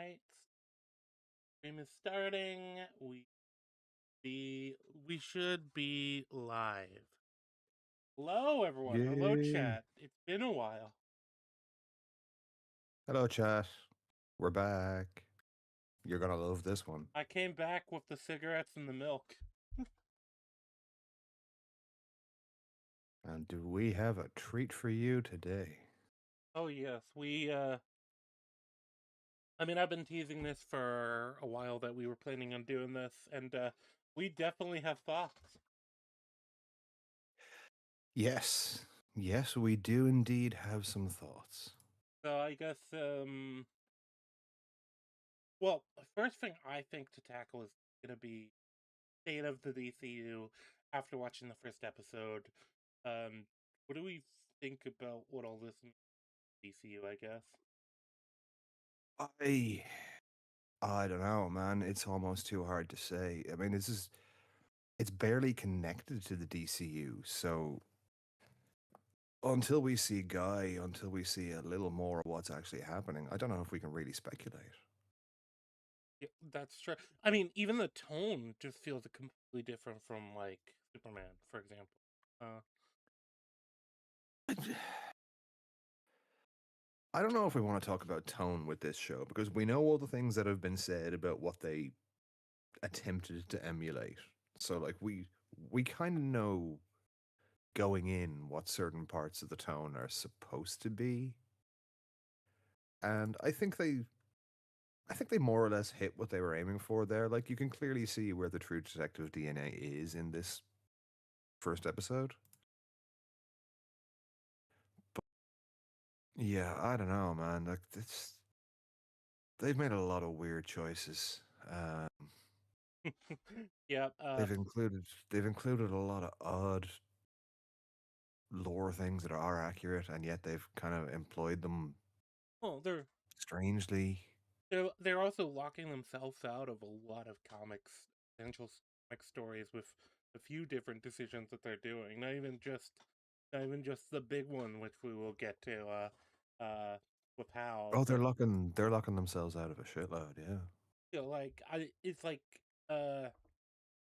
Right. Stream is starting. Be we should be live. Hello everyone. Hello Yay. chat. It's been a while. Hello, chat. We're back. You're gonna love this one. I came back with the cigarettes and the milk. And do we have a treat for you today? Oh yes, I've been teasing this for a while that we were planning on doing this, and we definitely have thoughts. Yes. Yes, we do indeed have some thoughts. So I guess well, the first thing I think to tackle is gonna be state of the DCU after watching the first episode. Um, what do we think about what all this means to DCU? I guess. I I don't know, man. It's almost too hard to say. I mean, it's barely connected to the DCU, so until we see Guy, until we see a little more of what's actually happening, I don't know if we can really speculate. Yeah, that's true. I mean, even the tone just feels completely different from like Superman, for example. Uh, I don't know if we want to talk about tone with this show because we know all the things that have been said about what they attempted to emulate. So like we kind of know going in what certain parts of the tone are supposed to be. And I think they more or less hit what they were aiming for there. Like you can clearly see where the True Detective DNA is in this first episode. But yeah, I don't know, man. Like it's they've made a lot of weird choices. yeah. They've included a lot of odd lore things that are accurate, and yet they've kind of employed them Well, strangely. they're also locking themselves out of a lot of potential comic stories with a few different decisions that they're doing. Not even just the big one, which we will get to. With Hal, Oh, but they're locking themselves out of a shitload. Yeah. it's like uh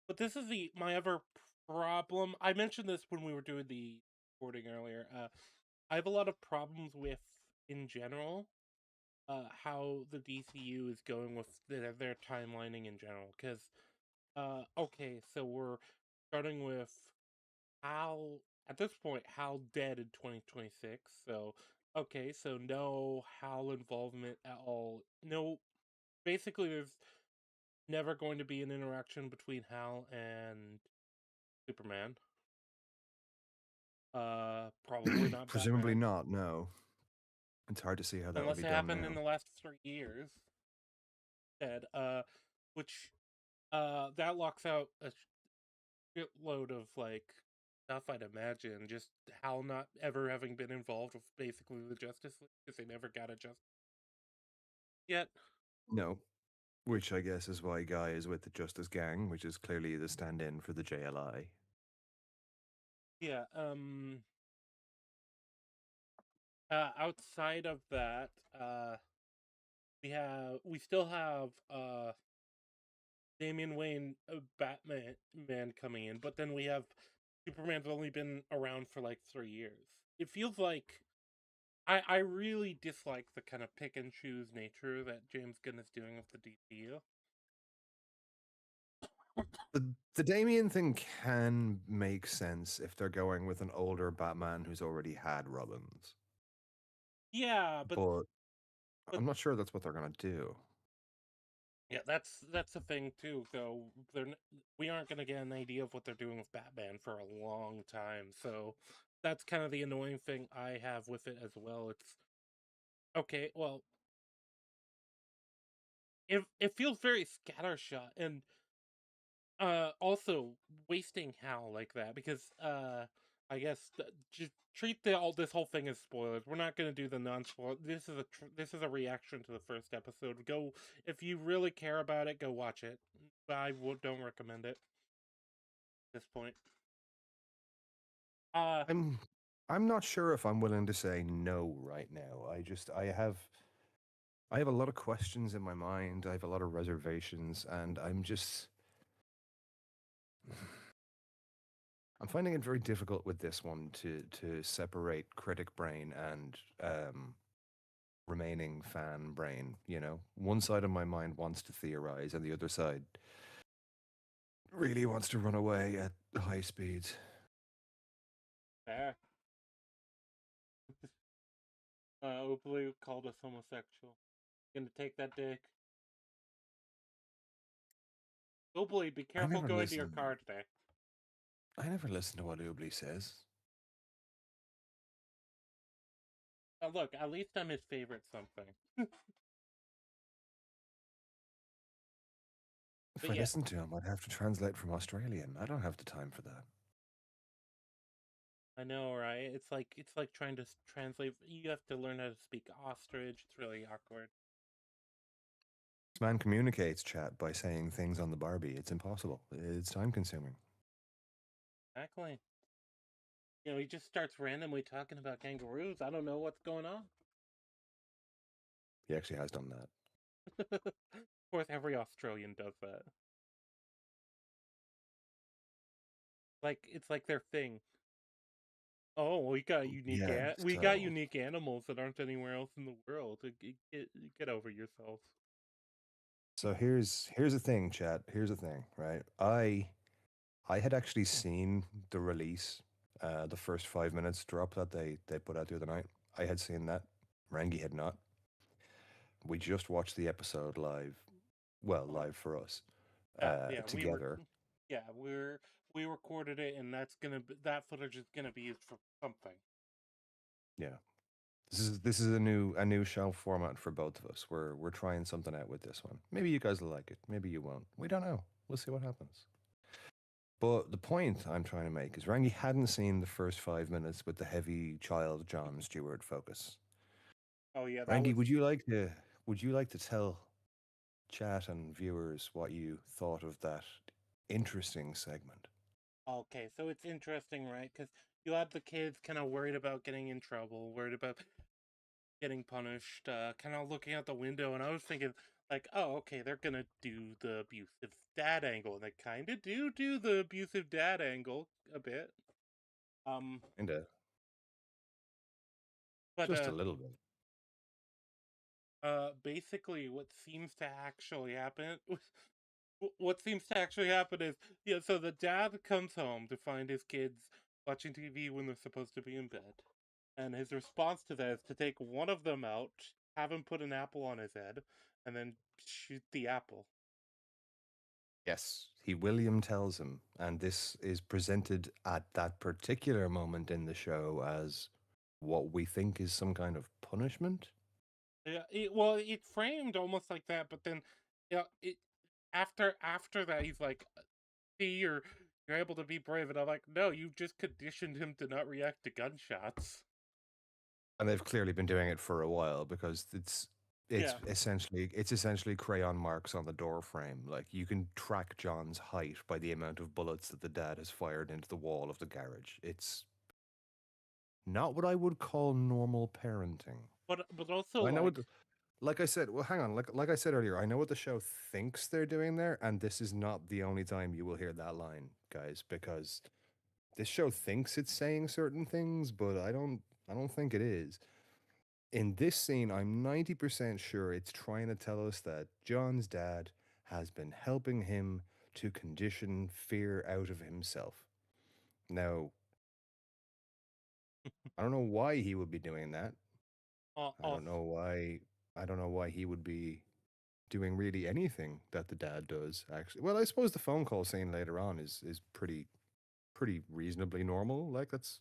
but this is the my other problem. I mentioned this when we were doing the recording earlier. I have a lot of problems with, in general, how the DCU is going with their timelining in general. Because, okay, so we're starting with Hal. At this point, Hal dead in 2026. So, okay, so no Hal involvement at all. No, basically, there's never going to be an interaction between Hal and Superman. Probably not Presumably Batman, not. No, it's hard to see how that would unless be it done happened in now. the last 3 years. Dead. Which that locks out a shitload of like stuff. I'd imagine just Hal not ever having been involved with basically the Justice League because they never got a justice yet. No, which I guess is why Guy is with the Justice Gang, which is clearly the stand-in for the JLI. Yeah. Outside of that, we still have Damian Wayne, Batman man coming in, but then we have Superman's only been around for like 3 years. It feels like I really dislike the kind of pick and choose nature that James Gunn is doing with the DCU. The Damien thing can make sense if they're going with an older Batman who's already had Robins, Yeah, but but I'm not sure that's what they're gonna do. yeah, that's the thing too. Though we aren't gonna get an idea of what they're doing with Batman for a long time. So that's kind of the annoying thing I have with it as well. It's okay. Well, it feels very scattershot, and also wasting Hal like that because I guess just treat all this whole thing as spoilers. We're not gonna do the non-spoiler. This is a reaction to the first episode. Go, if you really care about it, go watch it. Don't recommend it at this point. Uh, I'm I'm not sure if I'm willing to say no right now. I have I have a lot of questions in my mind. I have a lot of reservations, and I'm finding it very difficult with this one to separate critic brain and remaining fan brain. You know, one side of my mind wants to theorize, and the other side really wants to run away at high speeds. Fair. Hopefully called us homosexual. Gonna take that dick. Hopefully, be I careful never going to your listen. car today. I never listen to what Oobly says. Look, at least I'm his favorite something. If But I yeah, listen to him, I'd have to translate from Australian. I don't have the time for that. I know, right? It's like trying to translate. You have to learn how to speak ostrich. It's really awkward. This man communicates chat by saying things on the Barbie. It's impossible. It's time consuming. Exactly. He just starts randomly talking about kangaroos. I don't know what's going on. He actually has done that. Of course, every Australian does that. It's like their thing. Oh, Yeah. we got So unique animals that aren't anywhere else in the world. Get over yourself. here's the thing, chat. Here's the thing, right? I had actually seen the release, the first 5 minutes drop that they put out the other night. I had seen that. Rangi had not. We just watched the episode live. Well, Oh, live for us, yeah, together. yeah, we recorded it, and that footage is gonna be used for something. Yeah. This is a new show format for both of us. We're trying something out with this one. Maybe you guys will like it. Maybe you won't. We don't know. We'll see what happens. But the point I'm trying to make is Rangi hadn't seen the first 5 minutes with the heavy child John Stewart focus. Oh yeah, that Rangi, was would you like to tell chat and viewers what you thought of that interesting segment? okay. So it's interesting, right? Because you had the kids kind of worried about getting in trouble, worried about getting punished, kind of looking out the window, and I was thinking, like, oh, okay, they're gonna do the abusive dad angle, and they kind of do the abusive dad angle a bit. Um, And but just a little bit. basically, what seems to actually happen, what seems to actually happen is, yeah, so the dad comes home to find his kids watching TV when they're supposed to be in bed, and his response to that is to take one of them out, have him put an apple on his head, and then shoot the apple. Yes, he William tells him, and this is presented at that particular moment in the show as what we think is some kind of punishment. Yeah, well, it framed almost like that, but then, yeah, after that, he's like, "See, you're able to be brave," and I'm like, "No, you just conditioned him to not react to gunshots." And they've clearly been doing it for a while because it's it's Yeah, essentially it's essentially crayon marks on the door frame. Like you can track John's height by the amount of bullets that the dad has fired into the wall of the garage. It's not what I would call normal parenting. but also I know what like, the, like I said, well, hang on. Like I said earlier, I know what the show thinks they're doing there, and this is not the only time you will hear that line, guys, because this show thinks it's saying certain things, but I don't think it is. In this scene, I'm 90% sure it's trying to tell us that John's dad has been helping him to condition fear out of himself. Now, I don't know why he would be doing that. I don't also, know why I don't know why he would be doing really anything that the dad does actually. Well, I suppose the phone call scene later on is pretty reasonably normal. Like that's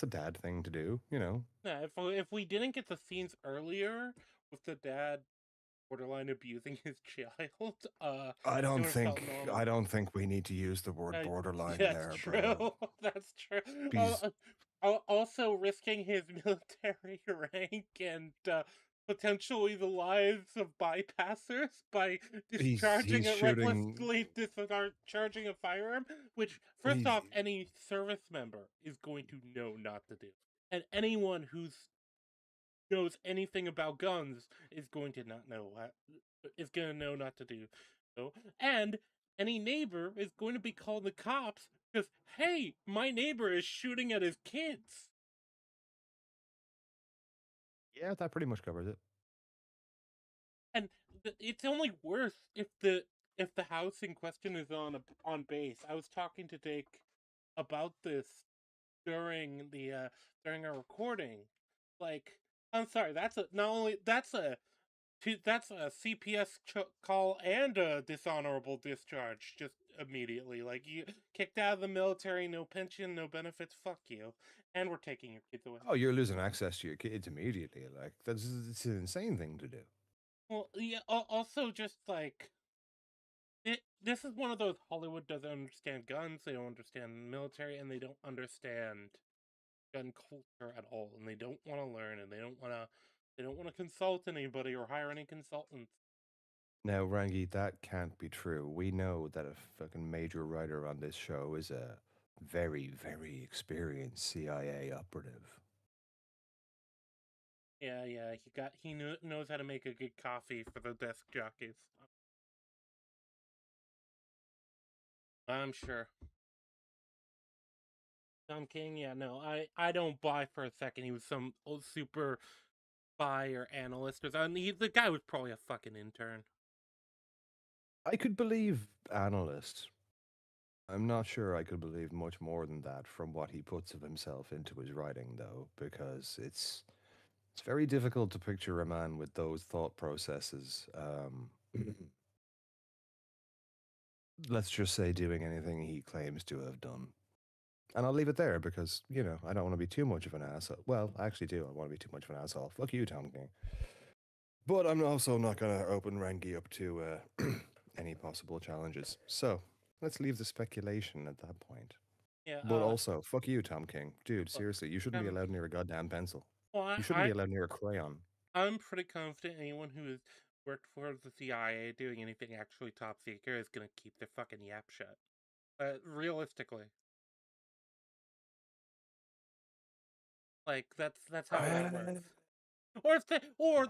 a dad thing to do, you know. yeah, if we didn't get the scenes earlier with the dad borderline abusing his child, I it don't would have felt think I normal. don't think we need to use the word Uh, borderline that's there, true. bro. That's true. He's Also, risking his military rank and potentially the lives of bypassers by discharging he's it shooting recklessly, discharging a firearm, which, first he's off, any service member is going to know not to do, and anyone who's knows anything about guns is going to not know what is going to know not to do so, and any neighbor is going to be calling the cops because hey, my neighbor is shooting at his kids. Yeah, that pretty much covers it. And it's only worse if the house in question is on base. I was talking to Dake about this during the during our recording. Like, I'm sorry, that's a not only that's a CPS call and a dishonorable discharge just immediately. Like, you kicked out of the military, no pension, no benefits. Fuck you, and we're taking your kids away. Oh, you're losing access to your kids immediately. Like that's it's an insane thing to do. Well, yeah. Also, just like this is one of those Hollywood doesn't understand guns, they don't understand the military, and they don't understand gun culture at all, and they don't want to learn, and they don't want to consult anybody or hire any consultants. Now, Rangi, that can't be true. We know that a fucking major writer on this show is a very, very experienced CIA operative. Yeah, yeah, knows how to make a good coffee for the desk jockeys. I'm sure. Tom King, yeah, no, I don't buy for a second he was some old super spy or analyst or something. The guy was probably a fucking intern. I could believe analyst. I'm not sure I could believe much more than that from what he puts of himself into his writing, though, because it's very difficult to picture a man with those thought processes. Let's just say doing anything he claims to have done. And I'll leave it there because, I don't want to be too much of an asshole. Well, I actually do. I want to be too much of an asshole. Fuck you, Tom King. But I'm also not going to open Rangi up to any possible challenges. So let's leave the speculation at that point. Yeah, But also, fuck you, Tom King. Dude, look, seriously, you shouldn't be um, allowed near a goddamn pencil. well, You shouldn't be allowed near a crayon. I'm pretty confident anyone who has worked for the CIA doing anything actually top secret is gonna keep their fucking yap shut. Realistically, like that's how this Uh, works. Or if they, or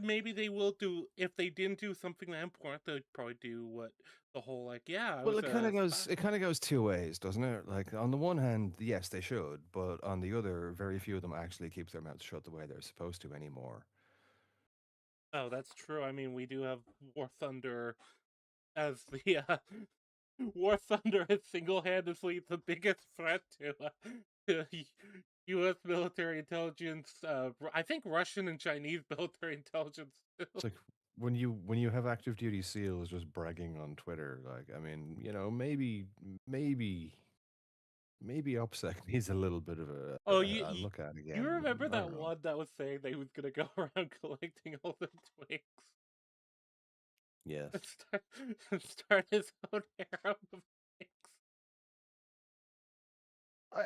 maybe they will do if they didn't do something that important, they'd probably do what the whole like yeah I Well, was it kind a of spy. goes. It kind of goes two ways, doesn't it? Like on the one hand, yes, they should, but on the other, very few of them actually keep their mouths shut the way they're supposed to anymore. Oh, that's true. I mean, we do have War Thunder as the War Thunder is single-handedly the biggest threat to U.S. military intelligence. I think Russian and Chinese military intelligence too. It's like when you have active duty SEALs just bragging on Twitter. Like, I mean, maybe maybe OPSEC needs a little bit of Oh, you, a you look at you again. remember I that don't know. one that was saying they was gonna go around collecting all the twigs Yes. and start his own harem of twigs?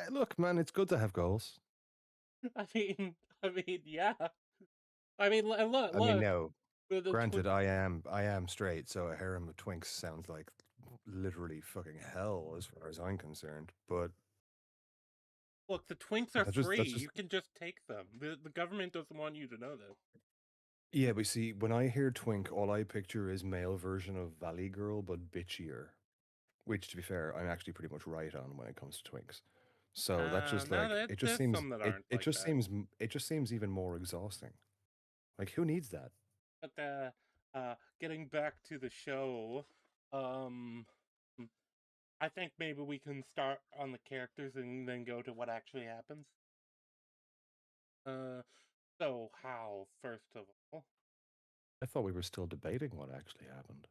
Look, man, it's good to have goals. Yeah. I mean, look, I mean, look. no. The Granted, I am straight, so a harem of twinks sounds like literally fucking hell as far as I'm concerned. But Look, the twinks are free. that's just You can just take them. The government doesn't want you to know this. yeah. But see, when I hear twink, all I picture is male version of Valley Girl, but bitchier. Which, to be fair, I'm actually pretty much right on when it comes to twinks. So that's just No, like it just there's seems some that it aren't it like just that. seems it just seems even more exhausting. Like who needs that? But getting back to the show, um, I think maybe we can start on the characters and then go to what actually happens. Uh, so how first of all? I thought we were still debating what actually happened.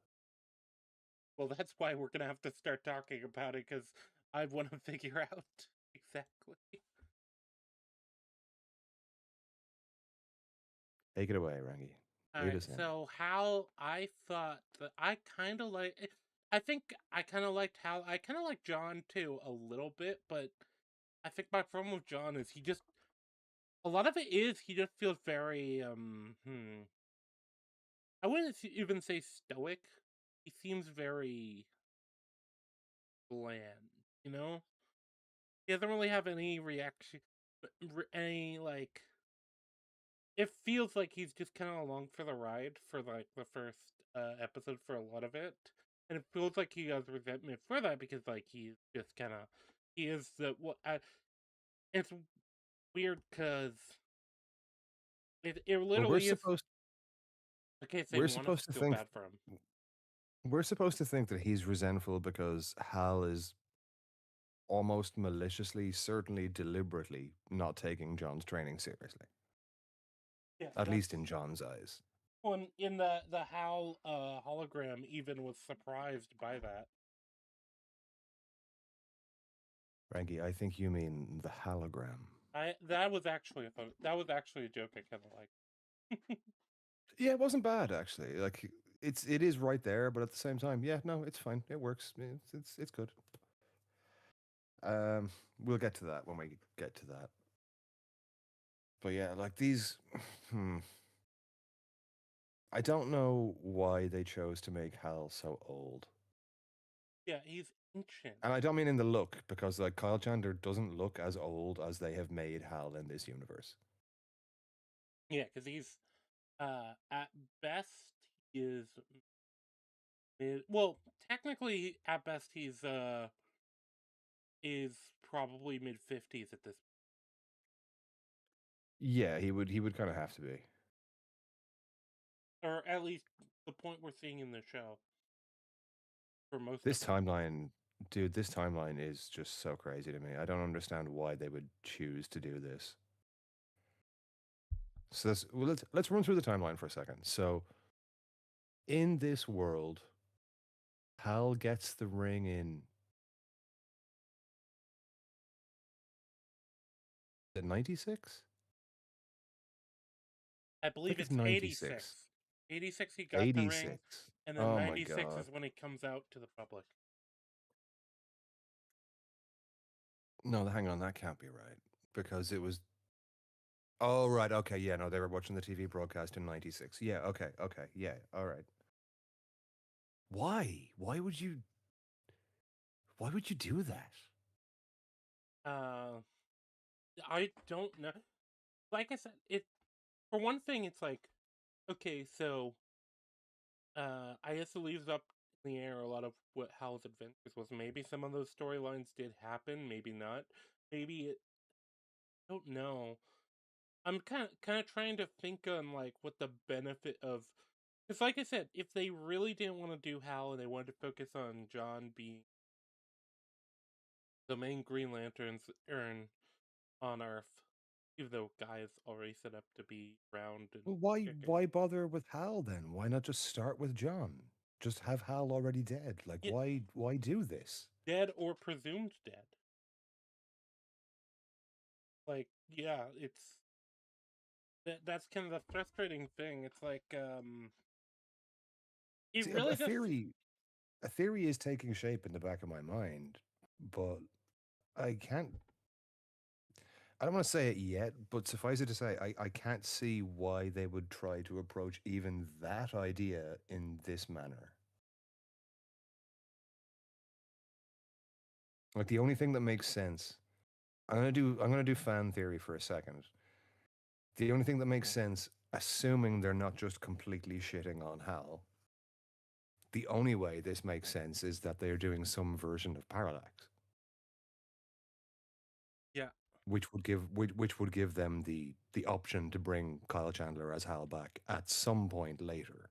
Well, that's why we're gonna have to start talking about it because I want to figure out exactly. Take it away, Rangi. All Lead right, us in. so how I thought that I kind of like. I think I kind of liked how I kind of like John too a little bit, but I think my problem with John is he just a lot of it is he just feels very I wouldn't even say stoic. He seems very bland, you know. He doesn't really have any reaction, any like it feels like he's just kind of along for the ride for like the first episode for a lot of it, and it feels like he has resentment for that because like he's just kind of he is the what it's weird because it Well, we're literally is. supposed Okay, say we're want us supposed to to feel think bad for him. we're supposed to think that he's resentful because Hal is almost maliciously, certainly deliberately, not taking John's training seriously. Yeah, At least that's in John's eyes. when in the Hal hologram even was surprised by that. Frankie, I think you mean the hologram. I that was actually that was actually a joke I kind of like. Yeah, it wasn't bad actually. Like it is right there, but at the same time, yeah, no, it's fine. It works. It's good. Um, we'll get to that when we get to that. But yeah, like these, hmm, I don't know why they chose to make Hal so old. Yeah, he's ancient. And I don't mean in the look, because like Kyle Chandler doesn't look as old as they have made Hal in this universe. Yeah, because he's at best he is mid. Well, technically at best he's is probably mid 50s at this, Yeah, he would kind of have to be. or at least the point we're seeing in the show for most of This it. timeline, dude, this timeline is just so crazy to me. I don't understand why they would choose to do this. So let's run through the timeline for a second. So in this world, Hal gets the ring in the 96? I I think believe it's it's 96. 86. 86 he got the ring, 86. and then Oh my 96 god. is when he comes out to the public. No, hang on, that can't be right. Because it was Oh right, okay, yeah, no, they were watching the TV broadcast in 96. Yeah, okay, okay, yeah, all right. Why? Why would you do that? Uh, I don't know. Like I said, it for one thing, it's like okay, so I guess it leaves up in the air a lot of what Hal's adventures was. Maybe some of those storylines did happen, maybe not. Maybe it. I don't know. I'm kind of trying to think on like what the benefit of. Because, like I said, if they really didn't want to do Hal and they wanted to focus on John being the main Green Lanterns earn on Earth, even though Guy is already set up to be round and Well, why kicking. why bother with Hal then? Why not just start with John? Just have Hal already dead. Like Yeah, why do this? dead or presumed dead. Like, yeah, it's that's kind of the frustrating thing. It's like it See, really just a theory is taking shape in the back of my mind, but I can't I don't want to say it yet, but suffice it to say, I can't see why they would try to approach even that idea in this manner. Like the only thing that makes sense, I'm gonna do fan theory for a second. The only thing that makes sense, assuming they're not just completely shitting on Hal, the only way this makes sense is that they're doing some version of Parallax, yeah. which would give them the option to bring Kyle Chandler as Hal back at some point later.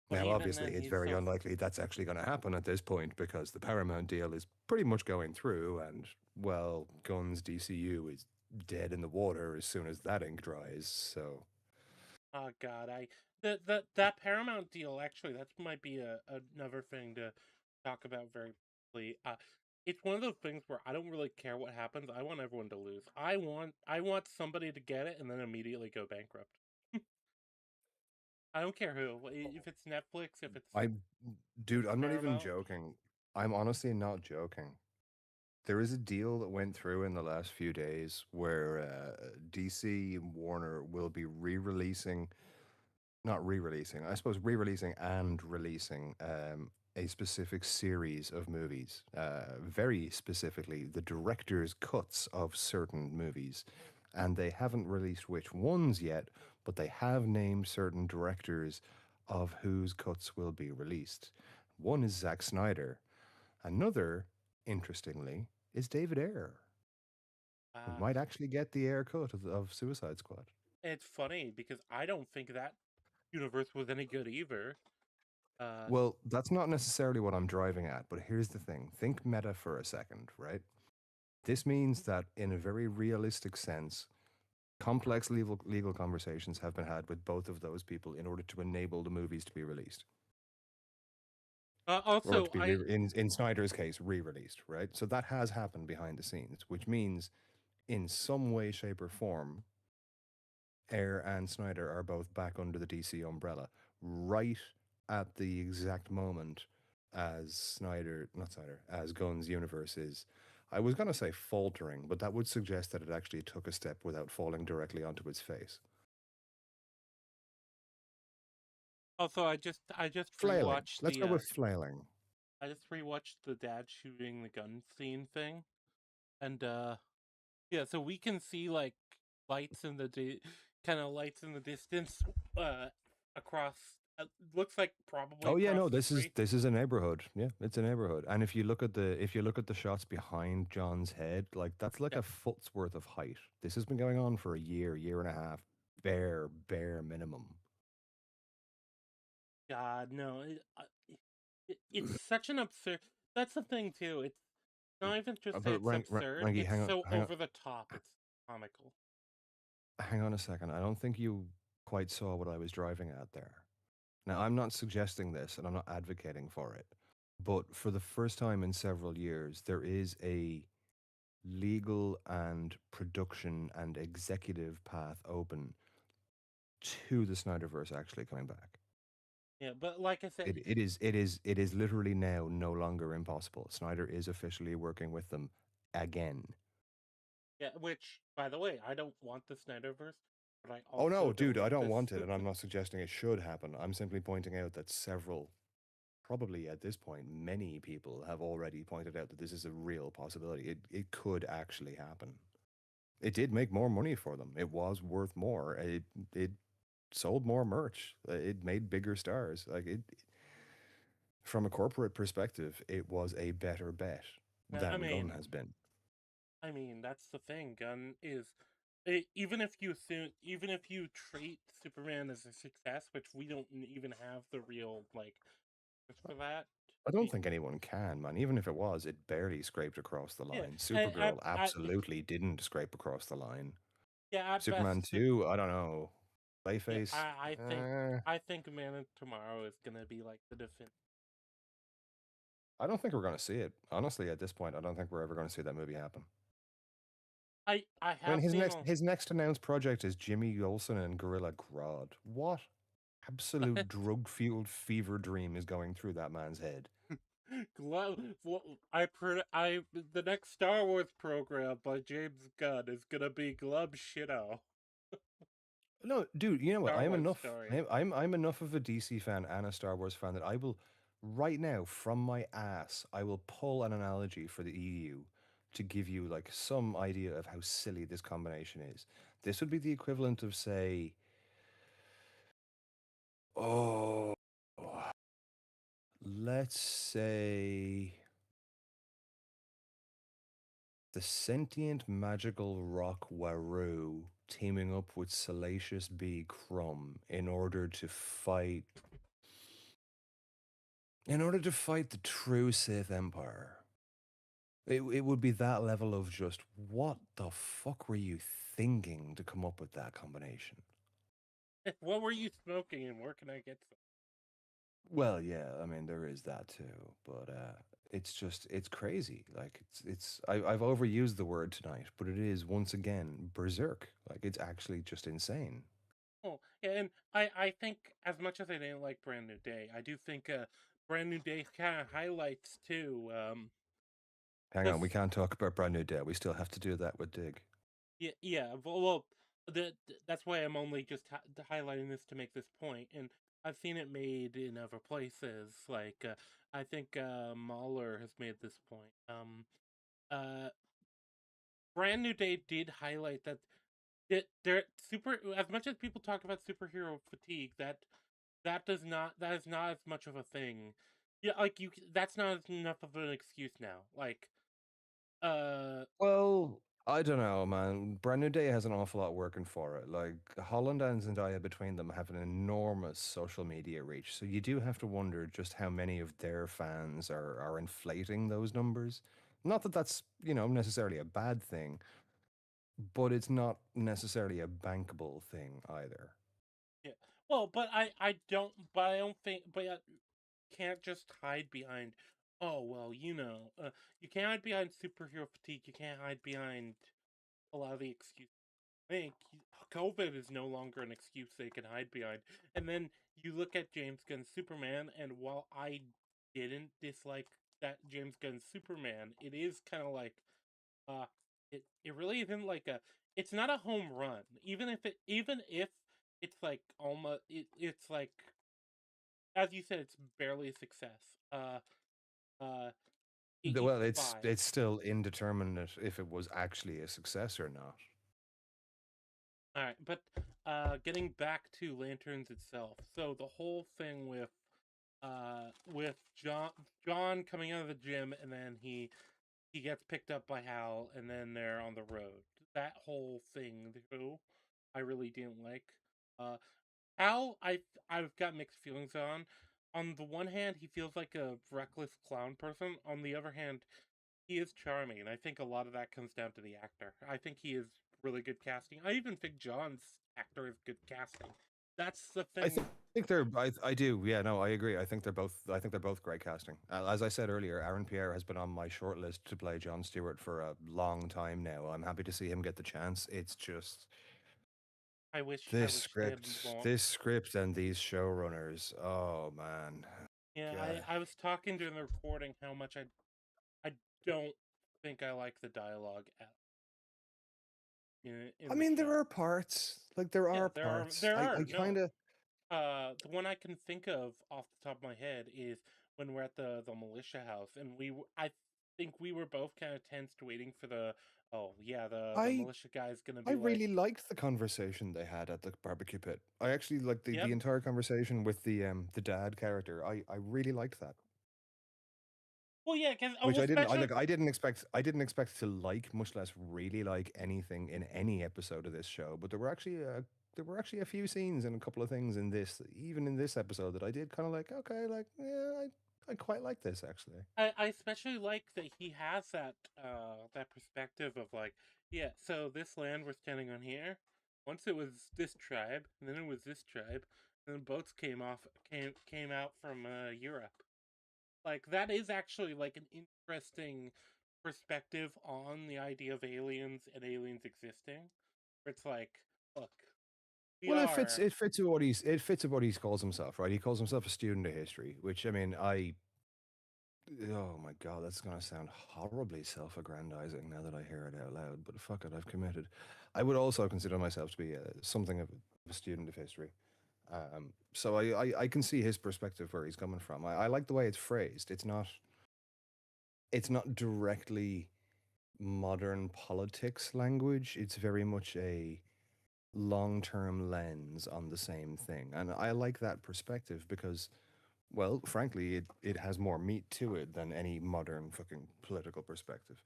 But Now, even obviously, then, it's he's very so unlikely that's actually going to happen at this point because the Paramount deal is pretty much going through, and, well, Gunn's DCU is dead in the water as soon as that ink dries, so. oh god, I that Paramount deal actually that might be another thing to talk about very briefly. It's one of those things where I don't really care what happens. I want everyone to lose. I want somebody to get it and then immediately go bankrupt. I don't care who. If it's Netflix, I, if dude, it's I'm not even Paramount. joking. I'm honestly not joking. There is a deal that went through in the last few days where DC and Warner will be re-releasing, not re-releasing, I suppose re-releasing and releasing a specific series of movies. Very specifically, the director's cuts of certain movies. and they haven't released which ones yet, but they have named certain directors of whose cuts will be released. One is Zack Snyder. Another, interestingly, is David Ayer. We Uh, might actually get the Ayer cut of Suicide Squad. it's funny because I don't think that universe was any good either. Uh, Well, that's not necessarily what I'm driving at, but here's the thing. Think meta for a second, right? This means that in a very realistic sense, complex legal conversations have been had with both of those people in order to enable the movies to be released. Or also, to be, in Snyder's case, re released, right? So that has happened behind the scenes, which means in some way, shape, or form, Ayer and Snyder are both back under the DC umbrella right at the exact moment as as Gunn's universe is. I was going to say faltering, but that would suggest that it actually took a step without falling directly onto its face. I just Flailing. rewatched Let's go with flailing. I just rewatched the dad shooting the gun scene thing, and yeah, so we can see like lights in the kind of lights in the distance, uh, across. Looks like probably Oh yeah, across no, the this is street. this is a neighborhood. Yeah, it's a neighborhood. And if you look at the shots behind John's head, like that's like Yeah, a foot's worth of height. This has been going on for a year and a half, bare minimum. God, no, it's such an absurd. That's the thing too. It's not even just that But it's absurd. Rangi, It's so over the top. It's comical. hang on a second. I don't think you quite saw what I was driving at there. Now, I'm not suggesting this, and I'm not advocating for it, but for the first time in several years, there is a legal and production and executive path open to the Snyderverse actually coming back. Yeah, but like I said, It is literally now no longer impossible. Snyder is officially working with them again. yeah. Which, by the way, I don't want the Snyderverse, but I Oh also no, don't dude, I want don't this. want it, and I'm not suggesting it should happen. I'm simply pointing out that several, probably at this point, many people have already pointed out that this is a real possibility. It could actually happen. It did make more money for them. It was worth more. It sold more merch. It made bigger stars. From a corporate perspective, it was a better bet I than Gunn mean, has been. that's the thing. Gun is, even if you treat Superman as a success, which we don't even have the real like for that. I don't y- think anyone can, man. Even if it was, it barely scraped across the Yeah, line. at, Supergirl at, absolutely didn't scrape across the line. yeah, at Superman best, 2, I don't know. yeah. Clayface, I think Man of Tomorrow is gonna be like the defense. I don't think we're going to see it. Honestly, at this point, I don't think we're ever going to see that movie happen. I I mean, have seen a. his next announced project is Jimmy Olsen and Gorilla Grodd. What absolute drug-fueled fever dream is going through that man's head? Glove. Well, the next Star Wars program by James Gunn is gonna be Glove Shido. No, dude, you know what? Star I'm Wars enough. story. I'm enough of a DC fan and a Star Wars fan that I will, right now, from my ass, I will pull an analogy for the EU to give you like some idea of how silly this combination is. This would be the equivalent of, say, oh, let's say the sentient magical rock Waru teaming up with Salacious B. Crumb in order to fight the true Sith Empire. It would be that level of just what the fuck were you thinking to come up with that combination? What were you smoking, and where can I get some? Well, yeah, I mean there is that too, but it's crazy. Like I've overused the word tonight, but it is once again berserk. Like it's actually just insane. Oh, yeah, and I think as much as I didn't like Brand New Day, I do think Brand New Day kind of highlights too. Hang on, we Just can't talk about Brand New Day. We still have to do that with Dig. yeah. Well, that's why I'm only just highlighting this to make this point, and I've seen it made in other places. Like I think Mahler has made this point. Uh, Brand New Day did highlight that they're super. As much as people talk about superhero fatigue, that is not as much of a thing. Yeah, like that's not enough of an excuse now. Like, uh, Well, I don't know, man. Brand New Day has an awful lot working for it. Like Holland and Zendaya between them have an enormous social media reach. So you do have to wonder just how many of their fans are inflating those numbers. Not that that's, necessarily a bad thing, but it's not necessarily a bankable thing either. yeah. Well, but I don't think, but can't just hide behind. Oh well, you can't hide behind superhero fatigue. You can't hide behind a lot of the excuses. I think COVID is no longer an excuse they can hide behind. And then you look at James Gunn's Superman, and while I didn't dislike that James Gunn's Superman, it is kind of like, uh, it really isn't like a. It's not a home run, even if it's like it's like, as you said, it's barely a success. Uh, he Well, it's survived. it's still indeterminate if it was actually a success or not. All right, but getting back to Lanterns itself. So the whole thing with John coming out of the gym, and then he gets picked up by Hal, and then they're on the road. That whole thing, too, I really didn't like. Uh, Hal, I've got mixed feelings on. On the one hand, he feels like a reckless clown person. On the other hand, he is charming, and I think a lot of that comes down to the actor. I think he is really good casting. I even think John's actor is good casting. That's the I thing. think they're. I do. Yeah, no, I agree. I think they're both. I think they're both great casting. As I said earlier, Aaron Pierre has been on my short list to play John Stewart for a long time now. I'm happy to see him get the chance. It's just I wish they had more. this script, and these showrunners. Oh man, Yeah, God. I was talking during the recording how much I don't think I like the dialogue I in the mean, show. there are parts. Like there Yeah, are parts. there I are kind no. of. The one I can think of off the top of my head is when we're at the militia house, and I think we were both kind of tensed, waiting for the, oh yeah, the I militia guy's gonna I be like, really liked the conversation they had at the barbecue pit. I actually liked the yep. entire conversation with the dad character. I really liked that. Well, yeah, because Which well, I didn't I especially like I didn't expect to like, much less really like anything in any episode of this show, but there were actually a few scenes and a couple of things in this, even in this episode, that I did kind of like, okay, like yeah, I quite like this actually. I especially like that he has that perspective of like, yeah, so this land we're standing on here, once it was this tribe, and then it was this tribe, and then boats came out from Europe. Like that is actually like an interesting perspective on the idea of aliens and aliens existing. Where it's like, look, we Well, are. it fits what he calls himself, right? He calls himself a student of history, which I mean, oh my God, that's going to sound horribly self aggrandizing now that I hear it out loud, but fuck it, I've committed. I would also consider myself to be something of a student of history. So I can see his perspective where he's coming from. I like the way it's phrased. It's not directly modern politics language. It's very much a long term lens on the same thing. And I like that perspective because, well, frankly, it has more meat to it than any modern fucking political perspective.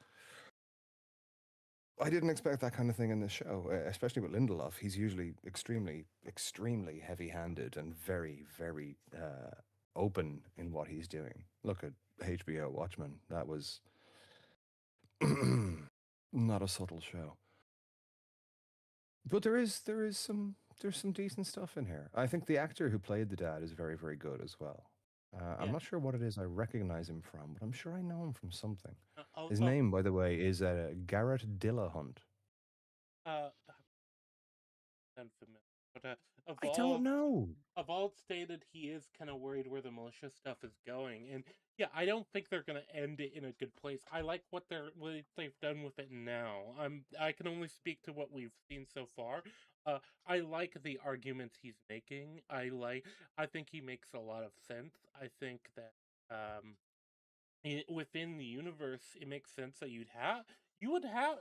I didn't expect that kind of thing in this show, especially with Lindelof. He's usually extremely heavy-handed and very open in what he's doing. Look at HBO Watchmen. That was not a subtle show, but there's some decent stuff in here. I think the actor who played the dad is very good as well. I'm Yeah. not sure what it is I recognize him from, but I'm sure I know him from something. Of, His of name, by the way, is Garrett Dillahunt. uh, unfamiliar, but I don't know. of all stated, he is kind of worried where the militia stuff is going, and yeah, I don't think they're gonna end it in a good place. I like what they've done with it now. I can only speak to what we've seen so far. I like the arguments he's making. I think he makes a lot of sense. I think that within the universe, it makes sense that you would have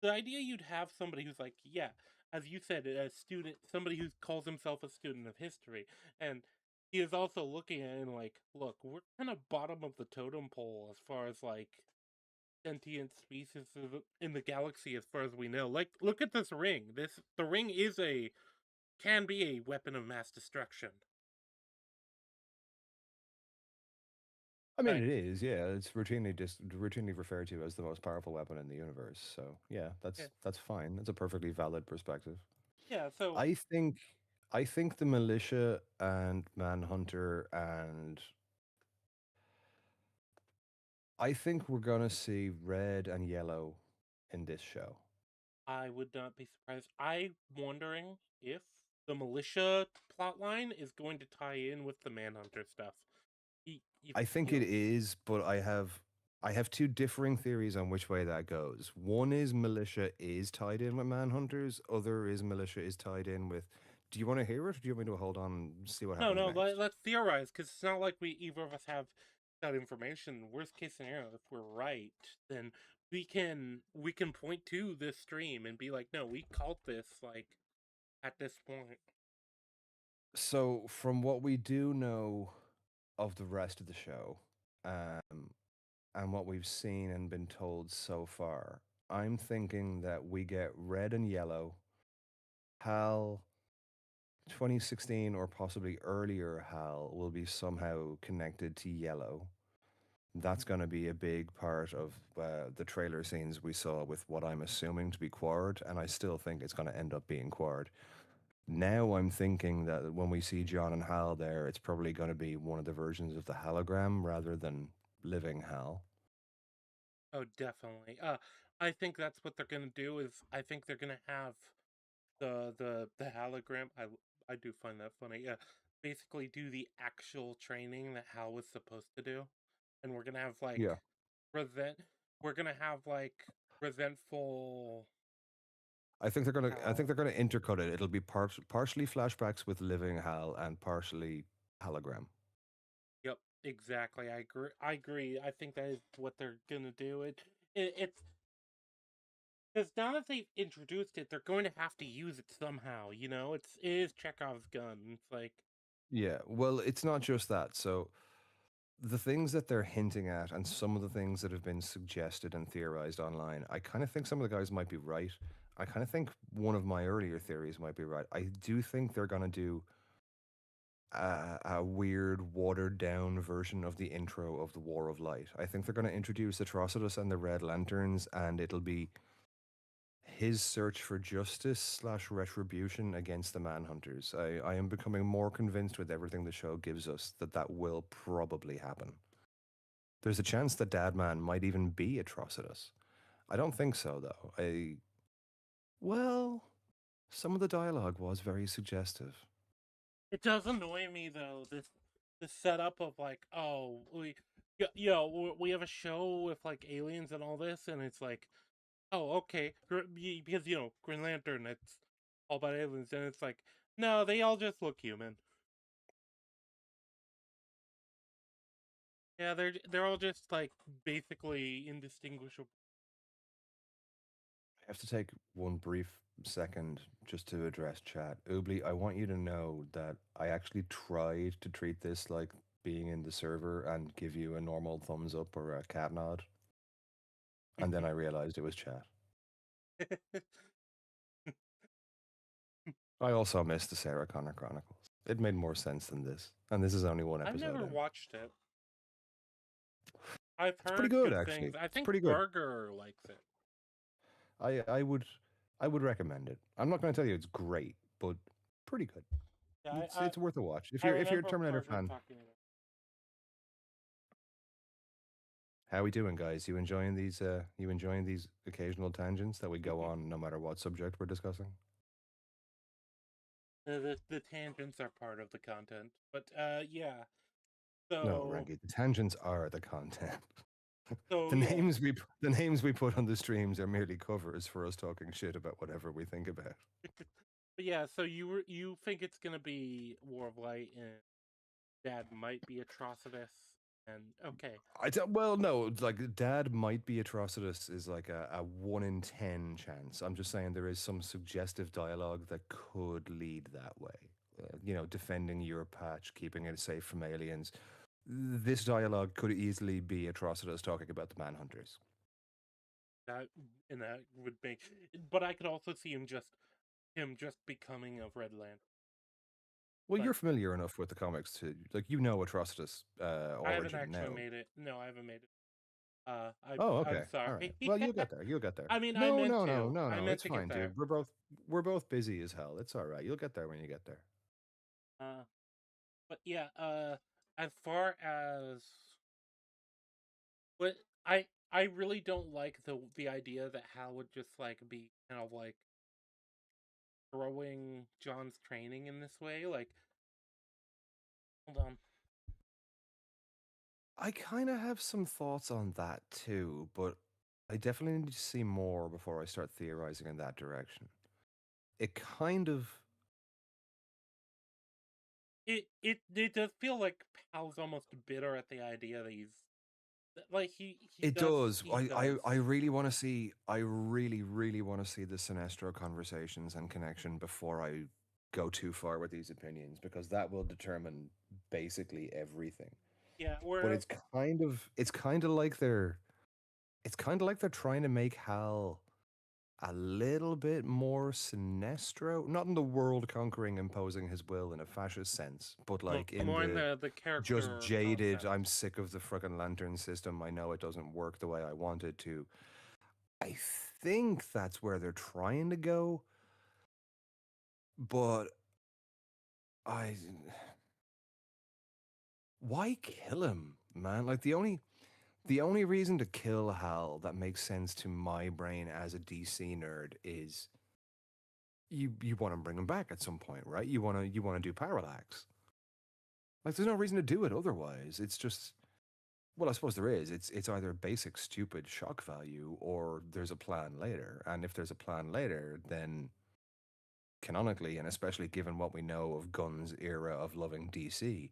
the idea you'd have somebody who's like, yeah. as you said, a student, somebody who calls himself a student of history, and he is also looking at it and like, look, we're kind of bottom of the totem pole as far as like sentient species in the galaxy, as far as we know. Like, look at this ring. The ring is a can be a weapon of mass destruction. I mean, But it is, yeah. It's routinely referred to as the most powerful weapon in the universe. So yeah, yeah, that's fine. That's a perfectly valid perspective. yeah. So I think I think the militia and Manhunter and I think we're gonna see red and yellow in this show. I would not be surprised. I'm wondering if the militia plotline is going to tie in with the Manhunter stuff. I think You it know, is, but I have two differing theories on which way that goes. One is militia is tied in with manhunters. Other is militia is tied in with. Do you want to hear it, or do you want me to hold on and see what no, happens no. next? Let's theorize because it's not like we either of us have that information. Worst case scenario, if we're right, then we can point to this stream and be like, no, we called this like at this point. So, from what we do know of the rest of the show, um, and what we've seen and been told so far, I'm thinking that we get red and yellow. Hal 2016 or possibly earlier Hal will be somehow connected to yellow. That's going to be a big part of the trailer scenes we saw with what I'm assuming to be Quard, and I still think it's going to end up being Quard. Now I'm thinking that when we see John and Hal there, it's probably going to be one of the versions of the hologram rather than living Hal. Oh, definitely. I think that's what they're gonna do. Is I think they're gonna have the hologram. I do find that funny. Yeah, basically do the actual training that Hal was supposed to do, and we're gonna have like Yeah. resent. We're gonna have like resentful I think Hal. they're gonna intercut it. It'll be partially flashbacks with living Hal and partially hologram. Yep, exactly. I agree. I agree. I think that is what they're gonna do. It's because now that they've introduced it, they're going to have to use it somehow. It is Chekhov's gun. It's like, Yeah, well, it's not just that. So the things that they're hinting at and some of the things that have been suggested and theorized online, I kind of think some of the guys might be right. I kind of think one of my earlier theories might be right. I do think they're going to do a weird, watered down version of the intro of the War of Light. I think they're going to introduce Atrocitus and the Red Lanterns, and it'll be his search for justice slash retribution against the Manhunters. I am becoming more convinced with everything the show gives us that that will probably happen. There's a chance that Dadman might even be Atrocitus. I don't think so, though. Well, some of the dialogue was very suggestive. it does annoy me though. This setup of like, oh, we have a show with like aliens and all this, and it's like, oh, okay, because Green Lantern, it's all about aliens, and it's like, no, they all just look human. Yeah, they're all just like basically indistinguishable. I have to take one brief second just to address chat. Oobly, I want you to know that I actually tried to treat this like being in the server and give you a normal thumbs up or a cat nod, and then I realized it was chat. I also missed the Sarah Connor Chronicles. It made more sense than this, and this is only one I've episode never in. watched it. I've It's pretty heard good, good actually. things. I It's think pretty good. Burger likes it. I I would I would recommend it. I'm not going to tell you it's great, but pretty good. Yeah, It's worth a watch I if you're a remember Terminator Burger fan. talking about. How we doing, guys? You enjoying these occasional tangents that we go on no matter what subject we're discussing? The tangents are part of the content, but yeah. No, So Ranky, the tangents are the content. so the yes, names we the names we put on the streams are merely covers for us talking shit about whatever we think about. but yeah. So you think it's gonna be War of Light and Dad might be Atrocitus? And okay, Well, no, like Dad might be Atrocitus is like a 1 in 10 chance. I'm just saying there is some suggestive dialogue that could lead that way. Defending your patch, keeping it safe from aliens. This dialogue could easily be Atrocitus talking about the Manhunters. that and that would make. But I could also see him just becoming a Red Lantern. Well, Like you're familiar enough with the comics to Atrocitus I haven't origin actually now. made it. No, I haven't made it. Oh, I'm okay. All right. sorry. Well, you'll get there. You'll get there. I mean, I No, meant no, no, to. no, I no. meant It's to get fine, dude. there. We're both busy as hell. It's all right. You'll get there when you get there. Uh, but yeah. As far as but I really don't like the idea that Hal would just like be kind of like throwing John's training in this way. Like, hold on. I kind of have some thoughts on that too, but I definitely need to see more before I start theorizing in that direction. It kind of It does feel like Hal's almost bitter at the idea that he's like he it does does. he I does. really want to see. I really really want to see the Sinestro conversations and connection before I go too far with these opinions because that will determine basically everything. Yeah, But where it's kind of like they're trying to make Hal a little bit more Sinestro, not in the world conquering, imposing his will in a fascist sense, but like in more in the the just character jaded, I'm concept. sick of the frickin' lantern system. I know it doesn't work the way I want it to. I think that's where they're trying to go, but I. Why kill him, man? Like the only reason to kill Hal that makes sense to my brain as a DC nerd is you want to bring him back at some point, right? You want to do Parallax. Like there's no reason to do it otherwise. It's just well, I suppose there is. It's either basic stupid shock value or there's a plan later. And if there's a plan later, then canonically and especially given what we know of Gunn's era of loving DC,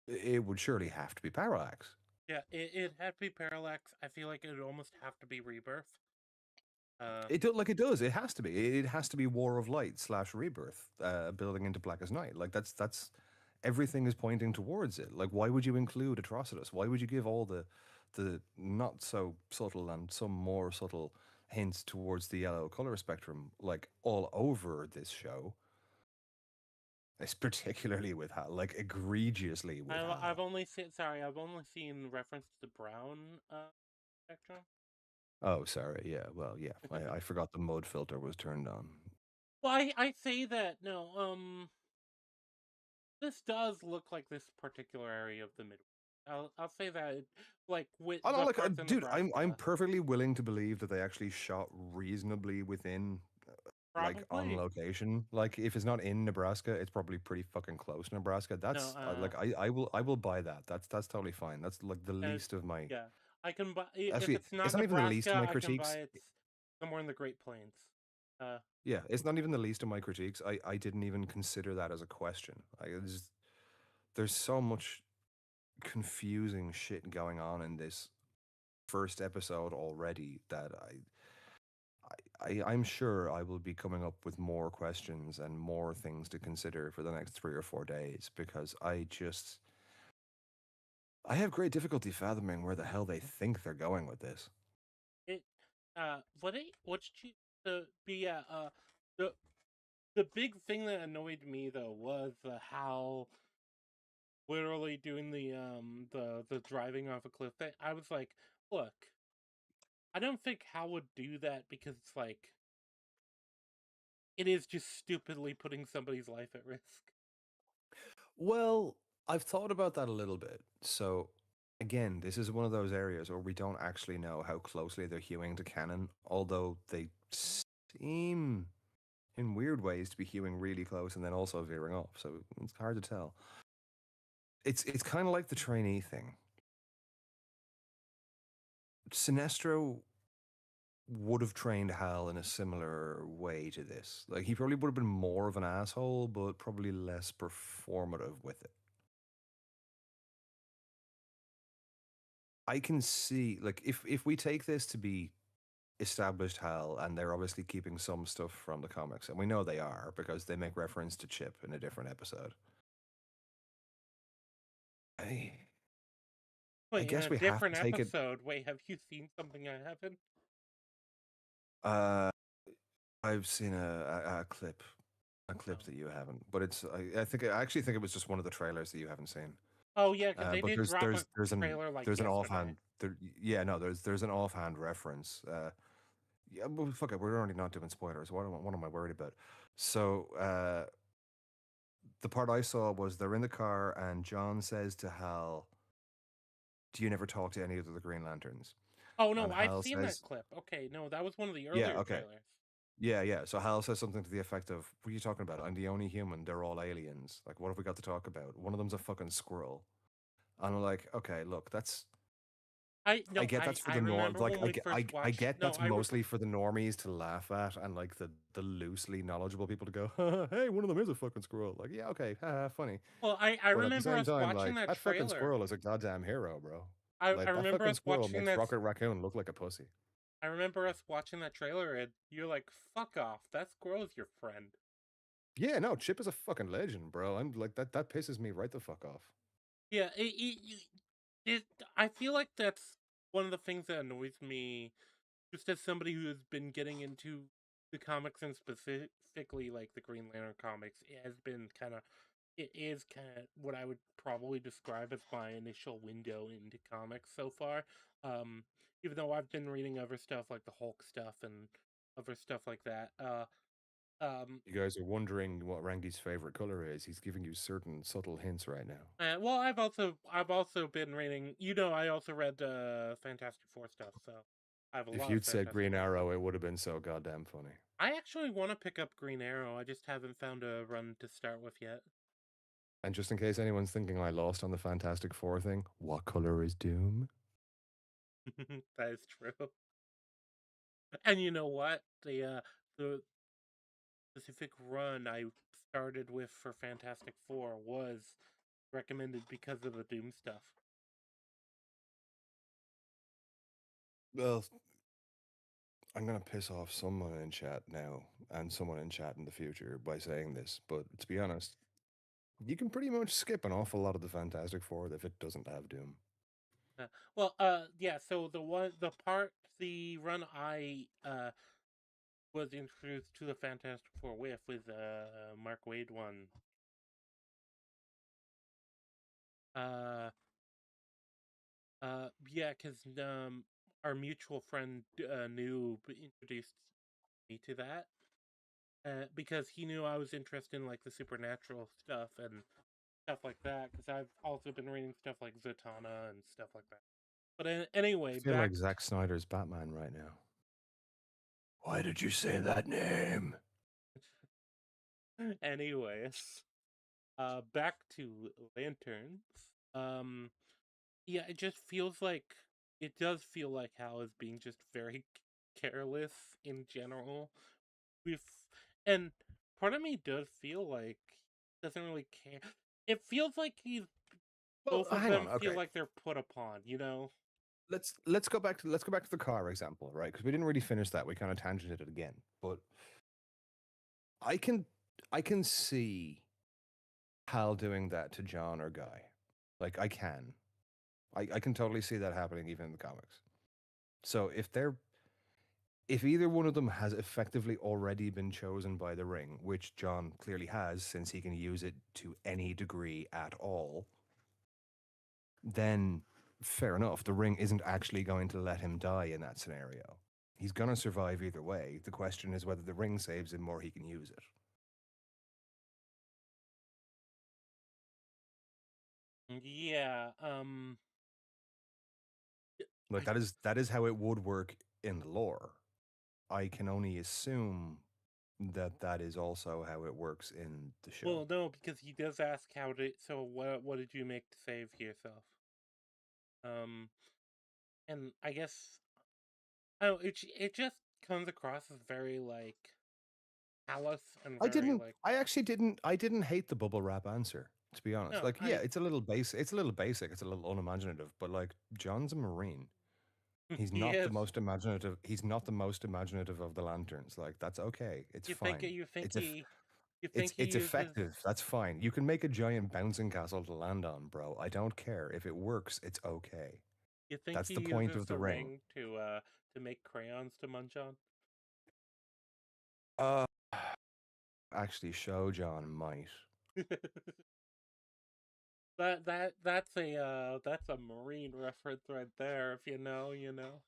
it would surely have to be Parallax. Yeah, it had to be Parallax. I feel like it would almost have to be Rebirth. Uh, It does. It has to be. It has to be War of Light / Rebirth, building into Blackest Night. Like that's everything is pointing towards it. Like why would you include Atrocitus? Why would you give all the not so subtle and some more subtle hints towards the yellow color spectrum like all over this show? It's particularly with Hal, like egregiously with I've Hal. only seen I've only seen reference to the brown spectrum. Oh, sorry. Yeah. Well, yeah. I forgot the mode filter was turned on. Well, I say that no. This does look like this particular area of the Midwest. I'll say that like with Oh no, the like, parts in dude, I'm Nebraska, perfectly willing to believe that they actually shot reasonably within, like, on probably location. Like, if it's not in Nebraska, it's probably pretty fucking close to Nebraska. no. Like, I will buy that. That's totally fine. That's like the Uh, least of my. yeah, I can buy if Actually, it's it's not not even the least of Nebraska. my I can buy critiques. it somewhere in the Great Plains. Uh, Yeah, it's not even the least of my critiques. I didn't even consider that as a question. There's so much confusing shit going on in this first episode already that I'm sure I will be coming up with more questions and more things to consider for the next 3 or 4 days because I have great difficulty fathoming where the hell they think they're going with this. it what did you the be the the big thing that annoyed me though was how literally doing the driving off a cliff thing. I was like, look, I don't think Hal would do that because it's like it is just stupidly putting somebody's life at risk. Well, I've thought about that a little bit. So, again, this is one of those areas where we don't actually know how closely they're hewing to canon, although they seem in weird ways to be hewing really close and then also veering off. So it's hard to tell. It's kind of like the trainee thing. Sinestro would have trained Hal in a similar way to this. Like he probably would have been more of an asshole, but probably less performative with it. I can see, like, if we take this to be established Hal, and they're obviously keeping some stuff from the comics, and we know they are because they make reference to Chip in a different episode. I I Wait, in guess a we have different to take it. episode. Wait, have you seen something I haven't? Uh, I've seen a clip Oh. that you haven't, but I think I actually think it was just one of the trailers that you haven't seen. Oh yeah, because they But did drop a there's trailer like there's an yesterday. offhand there, yeah, no, there's an offhand reference. Yeah, well, fuck it, we're already not doing spoilers. What am I worried about? So the part I saw was they're in the car and John says to Hal, "Do you never talk to any of the Green Lanterns?" Oh no, And I've Hal seen that says, clip. Okay, no, that was one of the "Yeah, earlier okay, trailers. yeah, yeah." So Hal says something to the effect of, "What are you talking about? I'm the only human. They're all aliens. Like, what have we got to talk about? One of them's a fucking squirrel." And I'm like, okay, look, that's I I no, get that's for I the norm. remember Like when we first I watched. get No, that's mostly for the normies to laugh at, and like the loosely knowledgeable people to go, "Hey, one of them is a fucking squirrel." Like, yeah, okay, haha, funny. well, I But at the remember same us time, watching like that that fucking trailer. squirrel is a goddamn hero, bro. I Like that remember fucking us squirrel watching makes that. Rocket Raccoon look like a pussy. I remember us watching that trailer, and you're like, "Fuck off! That squirrel's your friend." Yeah, no, Chip is a fucking legend, bro. I'm like that pisses me right the fuck off. Yeah, it I feel like that's one of the things that annoys me, just as somebody who has been getting into the comics and specifically like the Green Lantern comics. It is kind of what I would probably describe as my initial window into comics so far. Um, Even though I've been reading other stuff like the Hulk stuff and other stuff like that. Um, You guys are wondering what Rangy's favorite color is. He's giving you certain subtle hints right now. well, I've also been reading. I also read Fantastic Four stuff, so I have a If lot of you'd said Fantastic Green Four stuff. Arrow, it would have been so goddamn funny. I actually want to pick up Green Arrow. I just haven't found a run to start with yet. And just in case anyone's thinking I lost on the Fantastic Four thing, what color is Doom? That is true. And you know what? The specific run I started with for Fantastic Four was recommended because of the Doom stuff. Well, I'm gonna piss off someone in chat now and someone in chat in the future by saying this, but to be honest, you can pretty much skip an awful lot of the Fantastic Four if it doesn't have Doom. Yeah. So the run I was introduced to the Fantastic Four with was Mark Wade one. Uh, yeah, because our mutual friend knew introduced me to that. Because he knew I was interested in like the supernatural stuff and stuff like that. Because I've also been reading stuff like Zatanna and stuff like that. But I anyway, feel like Zack Snyder's Batman right now. Why did you say that name? anyways, back to Lanterns. Um, yeah, it does feel like Hal is being just very careless in general. With and part of me does feel like he doesn't really care. It feels like he's Well, both of hang on. them feel Okay, like they're put upon, you know? let's go back to the car example, right? Because we didn't really finish that. We kind of tangented it again, but I can I can see Hal doing that to John or Guy. Like I can. I can totally see that happening even in the comics. So if either one of them has effectively already been chosen by the ring, which John clearly has since he can use it to any degree at all, then fair enough. The ring isn't actually going to let him die in that scenario. He's going to survive either way. The question is whether the ring saves him or he can use it. Yeah, Like I that is how it would work in the lore. I can only assume that that is also how it works in the show. well no, because he does ask what did you make to save yourself? Um and I guess I don't know, it just comes across as very like callous and I very didn't. like I actually didn't. I didn't hate the bubble wrap answer. To be honest, No, like, yeah, it's a little basic. It's a little basic. It's a little unimaginative. But like, John's a Marine. He's he not the is. most imaginative. He's not the most imaginative of the lanterns. Like, that's okay. It's You think fine. you think It's if he you think he it's uses effective. That's fine. You can make a giant bouncing castle to land on, bro. I don't care if it works. It's okay. you think That's he the point uses of the the ring. ring to make crayons to munch on? Uh, actually, show John might. That's a marine reference right there. If you know, you know.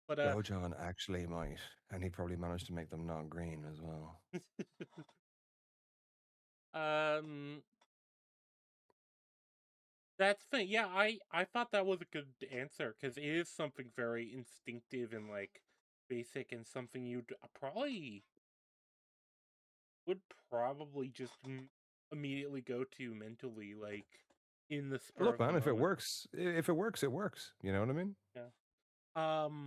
But Show John actually might, and he probably managed to make them not green as well. um, that's thing. Yeah, I thought that was a good answer because it is something very instinctive and like basic and something you'd probably would probably just immediately go to mentally, like in the spur Look, of the man, moment. if it works, it works. You know what I mean? Yeah.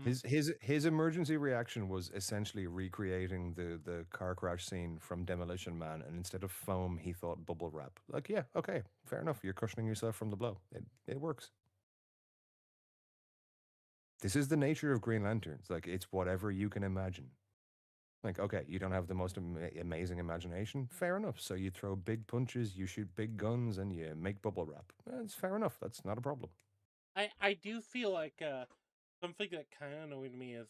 His emergency reaction was essentially recreating the car crash scene from Demolition Man, and instead of foam, he thought bubble wrap. Like, yeah, okay, fair enough. You're cushioning yourself from the blow. It works. This is the nature of Green Lanterns. Like, it's whatever you can imagine. Like, okay, you don't have the most amazing imagination. Fair enough. So you throw big punches, you shoot big guns, and you make bubble wrap. That's fair enough. That's not a problem. I do feel like something that kind of annoyed me is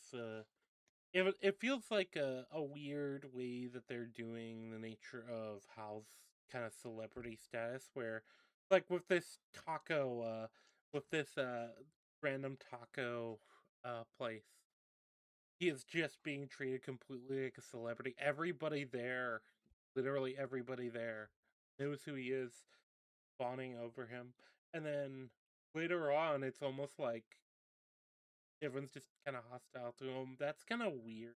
it feels like a weird way that they're doing the nature of house kind of celebrity status where like with this random taco place, he is just being treated completely like a celebrity. Everybody there, literally everybody there, knows who he is, fawning over him. And then later on, it's almost like everyone's just kind of hostile to him. That's kind of weird.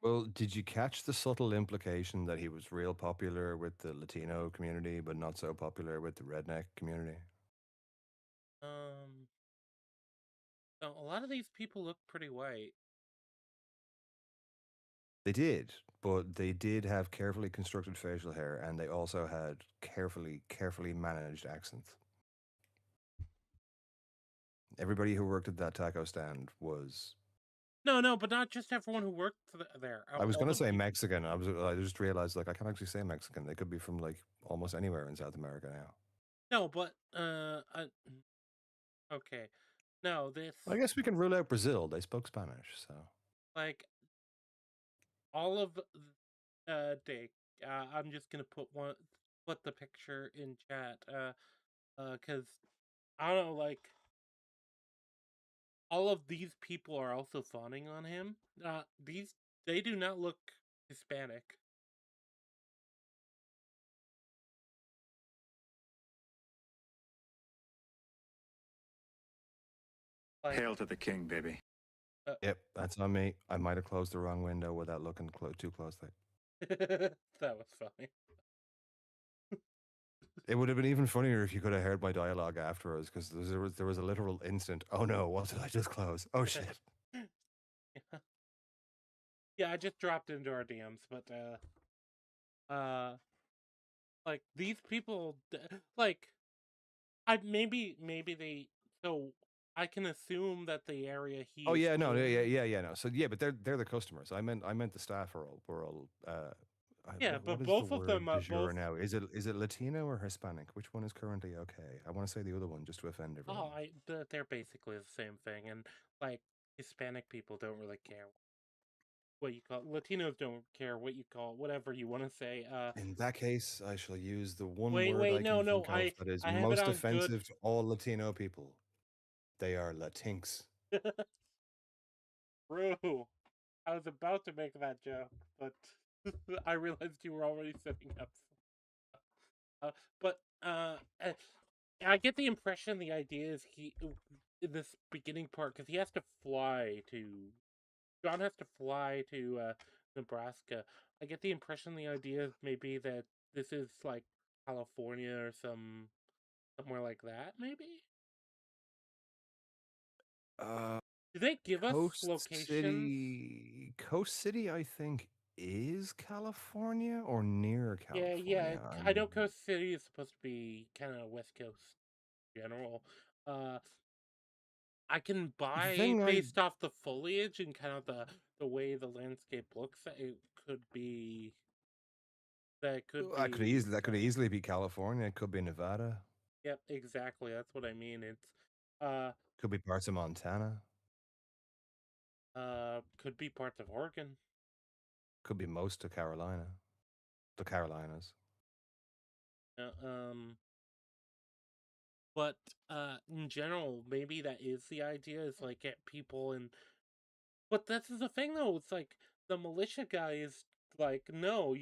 Well, did you catch the subtle implication that he was real popular with the Latino community, but not so popular with the redneck community? Um, so a lot of these people look pretty white. They did, but they did have carefully constructed facial hair, and they also had carefully managed accents. Everybody who worked at that taco stand was. No, no, but not just everyone who worked there. I was All gonna the say people. Mexican. I just realized like I can't actually say Mexican. They could be from like almost anywhere in South America now. No, but okay. No, this I guess we can rule out Brazil. They spoke Spanish, so. like all of Dake. I'm just gonna put the picture in chat. Because I don't know, like all of these people are also fawning on him. These they do not look Hispanic. Like, Hail to the king, baby. Yep, that's on me. I might have closed the wrong window without looking too closely. that was funny. It would have been even funnier if you could have heard my dialogue afterwards, because there was a literal instant. Oh no, what did I just close? Oh shit. Yeah. Yeah, I just dropped into our DMs, but uh, like these people, like I maybe they so I can assume that the area he Oh is yeah, no, in. no. So yeah, but they're the customers. I meant the staff are all. Yeah, What but is the both of word them, du both. jour now? Is it Latino or Hispanic? Which one is currently okay? I want to say the other one just to offend everyone. Oh, they're basically the same thing, and like Hispanic people don't really care what you call it. Latinos don't care what you call it, whatever you want to say. In that case, I shall use the one Wait, word wait, I no, can no, think of that is I have it most on good. offensive to all Latino people. They are Latinx. True. I was about to make that joke, but I realized you were already setting up. Uh, but I get the impression the idea is he in this beginning part because he has to fly to John has to fly to Nebraska. I get the impression the idea is maybe that this is like California or somewhere like that, maybe. Do they give us locations? Coast City, I think, is California or near Yeah, yeah. California. I know Coast City is supposed to be kind of West Coast in general. Uh, I can The buy thing I based off the foliage and kind of the way the landscape looks. It could be that could be that could south. easily be California. It could be Nevada. Yep, exactly. That's what I mean. It's uh Could be parts of Montana. could be parts of Oregon. Could be most of Carolina. The Carolinas. Uh, um, but in general, maybe that is the idea. Is like get people in. But this is the thing, though. It's like the militia guy is like, no,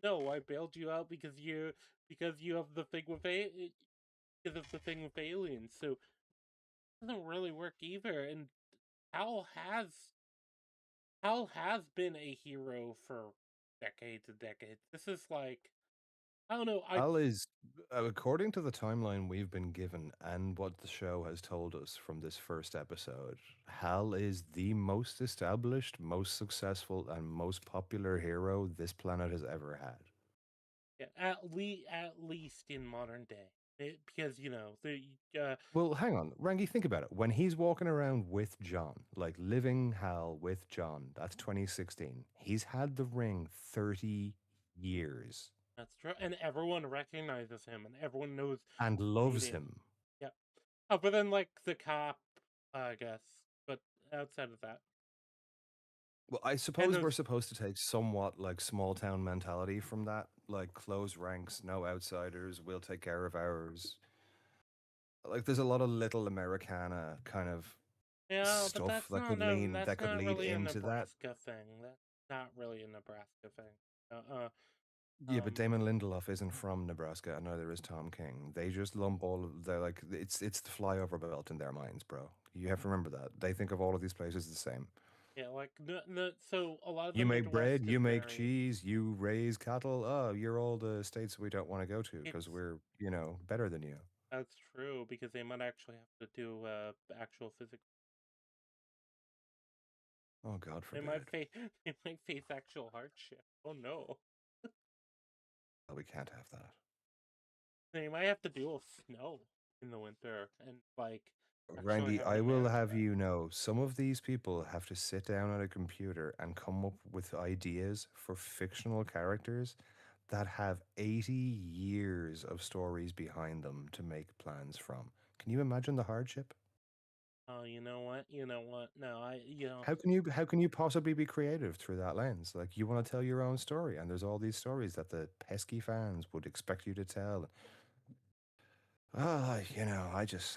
no, I bailed you out because you have the thing with because of the thing with aliens. So it doesn't really work either. And Hal has Hal has been a hero for decades and decades. This is like I don't know. I Hal is, according to the timeline we've been given and what the show has told us from this first episode, Hal is the most established, most successful, and most popular hero this planet has ever had. yeah, at least in modern day, because the Well, hang on, Rangi, think about it. When he's walking around with John, like living Hal with John, that's 2016. He's had the ring 30 years that's true, and everyone recognizes him, and everyone knows and loves immediately. him. Yep. Other than like the cop, I guess, but outside of that, Well, I and suppose those we're supposed to take somewhat like small town mentality from that, like close ranks, no outsiders, we'll take care of ours. Like there's a lot of little Americana kind of yeah, but stuff that could lean that that's could not lead really a into that. Nebraska thing. That's not really a Nebraska thing. Yeah, but Um, Damon Lindelof isn't from Nebraska, and neither is Tom King. They just lump all of they're like it's the flyover belt in their minds, bro. You have to remember that. They think of all of these places the same. yeah, like so a lot of the You make bread, Midwest is you make very. cheese, you raise cattle. Oh, you're all the states we don't want to go to because It's we're, better than you. That's true because they might actually have to do actual physical. Oh, God They might forbid. face they might face actual hardship. Oh no, Well, we can't have that. they might have to deal with snow in the winter and like actually Rangi, having I to will manage have that. you know, some of these people have to sit down at a computer and come up with ideas for fictional characters that have 80 years of stories behind them to make plans from. Can you imagine the hardship? Oh, you know what? You know what? No, How can you possibly be creative through that lens? Like you want to tell your own story, and there's all these stories that the pesky fans would expect you to tell. Ah,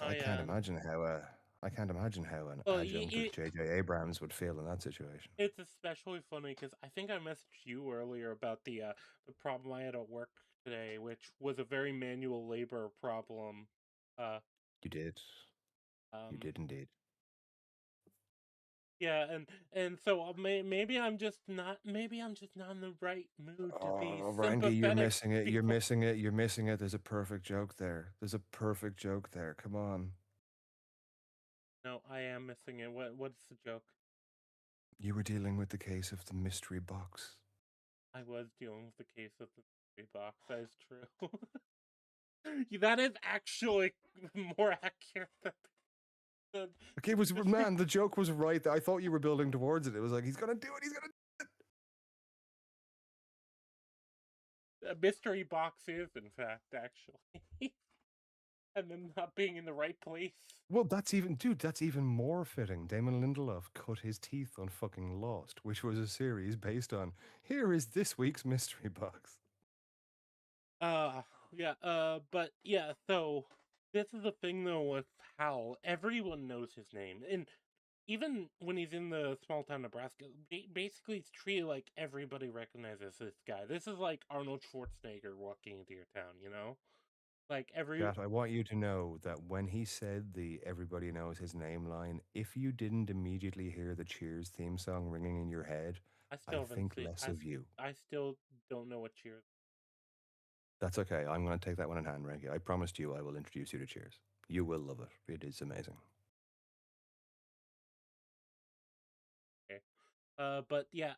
oh I can't yeah. imagine how I can't imagine how an Well, adjunct of J.J. Abrams would feel in that situation. it's especially funny because I think I messaged you earlier about the problem I had at work today, which was a very manual labor problem. Uh, You did. You um, did indeed. Yeah, and so maybe I'm just not in the right mood to be Oh, Rangi, you're sympathetic missing to it. You're people. missing it. You're missing it. There's a perfect joke there. There's a perfect joke there. Come on. No, I am missing it. What's the joke? You were dealing with the case of the mystery box. I was dealing with the case of the mystery box. That is true. That is actually more accurate than Okay, it the was mystery. man. The joke was right. I thought you were building towards it. It was like he's gonna do it. He's gonna. A mystery box is, in fact, actually, and then not being in the right place. Well, that's even more fitting. Damon Lindelof cut his teeth on fucking Lost, which was a series based on here is this week's mystery box. Uh, yeah, but yeah, so this is the thing though with Hal. Everyone knows his name. And even when he's in the small town Nebraska, basically it's treated like everybody recognizes this guy. This is like Arnold Schwarzenegger walking into your town, you know? Like every. Chat, I want you to know that when he said the everybody knows his name line, if you didn't immediately hear the Cheers theme song ringing in your head, I I still haven't think seen. less of you. I still don't know what cheers. That's okay. I'm going to take that one in hand, Ranky. I promised you I will introduce you to Cheers. You will love it. It is amazing. But yeah,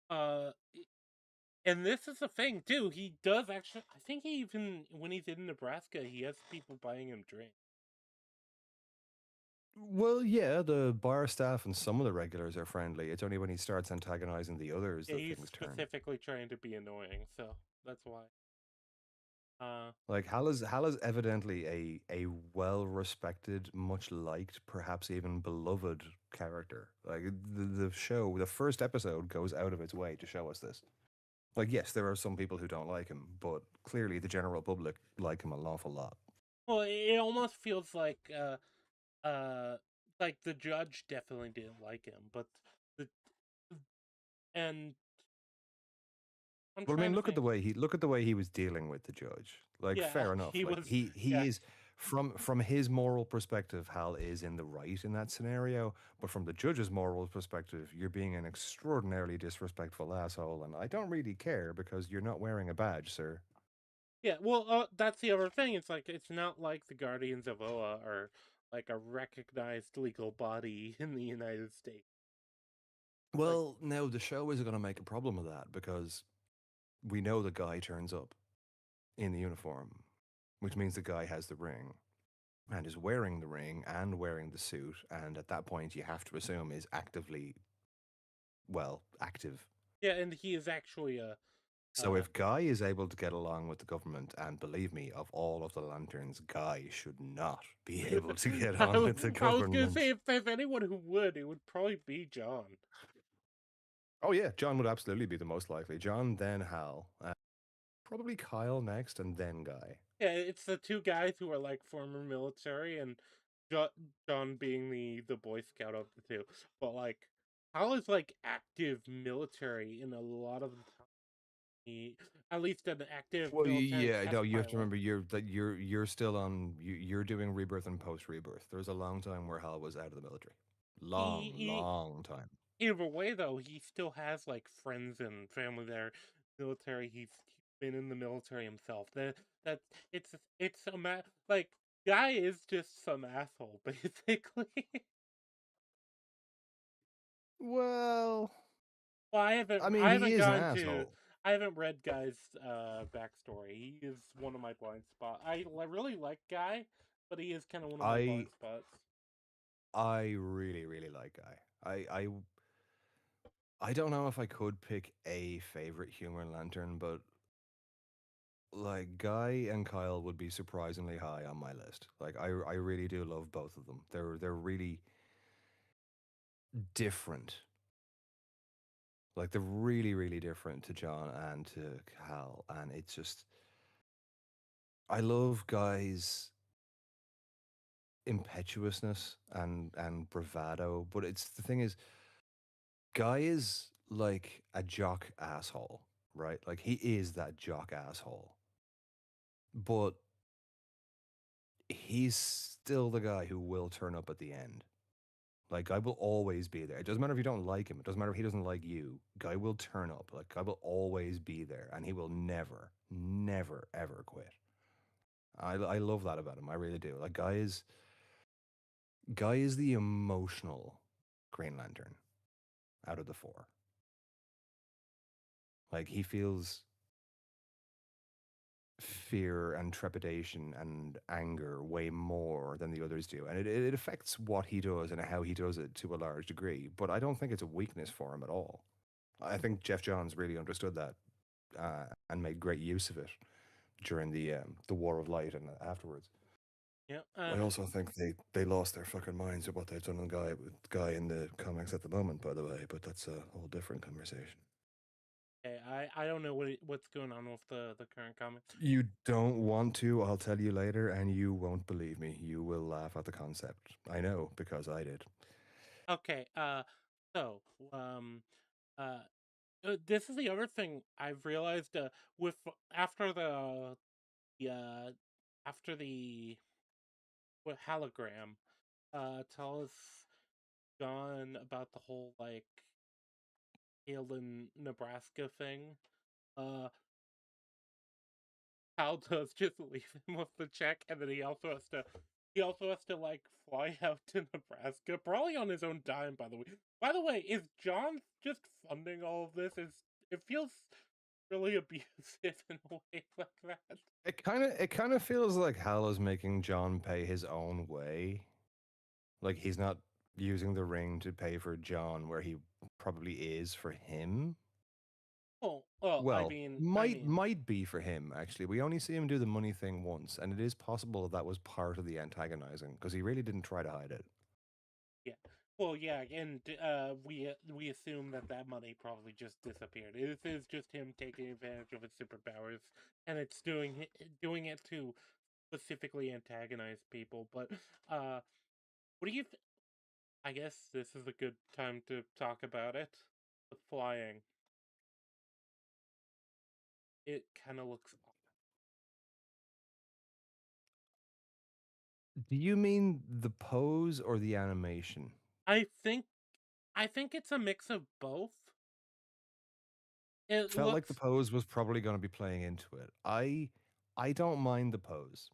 uh, and this is the thing too. He does actually. I think he even when he's in Nebraska, he has people buying him drinks. Well, yeah, the bar staff and some of the regulars are friendly. It's only when he starts antagonizing the others Yeah, that he's things turn. specifically trying to be annoying, so that's why. Uh, Like Hal is evidently a well respected, much liked, perhaps even beloved character. Like the show, the first episode goes out of its way to show us this. Like, yes, there are some people who don't like him, but clearly the general public like him an awful lot. well, it almost feels like the judge definitely didn't like him, but the and I'm Well, I trying mean, to think. look at the way he was dealing with the judge. Like, Yeah, fair enough. he Like was. he Yeah, is from his moral perspective, Hal is in the right in that scenario. But from the judge's moral perspective, you're being an extraordinarily disrespectful asshole, and I don't really care because you're not wearing a badge, sir. yeah. Well, that's the other thing. It's like it's not like the Guardians of Oa are like a recognized legal body in the United States. Like, Well, now the show is going to make a problem of that because we know the guy turns up in the uniform, which means the guy has the ring and is wearing the ring and wearing the suit, and at that point, you have to assume is actively, well, active. yeah, and he is actually a. So Uh, if Guy is able to get along with the government, and believe me, of all of the lanterns, Guy should not be able to get on with the I was gonna say government. if there's anyone who would, it would probably be John. Oh yeah, John would absolutely be the most likely. John, then Hal, probably Kyle next, and then Guy. Yeah, it's the two guys who are like former military, and jo- John being the Boy Scout of the two. But like, Hal is like active military in a lot of the time. At least an active Well, military yeah, test no, you have to pilot. remember you're still on you're doing rebirth and post rebirth. There's a long time where Hal was out of the military, long, He long time. either way though, he still has like friends and family there. Military. He's been in the military himself. That it's like guy is just some asshole basically. Well, Well, I mean, I he haven't is an gone to asshole. I haven't read Guy's backstory. He is one of my blind spots. Really like Guy, but he is kind of one of my I blind spots. I really, really like Guy. I don't know if I could pick a favorite Human Lantern, but like Guy and Kyle would be surprisingly high on my list. Like I really do love both of them. They're really different. Like they're really, really different to John and to Hal, and it's just I love Guy's impetuousness and bravado, but it's the thing is Guy is like a jock asshole, right? Like he is that jock asshole. But he's still the guy who will turn up at the end. Like Guy will always be there. It doesn't matter if you don't like him. It doesn't matter if he doesn't like you. Guy will turn up. Like Guy will always be there, and he will never, never, ever quit. I love that about him. I really do. Like Guy is the emotional Green Lantern out of the four. Like he feels fear and trepidation and anger way more than the others do. And it affects what he does and how he does it to a large degree. But I don't think it's a weakness for him at all. I think Jeff Johns really understood that and made great use of it during the War of Light and afterwards. Yeah. I also think they lost their fucking minds at what they've done on Guy in the comics at the moment, by the way. But that's a whole different conversation. Okay, I don't know what's going on with the current comics. You don't want to, I'll tell you later, and you won't believe me. You will laugh at the concept. I know, because I did. Okay. So um uh this is the other thing I've realized with the after the what hologram tell us John about the whole like Halen Nebraska thing. Uh Hal does just leave him with the check, and then he also has to He also has to like fly out to Nebraska, probably on his own dime. By the way, is John just funding all of this? Is it feels really abusive in a way like that? It kind of feels like Hal is making John pay his own way. Like he's not using the ring to pay for John where he probably is for him. Well, Well, I might mean, might be for him actually. We only see him do the money thing once, and it is possible that that was part of the antagonizing because he really didn't try to hide it. yeah. Well, yeah, and we assume that that money probably just disappeared. This is just him taking advantage of his superpowers, and it's doing it to specifically antagonize people. But what do you? I guess this is a good time to talk about it. The flying, it kind of looks. Do you mean the pose or the animation? I think I think it's a mix of both. It Felt like the looks. pose was probably going to be playing into it. I don't mind the pose.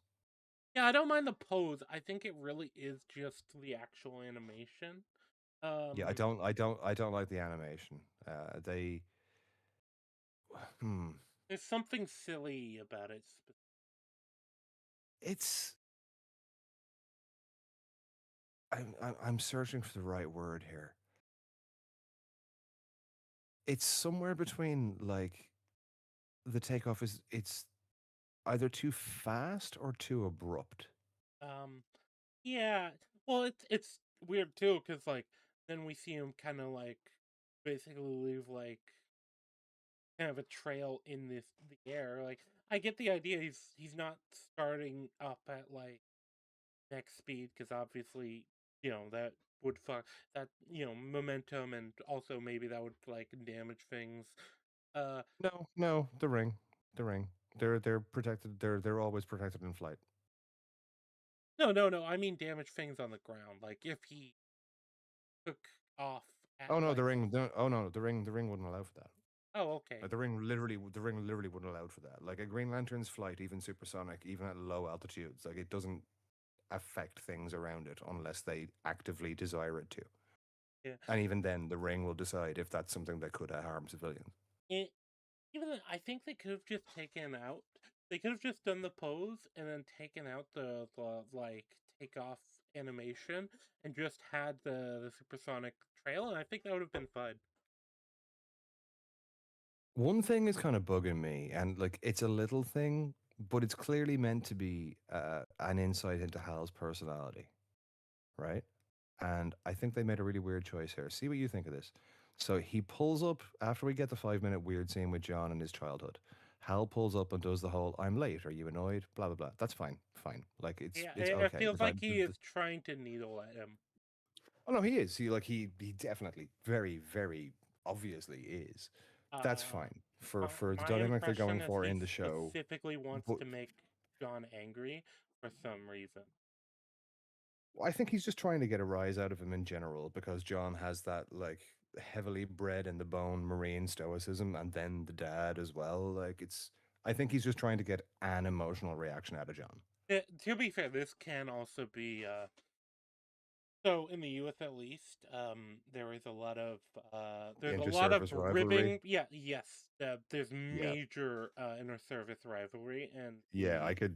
Yeah, I don't mind the pose. I think it really is just the actual animation. Yeah, I Um, don't I don't I don't like the animation. They hmm there's something silly about it. it's I'm searching for the right word here. It's somewhere between like the takeoff is it's either too fast or too abrupt. Um, yeah. Well, it's weird too, because like then we see him kind of like basically leave like kind of a trail in the air. Like I get the idea. He's not starting up at like next speed because obviously that would fuck that momentum, and also maybe that would like damage things. Uh, No, no, the ring, the ring. They're protected. They're always protected in flight. no, no, no. I mean damage things on the ground. Like if he took off at Oh no, the like ring. No, oh no, the ring wouldn't allow for that. oh okay The ring literally wouldn't allow for that. Like a Green Lantern's flight, even supersonic, even at low altitudes, like it doesn't affect things around it unless they actively desire it to. yeah. And even then, the ring will decide if that's something that could harm civilians. It, even then, I think they could have just taken out. They could have just done the pose and then taken out the like takeoff animation and just had the supersonic trail, and I think that would have been fine. One thing is kind of bugging me, and like it's a little thing, but it's clearly meant to be an insight into Hal's personality, right? And I think they made a really weird choice here. See what you think of this. So he pulls up after we get the 5 minute weird scene with John in his childhood. Hal pulls up and does the whole "I'm late. Are you annoyed?" Blah blah blah. That's fine, fine. Like it's Yeah, it's it okay. feels like he is trying to needle at him. Oh no, he is. He definitely very very obviously is. That's Uh, fine for the my dynamic they're impression going is for he in the show. specifically wants But to make John angry for some reason. I think he's just trying to get a rise out of him in general because John has that like heavily bred in the bone marine stoicism, and then the dad as well. Like it's. I think he's just trying to get an emotional reaction out of John. To be fair, this can also be so in the U.S. at least, there is a lot of there's a lot of Inter-service rivalry. ribbing. Yeah, yes, there's Yeah, major inter-service rivalry, and yeah. I could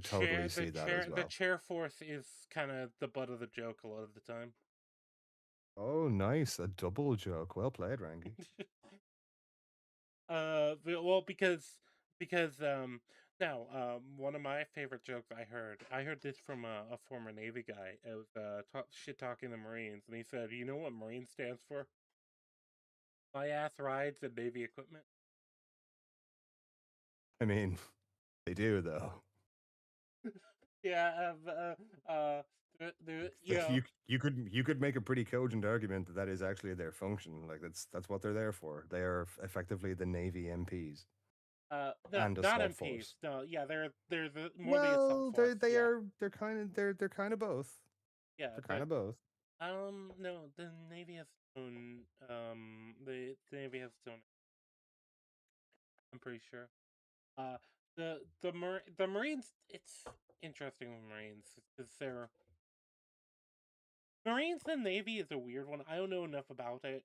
totally see that as the well. chair force is kind of the butt of the joke a lot of the time. Oh, nice, a double joke. Well played, Rangi. Well, because now one of my favorite jokes I heard this from a former Navy guy. It was shit talking the Marines, and he said, "You know what Marine stands for? My ass rides and Navy equipment." I mean, they do though. Yeah, you Like know, you could make a pretty cogent argument that that is actually their function. Like that's what they're there for. They are effectively the Navy MPs no, and not assault MPs. force. No, yeah, they're more the assault Well, force. Yeah, they're kind of both. yeah, They're kind of both. no, the Navy has its own. The Navy has its own. I'm pretty sure. the Marines. It's interesting with Marines because they're Marines and Navy is a weird one. I don't know enough about it.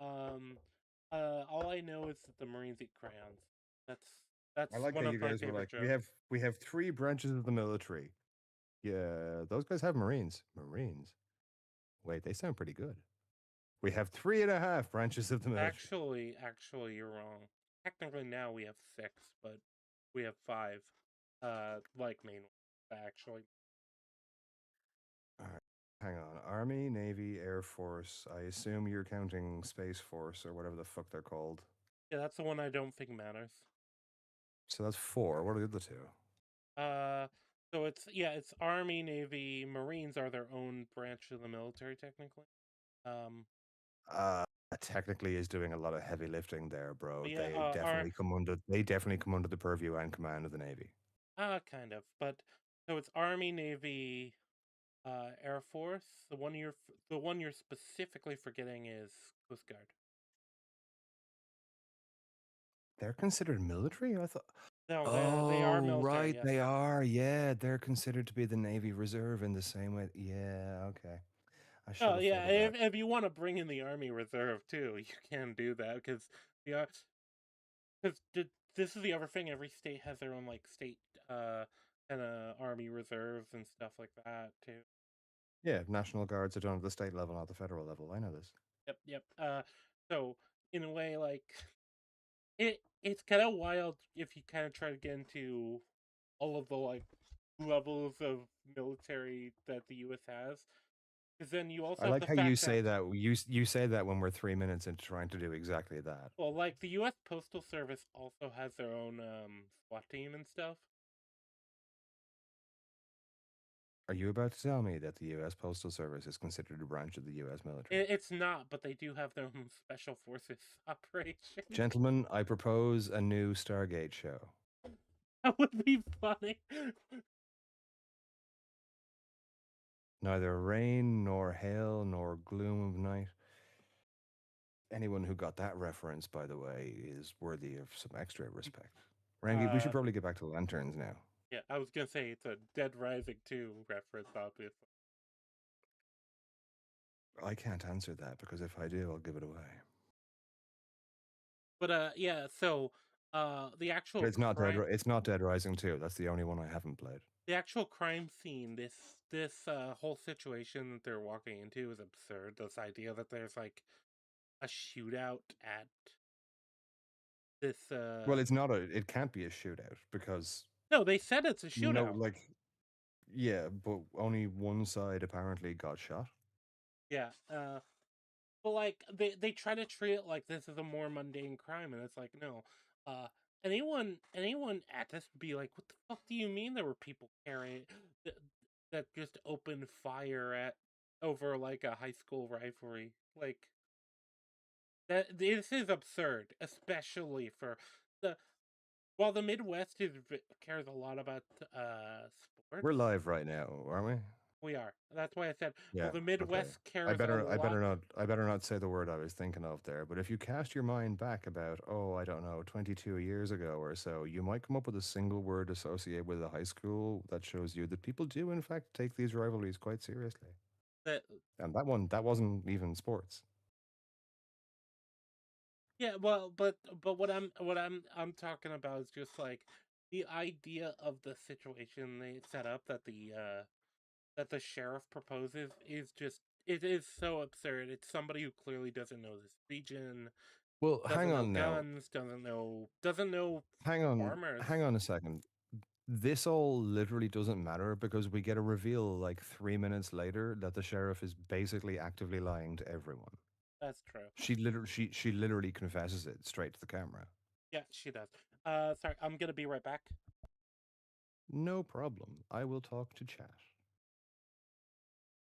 Um, all I know is that the Marines eat crayons. That's I that's like how one of you my guys were favorite like, jokes. we have three branches of the military. Yeah, those guys have Marines. Marines. Wait, they sound pretty good. We have three and a half branches of the military. Actually, you're wrong. Technically, now we have six, but we have five. Like main ones, actually. All right. Hang on. Army, Navy, Air Force. I assume you're counting Space Force or whatever the fuck they're called. Yeah, that's the one I don't think matters. So that's four. What are the other two? Uh, so it's Army, Navy, Marines are their own branch of the military technically. Um, Uh, technically is doing a lot of heavy lifting there, bro. but yeah, are They definitely come under the purview and command of the Navy. kind of, but so it's Army, Navy, Air Force. The one you're specifically forgetting is Coast Guard. They're considered military? I thought. No, they are Oh, military. right, Yes. they are. Yeah, they're considered to be the Navy Reserve in the same way. Yeah, okay. I should Oh have yeah, thought of that. if you want to bring in the Army Reserve too, you can do that the because this is the other thing. Every state has their own like state kind of Army Reserves and stuff like that too. Yeah, National Guards are done at the state level, not the federal level. I know this. Yep. So in a way, like it's kind of wild if you kind of try to get into all of the like levels of military that the U.S. has, because then you I also have like the how you fact that say that. You say that when we're 3 minutes into trying to do exactly that. well, like the U.S. Postal Service also has their own SWAT team and stuff. Are you about to tell me that the U.S. Postal Service is considered a branch of the U.S. military? It's not, but they do have their own special forces operation. Gentlemen, I propose a new Stargate show. That would be funny. Neither rain, nor hail, nor gloom of night. Anyone who got that reference, by the way, is worthy of some extra respect. Rangi, we should Uh, probably get back to lanterns now. yeah, I was gonna say it's a Dead Rising 2 reference, obviously. I can't answer that because if I do, I'll give it away. But yeah, so the But actual crime It's not Dead Rising 2. That's the only one I haven't played. scene, this whole situation that they're walking into is absurd. This idea that there's like a shootout at this Well, it's not a. It can't be a shootout because no, they said it's a no, shootout. like, yeah, but only one side apparently got shot. Yeah. But like they try to treat it like this is a more mundane crime, and it's like no. Uh, anyone at this would be like, what the fuck do you mean there were people carrying that, that just opened fire at over like a high school rivalry? Like that this is absurd, especially for the while the Midwest cares a lot about We're sports. live right now, aren't we? We are. That's why I said, well, Yeah. the Okay. Midwest cares a lot. I better not say the word I was thinking of there. But if you cast your mind back about, oh, I don't know, 22 years ago or so, you might come up with a single word associated with a high school that shows you that people do in fact take these rivalries quite seriously. That And that wasn't even sports. Yeah, well, but what I'm talking about is just like the idea of the situation they set up that the sheriff proposes is just it is so absurd. It's somebody who clearly doesn't know this region, Well, doesn't hang know on now. guns, doesn't know farmers. Hang on a second. This all literally doesn't matter because we get a reveal like 3 minutes later that the sheriff is basically actively lying to everyone. That's true. She literally confesses it straight to the camera. Yeah, she does. Sorry, I'm gonna be right back. No problem. I will talk to chat.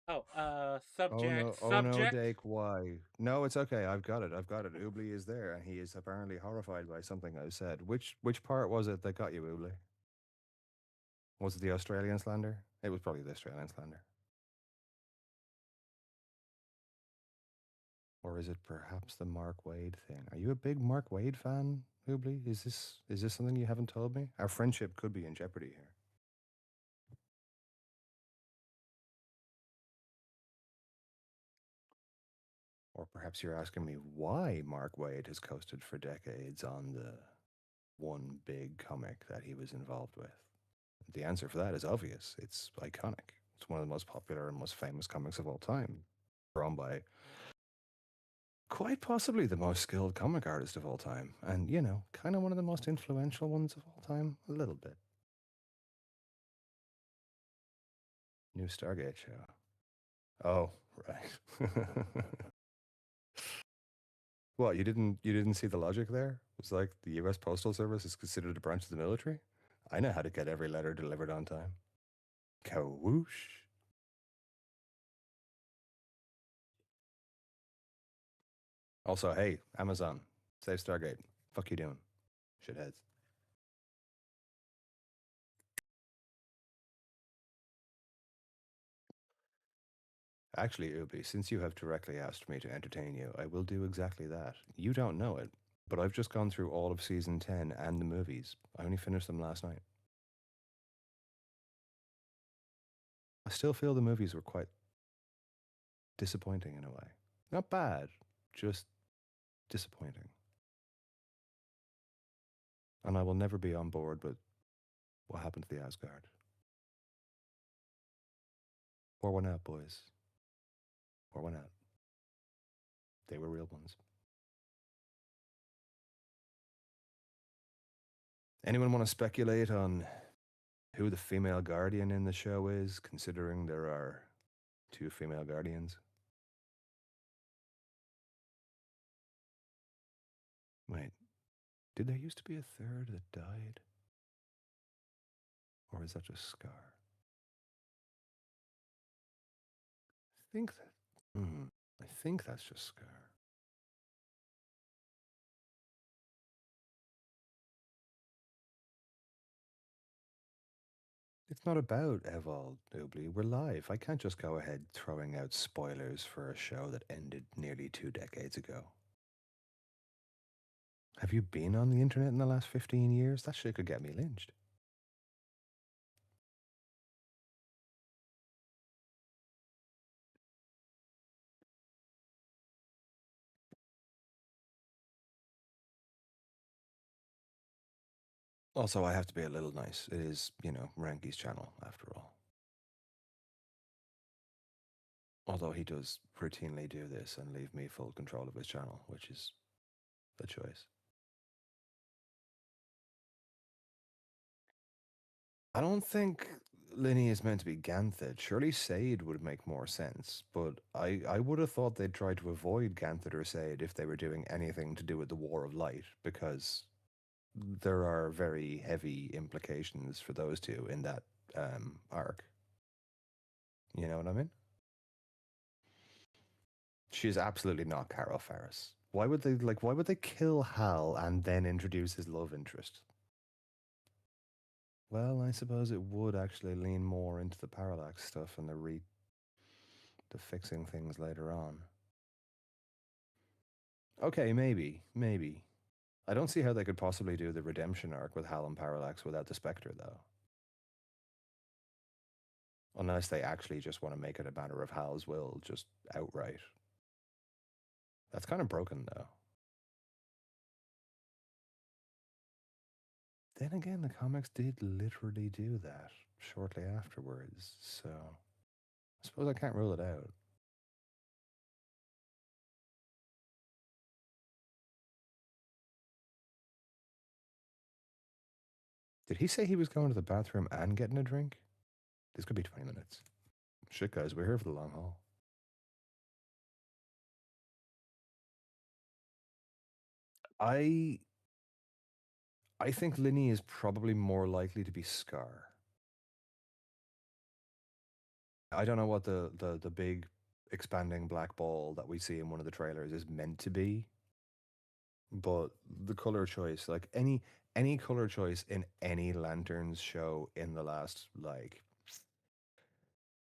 Oh, Oh no, subject. Dake, why? No, it's okay. I've got it. I've got it. Oobly is there, and he is apparently horrified by something I've said. Which part was it that got you, Oobly? Was it the Australian slander? It was probably the Australian slander. Or is it perhaps the Mark Wade thing? Are you a big Mark Wade fan, Hoobly? Is this something you haven't told me? Our friendship could be in jeopardy here. Or perhaps you're asking me why Mark Wade has coasted for decades on the one big comic that he was involved with. The answer for that is obvious. It's iconic. It's one of the most popular and most famous comics of all time, drawn by quite possibly the most skilled comic artist of all time. And, kind of one of the most influential ones of all time, a little bit. New Stargate show. Oh, right. What, you didn't see the logic there? It's like the US Postal Service is considered a branch of the military? I know how to get every letter delivered on time. Kawoosh. Also, hey, Amazon, save Stargate. Fuck you doing, shitheads. Actually, Ubi, since you have directly asked me to entertain you, I will do exactly that. You don't know it, but I've just gone through all of season 10 and the movies. I only finished them last night. I still feel the movies were quite disappointing in a way. Not bad, just disappointing. And I will never be on board with what happened to the Asgard. Pour one out, boys. Pour one out. They were real ones. Anyone want to speculate on who the female guardian in the show is, considering there are two female guardians? Wait, did there used to be a third that died? Or is that just Scar? I think that. I think that's just Scar. It's not about Evald, Oobly. We're live. I can't just go ahead throwing out spoilers for a show that ended nearly 2 decades ago. Have you been on the internet in the last 15 years? That shit could get me lynched. Also, I have to be a little nice. It is, Ranky's channel, after all. Although he does routinely do this and leave me full control of his channel, which is the choice. I don't think Linny is meant to be Ganthet. Surely Sade would make more sense, but I would have thought they'd try to avoid Ganthet or Sade if they were doing anything to do with the War of Light, because there are very heavy implications for those two in that arc. You know what I mean? She is absolutely not Carol Ferris. Why would they kill Hal and then introduce his love interest? Well, I suppose it would actually lean more into the parallax stuff and the fixing things later on. Okay, maybe. I don't see how they could possibly do the redemption arc with Hal and Parallax without the Spectre, though. Unless they actually just want to make it a matter of Hal's will, just outright. That's kind of broken, though. Then again, the comics did literally do that shortly afterwards, so I suppose I can't rule it out. Did he say he was going to the bathroom and getting a drink? This could be 20 minutes. Shit, guys, we're here for the long haul. I I think Linny is probably more likely to be Scar. I don't know what the big expanding black ball that we see in one of the trailers is meant to be, but the color choice, like any color choice in any Lanterns show in the last like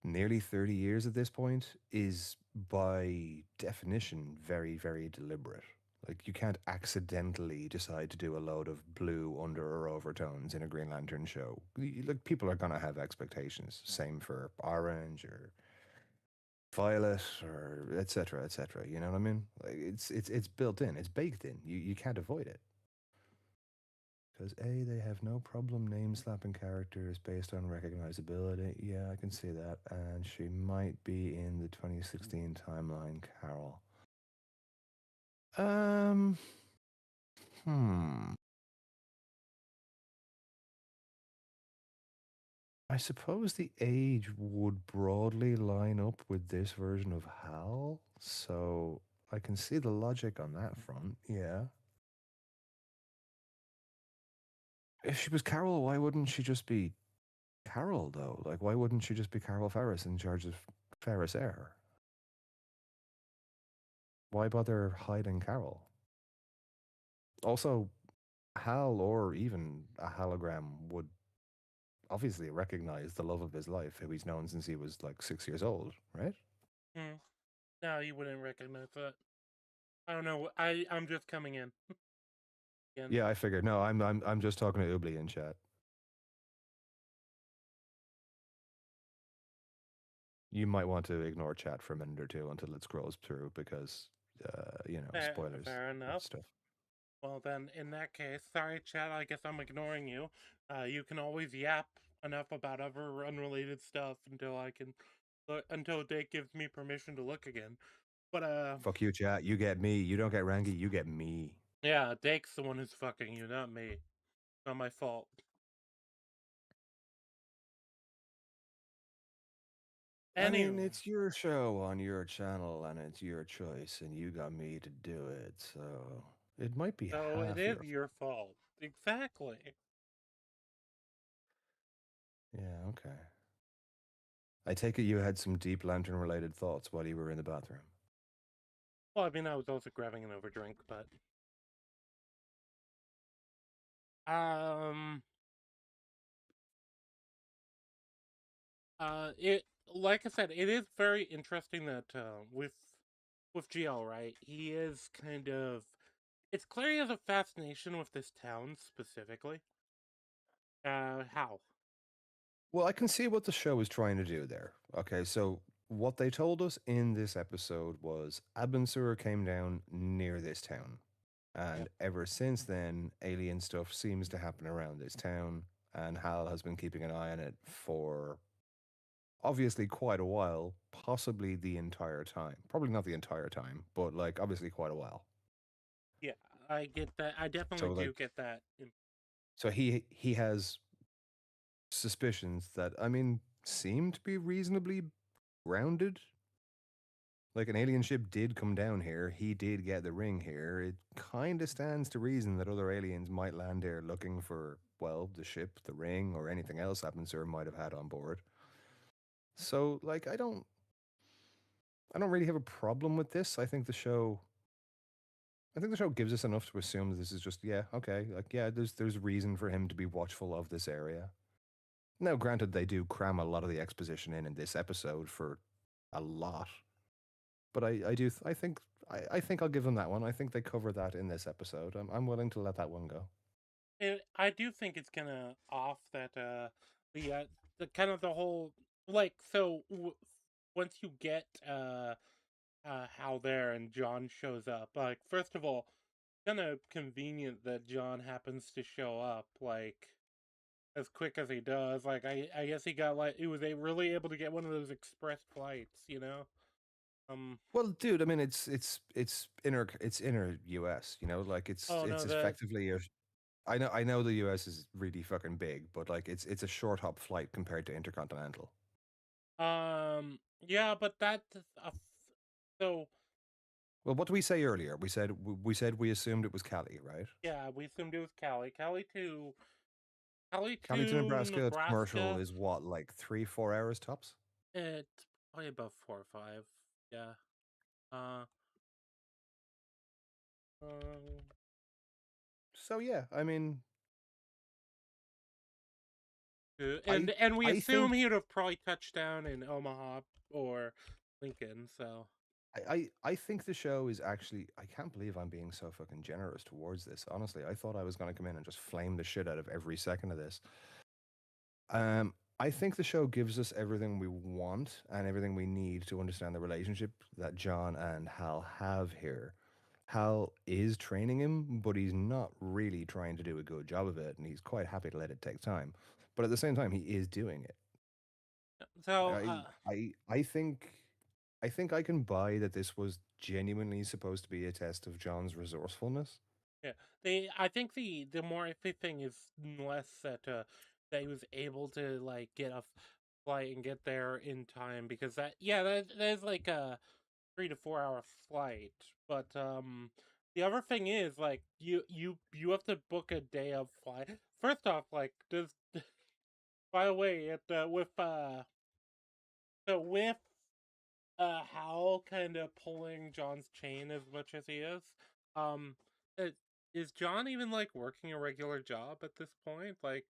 nearly 30 years at this point is by definition very, very deliberate. Like you can't accidentally decide to do a load of blue under or overtones in a Green Lantern show. Like people are gonna have expectations. Same for orange or violet or etc. etc. You know what I mean? Like it's built in. It's baked in. You can't avoid it. Because A, they have no problem name slapping characters based on recognizability. Yeah, I can see that. And she might be in the 2016 timeline, Carol. Um, hmm. I suppose the age would broadly line up with this version of Hal, so I can see the logic on that front, yeah. If she was Carol, why wouldn't she just be Carol, though? Like, why wouldn't she just be Carol Ferris in charge of Ferris Air? Why bother hiding Carol? Also, Hal or even a hologram would obviously recognize the love of his life, who he's known since he was like 6 years old, right? Hmm. No, you wouldn't recognize that. I don't know. I'm just coming in again. Yeah, I figured. No, I'm just talking to Ubli in chat. You might want to ignore chat for a minute or two until it scrolls through because, spoilers Fair and enough. stuff. Well, then, in that case, sorry, chat. I guess I'm ignoring you. You can always yap enough about other unrelated stuff until I can, until Dake gives me permission to look again. But Fuck you, chat. You get me. You don't get Rangi. You get me. yeah, Dake's the one who's fucking you, not me. Not my fault. I mean, Anyway, it's your show on your channel and it's your choice, and you got me to do it, so it might be so it half is your. your fault. Exactly. Yeah, okay. I take it you had some deep lantern related thoughts while you were in the bathroom. Well, I mean, I was also grabbing an overdrink, but um, it like I said, it is very interesting that with GL, right? He is kind of. It's clear he has a fascination with this town specifically. How? Well, I can see what the show is trying to do there. Okay, so what they told us in this episode was Abensur came down near this town. And Yep. ever since then, alien stuff seems to happen around this town. And Hal has been keeping an eye on it for obviously quite a while, possibly the entire time. Probably not the entire time, but like obviously quite a while. Yeah, I get that. I definitely So do like get that. so he has suspicions that I mean seem to be reasonably grounded. Like an alien ship did come down here, he did get the ring here. It kind of stands to reason that other aliens might land here looking for, well, the ship, the ring, or anything else Abensur might have had on board. So, like, I don't really have a problem with this. I think the show gives us enough to assume that this is just, yeah, okay, like, yeah, there's reason for him to be watchful of this area. Now, granted, they do cram a lot of the exposition in this episode for a lot, but I think I'll give them that one. I think they cover that in this episode. I'm willing to let that one go. I do think it's kind of off that the kind of the whole like once you get Hal there and John shows up. Like, first of all, kind of convenient that John happens to show up like as quick as he does. Like, I guess he got like he was really able to get one of those express flights, you know. Um. Well, dude, I mean, it's inner U.S. You know, like Oh it's no, the effectively a. I know the U.S. is really fucking big, but like it's a short hop flight compared to intercontinental. yeah, but so Well, what did we say earlier? We said we assumed it was Cali, right? yeah, we assumed it was Cali Cali to to Nebraska commercial Nebraska. is what, like 3-4 hours tops? It's probably about 4 or 5. Yeah. Uh. um, So yeah, I mean, I and we I assume think he would have probably touched down in Omaha or Lincoln. So I think the show is actually, I can't believe I'm being so fucking generous towards this. Honestly, I thought I was going to come in and just flame the shit out of every second of this. I think the show gives us everything we want and everything we need to understand the relationship that John and Hal have here. Hal is training him, but he's not really trying to do a good job of it, and he's quite happy to let it take time. But at the same time, he is doing it. So, I think I can buy that this was genuinely supposed to be a test of John's resourcefulness. yeah, I think the more iffy thing is less that he was able to like get a flight and get there in time because that is like a 3 to 4 hour flight. But the other thing is like you have to book a day of flight. First off, like does by the way it with Hal kind of pulling John's chain as much as he is. Um, uh, is John even like working a regular job at this point? Like,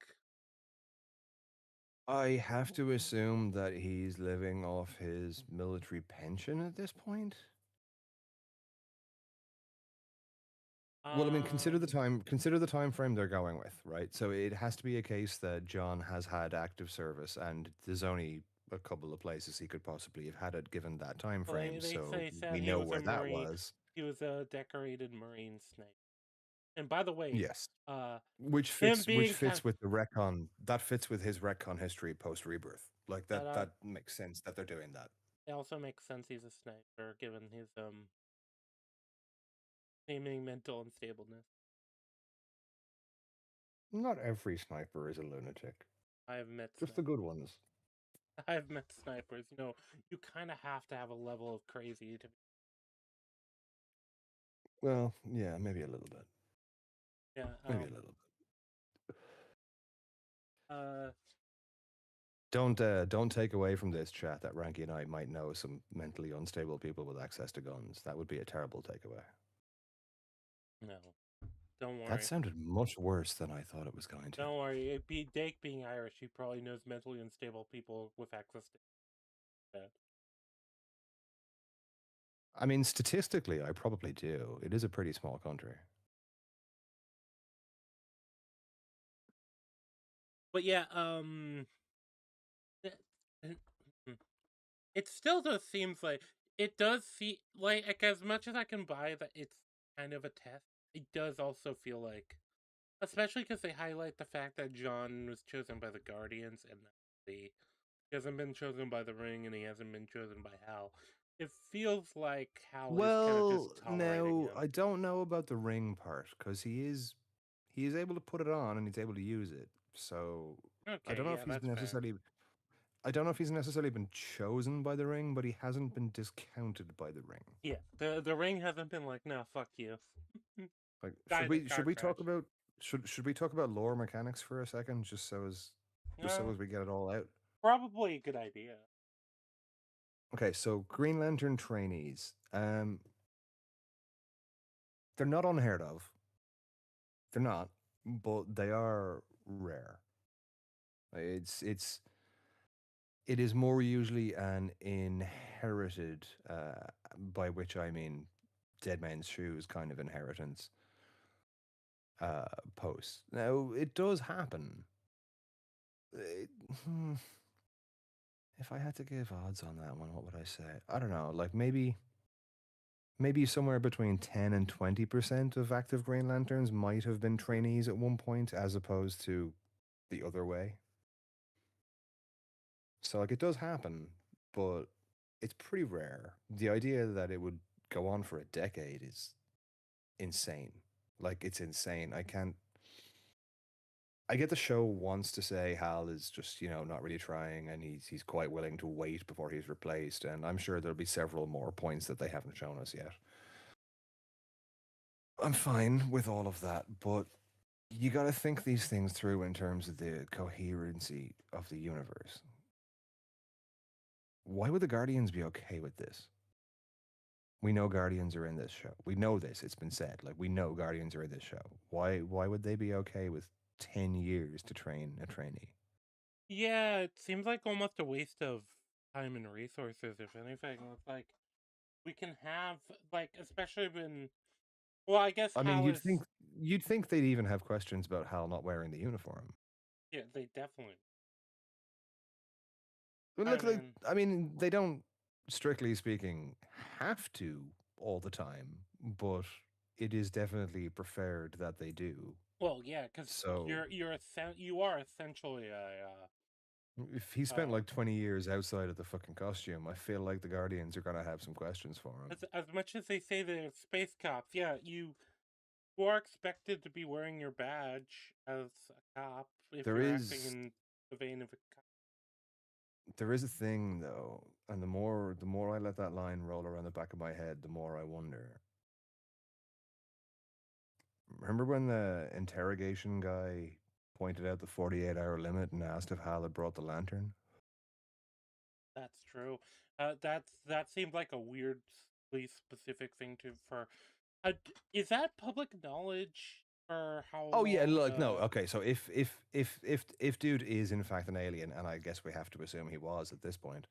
I have to assume that he's living off his military pension at this point. Well, I mean, um, consider the time frame they're going with, right? So it has to be a case that John has had active service, and there's only a couple of places he could possibly have had it given that time well, frame. So they said we he know was a where that marine. was. He was a decorated marine sniper. And by the way, Yes, uh, him which being kind fits with the retcon. That fits with his retcon history post rebirth. Like that that makes sense that they're doing that. it also makes sense he's a sniper given his seeming mental unstableness. Not every sniper is a lunatic. I've met Just the snipers. good ones. I've met snipers. You know, you kind of have to have a level of crazy to Well, yeah, maybe a little bit. yeah. Maybe a little bit. Uh, Don't take away from this chat that Ranky and I might know some mentally unstable people with access to guns. That would be a terrible takeaway. no, don't That worry. sounded much worse than I thought it was going to. Don't worry. It be Dake being Irish. He probably knows mentally unstable people with access to that. I mean, statistically, I probably do. It is a pretty small country. But yeah, it still just seems like it does see like as much as I can buy that it's kind of a test. It does also feel like, especially because they highlight the fact that John was chosen by the Guardians and that he hasn't been chosen by the Ring and he hasn't been chosen by Hal. It feels like Hal is kind of just Well, tolerating now him. I don't know about the ring part because he is able to put it on and he's able to use it. So I Okay, don't know if yeah, he's that's fair. necessarily I don't know if he's necessarily been chosen by the ring, but he hasn't been discounted by the ring. Yeah, the Ring hasn't been like, no, fuck you. Like, Die in a should car we crash. talk about should we talk about lore mechanics for a second, just so Uh, as we get it all out? Probably a good idea. Okay, so Green Lantern trainees, they're not unheard of. They're not, but they are rare. It is more usually an inherited, by which I mean dead man's shoes kind of inheritance uh, post. Now it does happen. It, hmm, if I had to give odds on that one, what would I say? I don't know. Like maybe somewhere between 10 and 20% of active Green Lanterns might have been trainees at one point, as opposed to the other way. So like it does happen, but it's pretty rare. The idea that it would go on for a decade is insane. Like it's insane. I get the show wants to say Hal is just, not really trying and he's quite willing to wait before he's replaced, and I'm sure there'll be several more points that they haven't shown us yet. I'm fine with all of that, but you got to think these things through in terms of the coherency of the universe. Why would the Guardians be okay with this? We know Guardians are in this show. We know this. It's been said. Like we know Guardians are in this show. Why would they be okay with 10 years to train a trainee? Yeah, it seems like almost a waste of time and resources, if anything. It's like we can have, like, especially when, well, I guess I mean, Hal is, you'd think they'd even have questions about Hal not wearing the uniform. yeah, they definitely. But I look, like, mean, I mean, they don't, strictly speaking, have to all the time, but it is definitely preferred that they do. well, yeah, because So you are essentially a if he spent uh, like 20 years outside of the fucking costume, I feel like the Guardians are gonna have some questions for him. as much as they say they're space cops, yeah, you are expected to be wearing your badge as a cop if There you're acting is in the vein of a cop. there is a thing though, and the more I let that line roll around the back of my head, the more I wonder. Remember when the interrogation guy pointed out the 48-hour limit and asked if Hal had brought the lantern? That's true. That seemed like a weirdly specific thing to for. Is that public knowledge for how Oh yeah, long? look, no, okay. So if dude is in fact an alien, and I guess we have to assume he was at this point,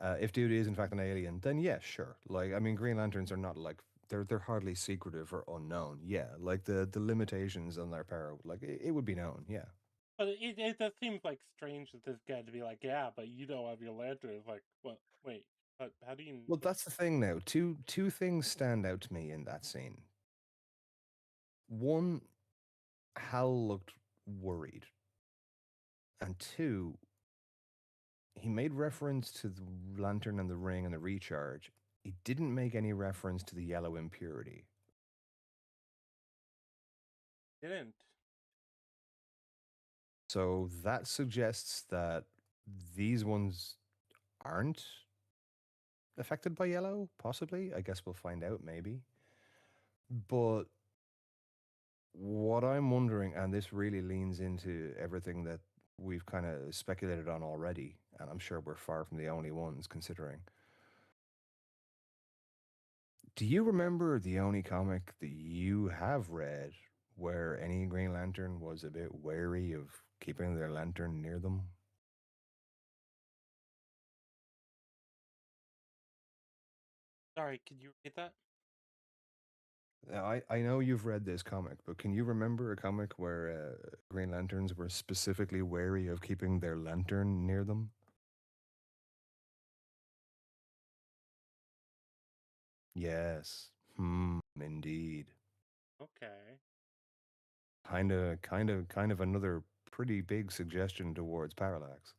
if dude is in fact an alien, then yeah, sure. Like, I mean, Green Lanterns are not like they're hardly secretive or unknown. Yeah, like the limitations on their power, like it would be known. Yeah. But it does seem like strange that this guy to be like, yeah, but you don't have your lantern. It's like, what? Wait, but how do you? Well, that's the thing now. Two things stand out to me in that scene. One, Hal looked worried, and two, he made reference to the lantern and the ring and the recharge. He didn't make any reference to the yellow impurity. Didn't. So that suggests that these ones aren't affected by yellow, possibly. I guess we'll find out, maybe. But what I'm wondering, and this really leans into everything that we've kind of speculated on already, and I'm sure we're far from the only ones considering. Do you remember the only comic that you have read where any Green Lantern was a bit wary of keeping their lantern near them? Sorry, could you repeat that? Now, I know you've read this comic, but can you remember a comic where Green Lanterns were specifically wary of keeping their lantern near them? Yes. Indeed. Okay. Kind of another pretty big suggestion towards Parallax.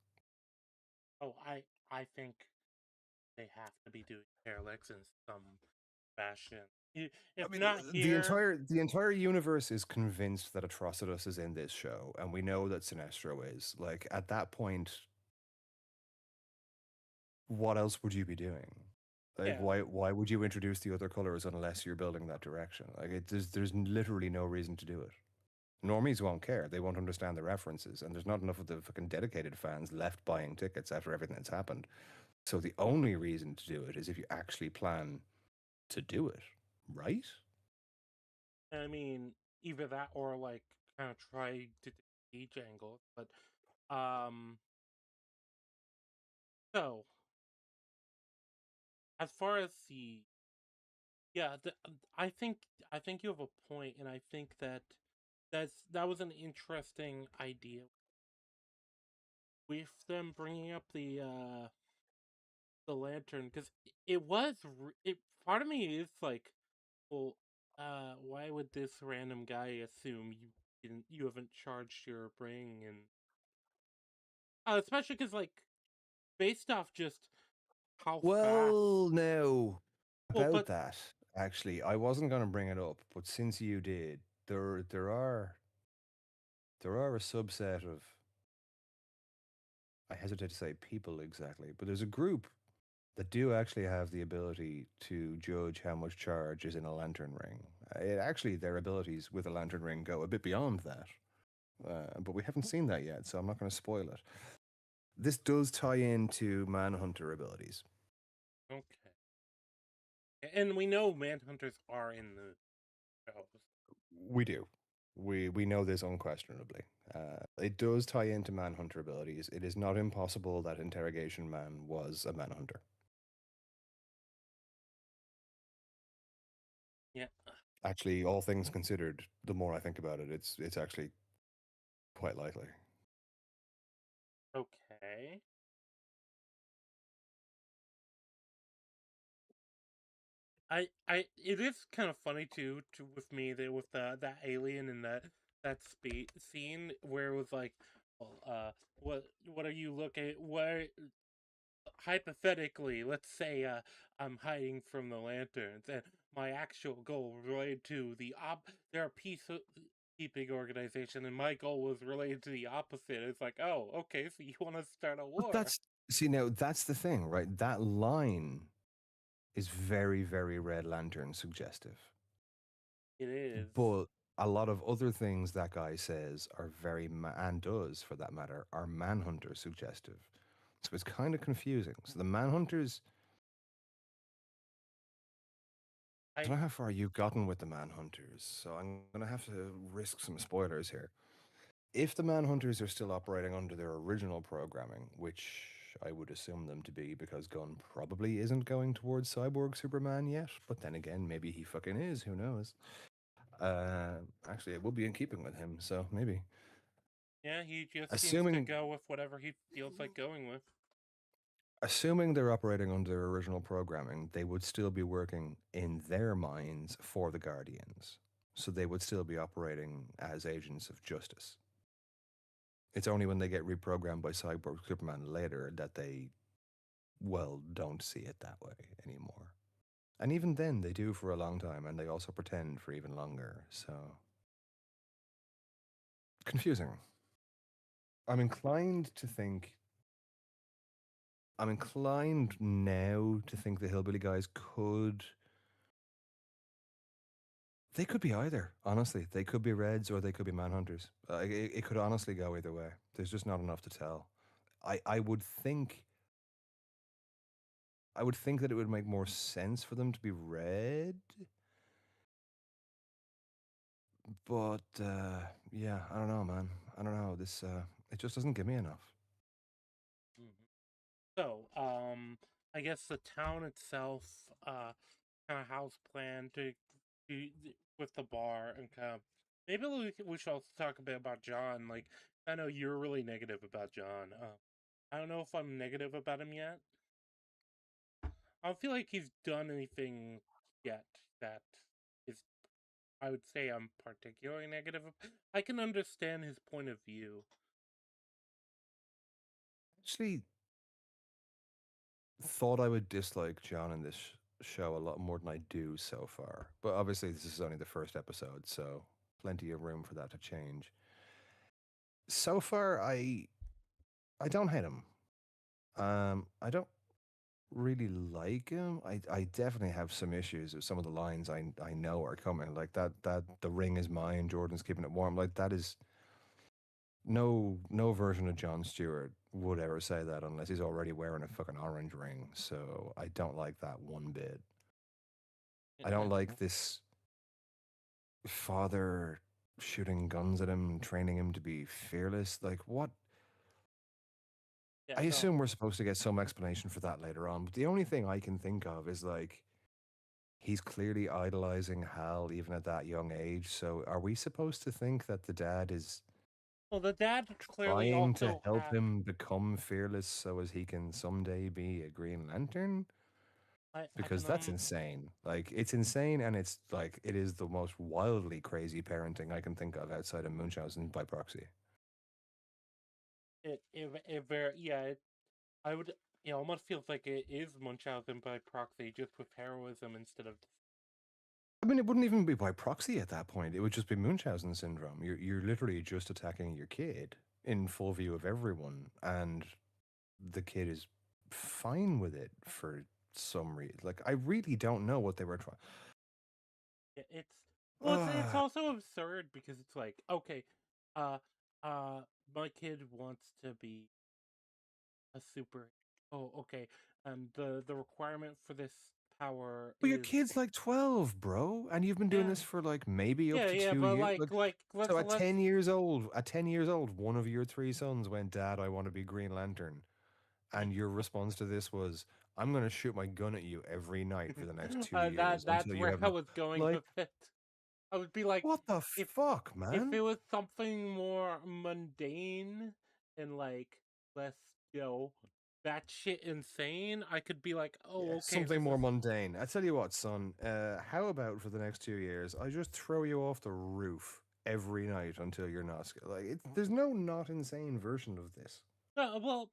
Oh, I think they have to be doing parallax in some fashion. I If mean, not here, the entire universe is convinced that Atrocitus is in this show, and we know that Sinestro is. Like, at that point, what else would you be doing? Like, yeah. why would you introduce the other colors unless you're building that direction? Like, there's literally no reason to do it. Normies won't care; they won't understand the references, and there's not enough of the fucking dedicated fans left buying tickets after everything that's happened. So the only reason to do it is if you actually plan to do it, right? I mean, either that or like kind of try to each angle. But um, so as far as the, yeah, I think you have a point, and I think that was an interesting idea with them bringing up the lantern because it was it. Part of me is like, well, why would this random guy assume you haven't charged your brain and especially because like based off just how Well, fast. no. Well, About but that, actually, I wasn't going to bring it up, but since you did, there are a subset of, I hesitate to say people exactly, but there's a group that do actually have the ability to judge how much charge is in a lantern ring. It actually, their abilities with a lantern ring go a bit beyond that, but we haven't seen that yet, so I'm not going to spoil it. This does tie into Manhunter abilities. okay, and we know manhunters are in the show. We do. We know this unquestionably. It does tie into Manhunter abilities. It is not impossible that Interrogation Man was a Manhunter. Yeah. Actually, all things considered, the more I think about it, it's actually quite likely. Okay. It is kind of funny too, with me that with that alien and that scene where it was like, well, what are you looking? What hypothetically, let's say I'm hiding from the lanterns, and my actual goal related to they're a peacekeeping organization, and my goal was related to the opposite. It's like, oh, okay, so you want to start a But war? that's the thing, right? That line is very, very Red Lantern suggestive. It is. But a lot of other things that guy says are very, and does for that matter, are Manhunter suggestive. So it's kind of confusing. So the Manhunters, I I don't know how far you've gotten with the Manhunters, so I'm going to have to risk some spoilers here. If the Manhunters are still operating under their original programming, which I would assume them to be because Gunn probably isn't going towards Cyborg Superman yet, but then again, maybe he fucking is, who knows? Actually, it will be in keeping with him, so maybe. Yeah, he just seems to Assuming go with whatever he feels like going with. assuming they're operating under their original programming, they would still be working in their minds for the Guardians. So they would still be operating as agents of justice. It's only when they get reprogrammed by Cyborg Superman later that they, well, don't see it that way anymore. And even then, they do for a long time, and they also pretend for even longer. So confusing. I'm inclined to think. I'm inclined now to think the Hillbilly guys could. They could be either. Honestly, they could be Reds or they could be Manhunters. It could honestly go either way. There's just not enough to tell. I would think. I would think that it would make more sense for them to be Red. But yeah, I don't know, man. I don't know. This it just doesn't give me enough. Mhm. So, I guess the town itself, kind of house plan to with the bar and kind of maybe we should also talk a bit about John. Like, I know you're really negative about John. I don't know if I'm negative about him yet. I don't feel like he's done anything yet that is. I would say I'm particularly negative. I can understand his point of view. Actually, thought I would dislike John in this show a lot more than I do so far. But obviously, this is only the first episode, so plenty of room for that to change. So far, I don't hate him. I don't really like him. I definitely have some issues with some of the lines I know are coming. Like that the ring is mine, Jordan's keeping it warm. Like that is no version of John Stewart would ever say that unless he's already wearing a fucking orange ring. So I don't like that one bit. I don't like this father shooting guns at him, training him to be fearless. Like what? Yeah, I no. assume we're supposed to get some explanation for that later on, but the only thing I can think of is like he's clearly idolizing Hal even at that young age. So are we supposed to think that the dad is Well, the dad clearly trying to also help had. him become fearless so as he can someday be a Green Lantern? I Because can that's insane. Like it's insane, and it's like it is the most wildly crazy parenting I can think of outside of Munchausen by proxy. it very yeah. I would almost feels like it is Munchausen by proxy, just with heroism instead of. I mean, it wouldn't even be by proxy at that point. It would just be Munchausen syndrome. You're literally just attacking your kid in full view of everyone, and the kid is fine with it for some reason. Like I really don't know what they were trying. It's well, it's also absurd because it's like okay, uh, uh, my kid wants to be a super. Oh, okay, and the requirement for this power Well, your is kid's like 12, bro, and you've been doing yeah, this for like maybe up yeah, to yeah, two but years. Like, like so let's at 10 years old, one of your three sons went, "Dad, I want to be Green Lantern," and your response to this was, I'm gonna shoot my gun at you every night for the next 2 years That's until you where have I was going like with it. I would be like, what the if fuck, if man? it was something more mundane and like less, you know, batshit insane, I could be like, oh, Yeah, okay, something this more is mundane. I tell you what, son. How about for the next 2 years, I just throw you off the roof every night until you're not like there's no not insane version of this. well,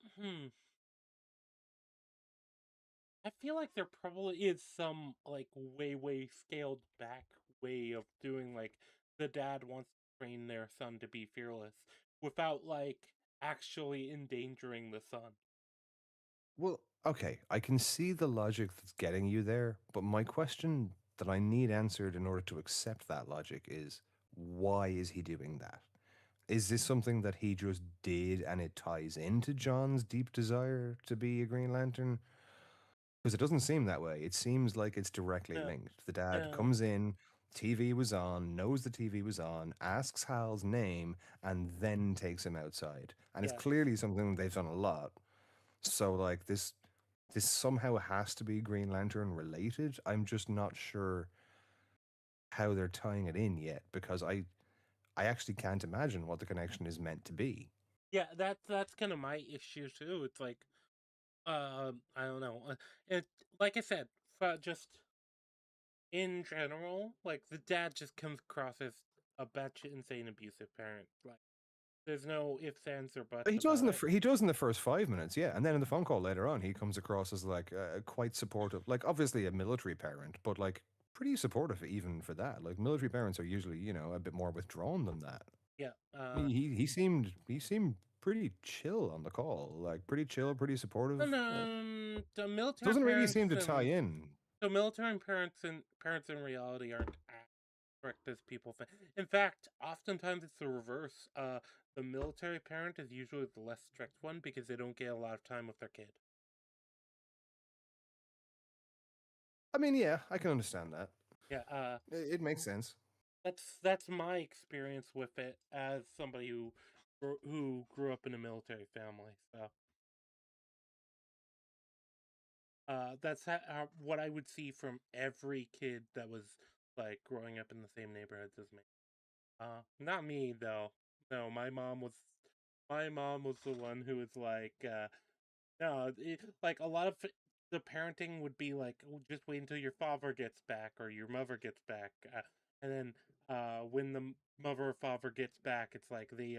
I feel like there probably is some like way scaled back way of doing like the dad wants to train their son to be fearless without like actually endangering the son. Well, okay, I can see the logic that's getting you there, but my question that I need answered in order to accept that logic is why is he doing that? Is this something that he just did and it ties into John's deep desire to be a Green Lantern? Because it doesn't seem that way. It seems like it's directly No, linked. The dad no, comes in, TV was on, knows the TV was on, asks Hal's name, and then takes him outside. And it's yes. clearly something they've done a lot. So like this somehow has to be Green Lantern related. I'm just not sure how they're tying it in yet because I actually can't imagine what the connection is meant to be. Yeah, that's kind of my issue too. It's like, I don't know. It like I said, just in general, like the dad just comes across as a batshit insane abusive parent. Like, there's no ifs, ands, or buts He does in about the it. he does in the first 5 minutes, yeah, and then in the phone call later on, he comes across as like quite supportive, like obviously a military parent, but like pretty supportive even for that. Like military parents are usually a bit more withdrawn than that. Yeah. He seemed pretty chill on the call, like pretty chill, pretty supportive. And It the military doesn't really seem parents to tie and in. the military parents in reality aren't as strict as people think. In fact, oftentimes it's the reverse. The military parent is usually the less strict one because they don't get a lot of time with their kid. I mean, yeah, I can understand that. Yeah. It makes sense. That's my experience with it as somebody who grew up in a military family. So, that's what I would see from every kid that was like growing up in the same neighborhoods as me. Not me though. No, my mom was the one who was like, no, like a lot of the parenting would be like, "Oh, just wait until your father gets back or your mother gets back, and then when the mother or father gets back, it's like they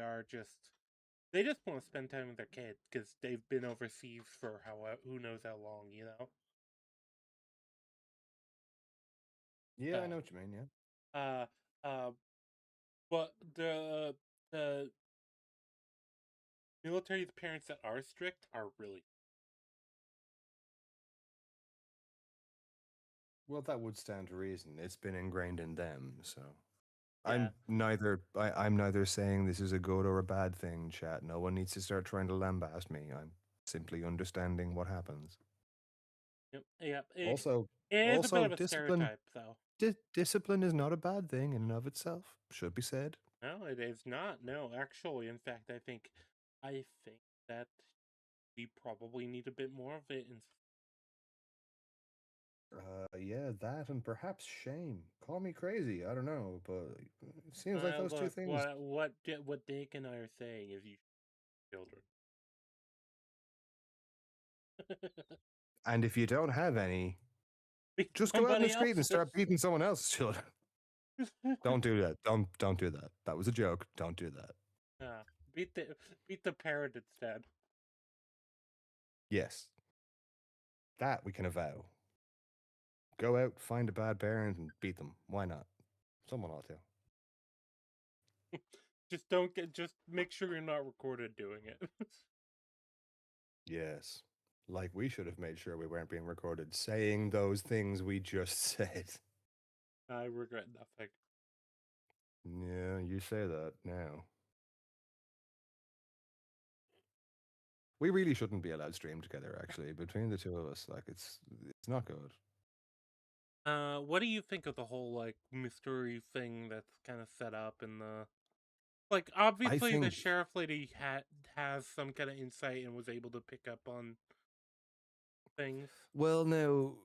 just want to spend time with their kid because they've been overseas for who knows how long, you know. Yeah, I know So, what you mean. Yeah. uh, uh, but the military parents that are strict are really Well, that would stand to reason. It's been ingrained in them, so yeah. I'm neither saying this is a good or a bad thing, chat. No one needs to start trying to lambast me. I'm simply understanding what happens. Yep, yep. Also, It is a bit of a discipline stereotype, though. discipline is not a bad thing in and of itself. Should be said. No, it is not. No, actually, in fact, I think that we probably need a bit more of it. Yeah, that and perhaps shame. Call me crazy. I don't know, but it seems like those two Look, things. what Dake and I are saying is you children. And if you don't have any, Beat just go out in the somebody street and else's. start beating someone else's children. Don't do that. Don't do that. That was a joke. Don't do that. uh, beat the parent instead. Yes, that we can avow. Go out, find a bad parent, and beat them. Why not? Someone ought to. Just make sure you're not recorded doing it. Yes. Like we should have made sure we weren't being recorded saying those things we just said. I regret nothing. Yeah, you say that now. We really shouldn't be allowed stream together, actually. Between the two of us, like it's not good. What do you think of the whole like mystery thing that's kind of set up in the like? I Obviously, the think sheriff lady has some kind of insight and was able to pick up on things. Well, no.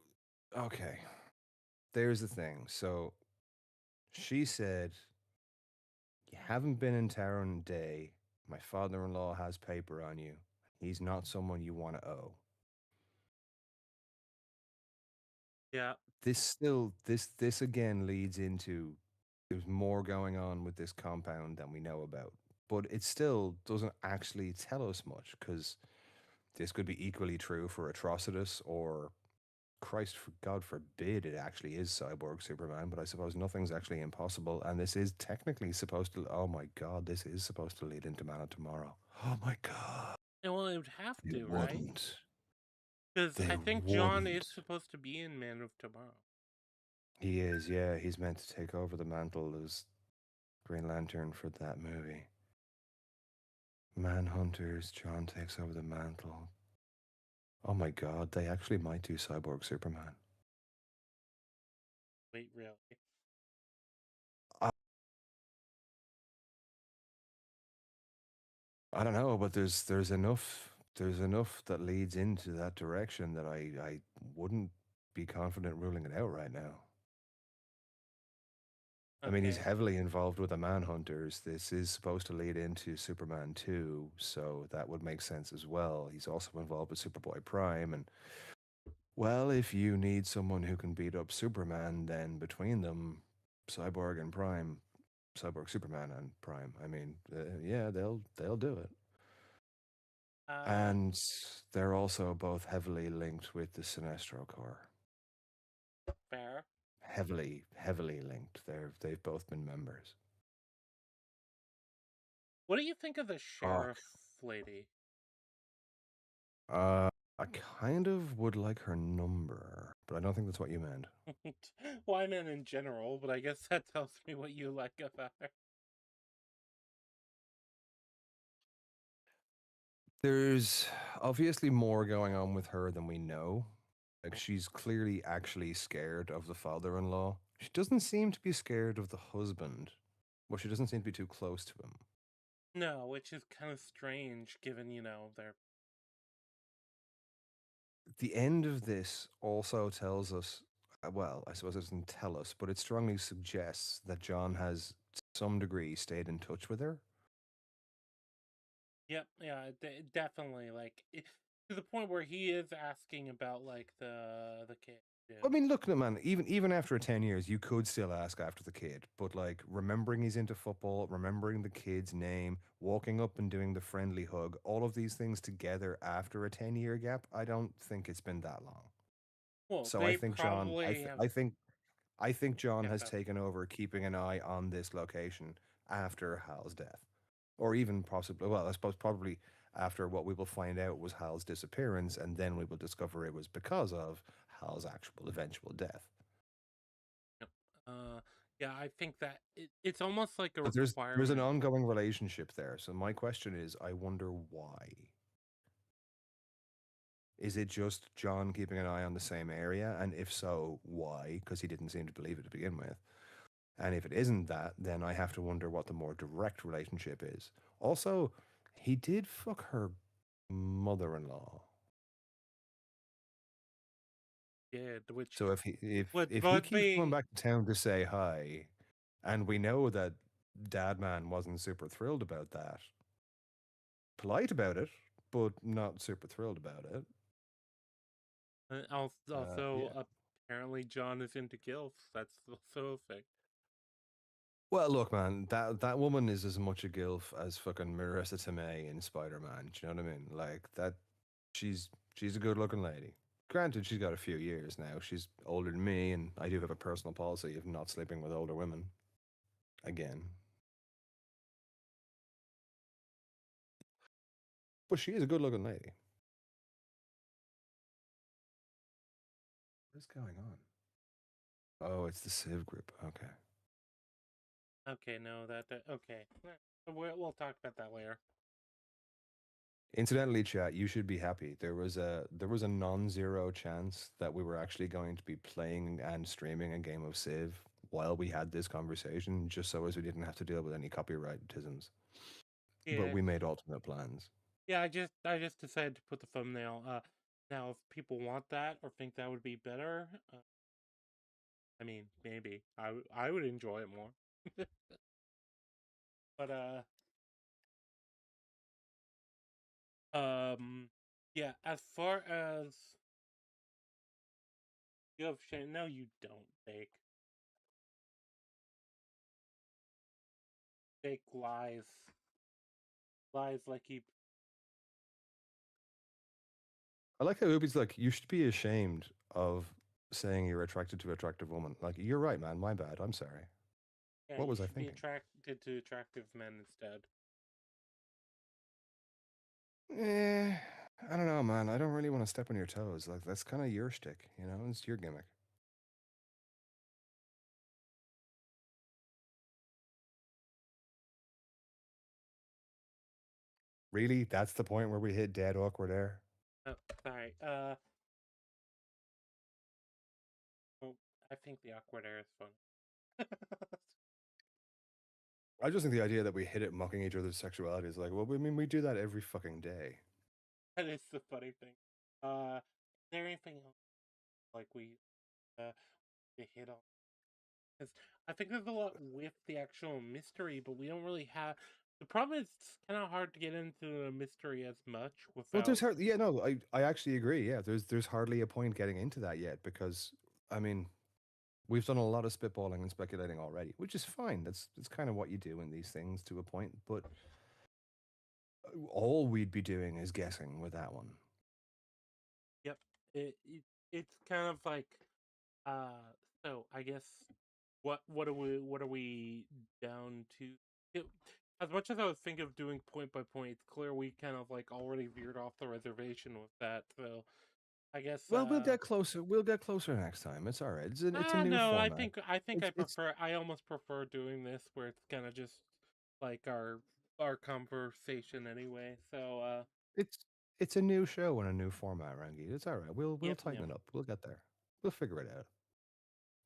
Okay. There's the thing. So she said, "You haven't been in town a day. My father in law has paper on you. He's not someone you want to owe." Yeah. This again leads into there's more going on with this compound than we know about. But it still doesn't actually tell us much because this could be equally true for Atrocitus or Christ, for God forbid it actually is Cyborg Superman, but I suppose nothing's actually impossible. And this is technically supposed to, oh my God, this is supposed to lead into Man of Tomorrow. Oh my God. And well, it would have It to, right? wouldn't. Because They I think John is wouldn't. supposed to be in Man of Tomorrow. He is, yeah. He's meant to take over the mantle as Green Lantern for that movie. Manhunters, John takes over the mantle. Oh my God, they actually might do Cyborg Superman. Wait, really? I, I don't know, but there's enough that leads into that direction that I wouldn't be confident ruling it out right now. I mean, he's Okay. heavily involved with the Manhunters. This is supposed to lead into Superman 2, so that would make sense as well. He's also involved with Superboy Prime, and well, if you need someone who can beat up Superman, then between them, Cyborg and Prime, Cyborg Superman and Prime, I mean, yeah, they'll do it. Uh, And they're also both heavily linked with the Sinestro Corps. fair. Heavily linked. They've both been members. What do you think of the Oh, sheriff lady? I kind of would like her number, but I don't think that's what you meant. Well, I meant in general, but I guess that tells me what you like about her. There's obviously more going on with her than we know. Like, she's clearly actually scared of the father-in-law. She doesn't seem to be scared of the husband. Well, she doesn't seem to be too close to him. No, which is kind of strange given, their. The end of this also tells us, well, I suppose it doesn't tell us, but it strongly suggests that John has, to some degree, stayed in touch with her. Yep, yeah, definitely. Like, to the point where he is asking about, like, the kid, I too. mean, look, man, even after 10 years, you could still ask after the kid, but like remembering he's into football, remembering the kid's name, walking up and doing the friendly hug, all of these things together after a 10-year gap, I don't think it's been that long. Well, So I they think John, probably have. I think John Yeah, has taken over keeping an eye on this location after Hal's death. Or even possibly, well, I suppose probably after what we will find out was Hal's disappearance, and then we will discover it was because of Hal's actual eventual death. yep. Uh, yeah, I think that it's almost like a But there's an requirement. ongoing relationship there. So my question is, I wonder why. Is it just John keeping an eye on the same area? And if so, why? Because he didn't seem to believe it to begin with. And if it isn't that, then I have to wonder what the more direct relationship is. Also, he did fuck her mother-in-law. Did, which So if he would if he both keeps coming be. back to town to say hi, and we know that Dadman wasn't super thrilled about that, polite about it, but not super thrilled about it. Also, Yeah. apparently, John is into gilfs. That's also a thing. Well, look, man, that woman is as much a gilf as fucking Marissa Tomei in Spider-Man. Do you know what I mean? Like that, she's a good-looking lady. Granted, she's got a few years now. She's older than me, and I do have a personal policy of not sleeping with older women. Again, but she is a good-looking lady. What is going on? Oh, it's the Civ group. Okay. Okay, no, okay. We'll talk about that later. Incidentally, chat, you should be happy. There was a non-zero chance that we were actually going to be playing and streaming a game of Civ while we had this conversation, just so as we didn't have to deal with any copyrightisms. But Yeah, we made alternate plans. yeah. I just decided to put the thumbnail. Now, if people want that or think that would be better, I mean, maybe I would enjoy it more. But um, yeah. As far as you have shame, no, you don't. Fake lies like he. I like how Ubi's like, you should be ashamed of saying you're attracted to attractive woman. Like, you're right, man. My bad. I'm sorry. Yeah, What you was I should be thinking? attracted to attractive men instead. Eh, I don't know, man. I don't really want to step on your toes. Like, that's kind of your shtick, you know? It's your gimmick. Really? That's the point where we hit dead awkward air? Oh, sorry. Well, I think the awkward air is fun. I just think the idea that we hit it mocking each other's sexuality is like, well, I mean, we do that every fucking day. That is the funny thing. Is there anything else like uh we hit on? Because I think there's a lot with the actual mystery, but we don't really have. The problem is it's kind of hard to get into the mystery as much Well, without. yeah, no, I actually agree. Yeah, there's hardly a point getting into that yet because, I mean, we've done a lot of spitballing and speculating already, which is fine. That's kind of what you do in these things to a point. But all we'd be doing is guessing with that one. Yep. It's kind of like uh. So I guess what are we down to? It, as much as I was thinking of doing point by point, it's clear we kind of like already veered off the reservation with that. So I guess Well, we'll get closer. We'll get closer next time. It's all right. It's a new no, I format. think I It's prefer I almost prefer doing this where it's kind of just like our conversation anyway. So it's it's a new show and a new format, Rangi. It's all right. We'll yep, tighten yep. it up. We'll get there. We'll figure it out.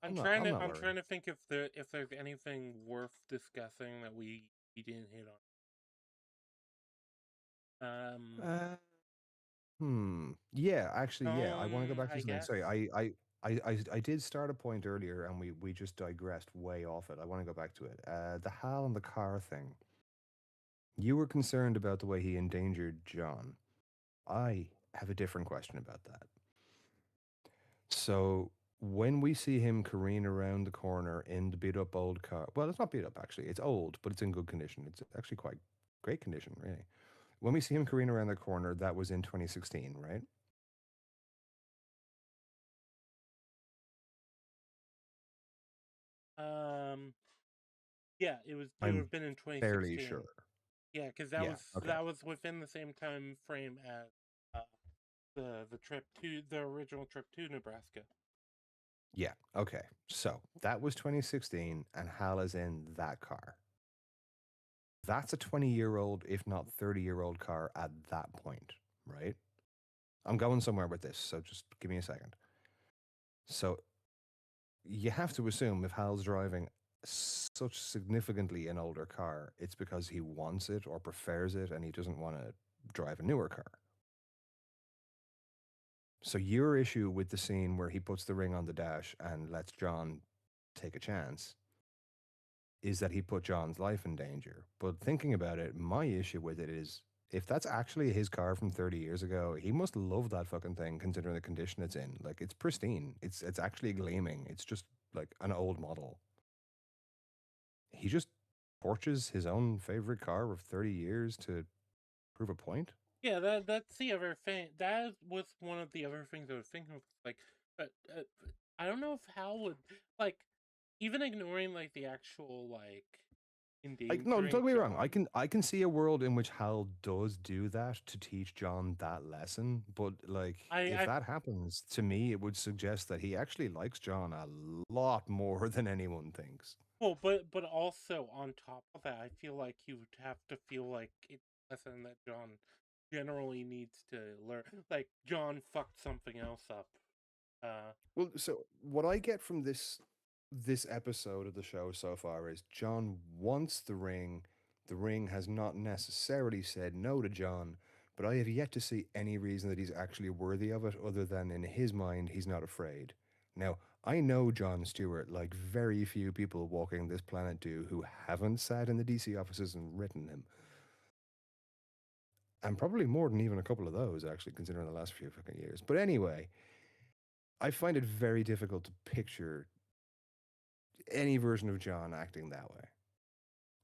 I'm trying I'm to not I'm worried. trying to think if there's anything worth discussing that we didn't hit on. Uh, Yeah, actually, yeah. I want to go back to I something. guess. Sorry, I did start a point earlier, and we just digressed way off it. I want to go back to it. The Hal and the car thing. You were concerned about the way he endangered John. I have a different question about that. So when we see him careen around the corner in the beat up old car, well, it's not beat up actually. It's old, but it's in good condition. It's actually quite great condition, really. When we see him careen around the corner, that was in 2016, right? Um, yeah, it would I'm have been in fairly 2016. sure. Yeah, because Yeah. Okay. that was within the same time frame as the trip to the original trip to Nebraska. Yeah. Okay. So that was 2016, and Hal is in that car. That's a 20-year-old, if not 30-year-old car at that point, right? I'm going somewhere with this, so just give me a second. So you have to assume if Hal's driving such significantly an older car, it's because he wants it or prefers it and he doesn't want to drive a newer car. So your issue with the scene where he puts the ring on the dash and lets John take a chance is that he put John's life in danger. But thinking about it, my issue with it is if that's actually his car from 30 years ago, he must love that fucking thing considering the condition it's in. Like it's pristine. It's actually gleaming. It's just like an old model. He just torches his own favorite car of 30 years to prove a point. Yeah, that's the other thing. That was one of the other things I was thinking of. Like, but I don't know if Hal would like even ignoring like the actual like Like, no, don't endangering get me wrong. John. I can see a world in which Hal does do that to teach John that lesson. But like, if I that happens, to me, it would suggest that he actually likes John a lot more than anyone thinks. well, but also on top of that, I feel like you would have to feel like it's a lesson that John generally needs to learn. Like John fucked something else up. Uh, Well, so what I get from this episode of the show so far is John wants the ring. The ring has not necessarily said no to John, but I have yet to see any reason that he's actually worthy of it other than in his mind, he's not afraid. Now, I know Jon Stewart like very few people walking this planet do who haven't sat in the DC offices and written him. And probably more than even a couple of those, actually, considering the last few fucking years. But anyway, I find it very difficult to picture any version of Jon acting that way.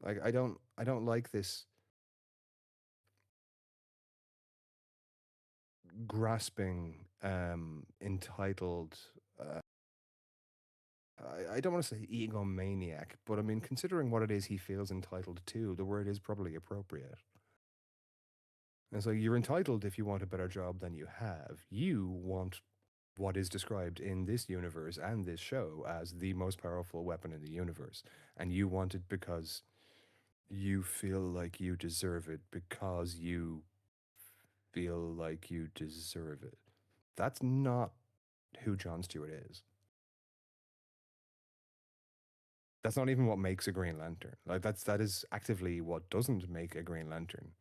Like I don't like this grasping, entitled. I don't want to say egomaniac, but I mean, considering what it is he feels entitled to, the word is probably appropriate. And so you're entitled if you want a better job than you have. You want what is described in this universe and this show as the most powerful weapon in the universe. And you want it because you feel like you deserve it, because you feel like you deserve it. That's not who Jon Stewart is. That's not even what makes a Green Lantern. Like that is actively what doesn't make a Green Lantern.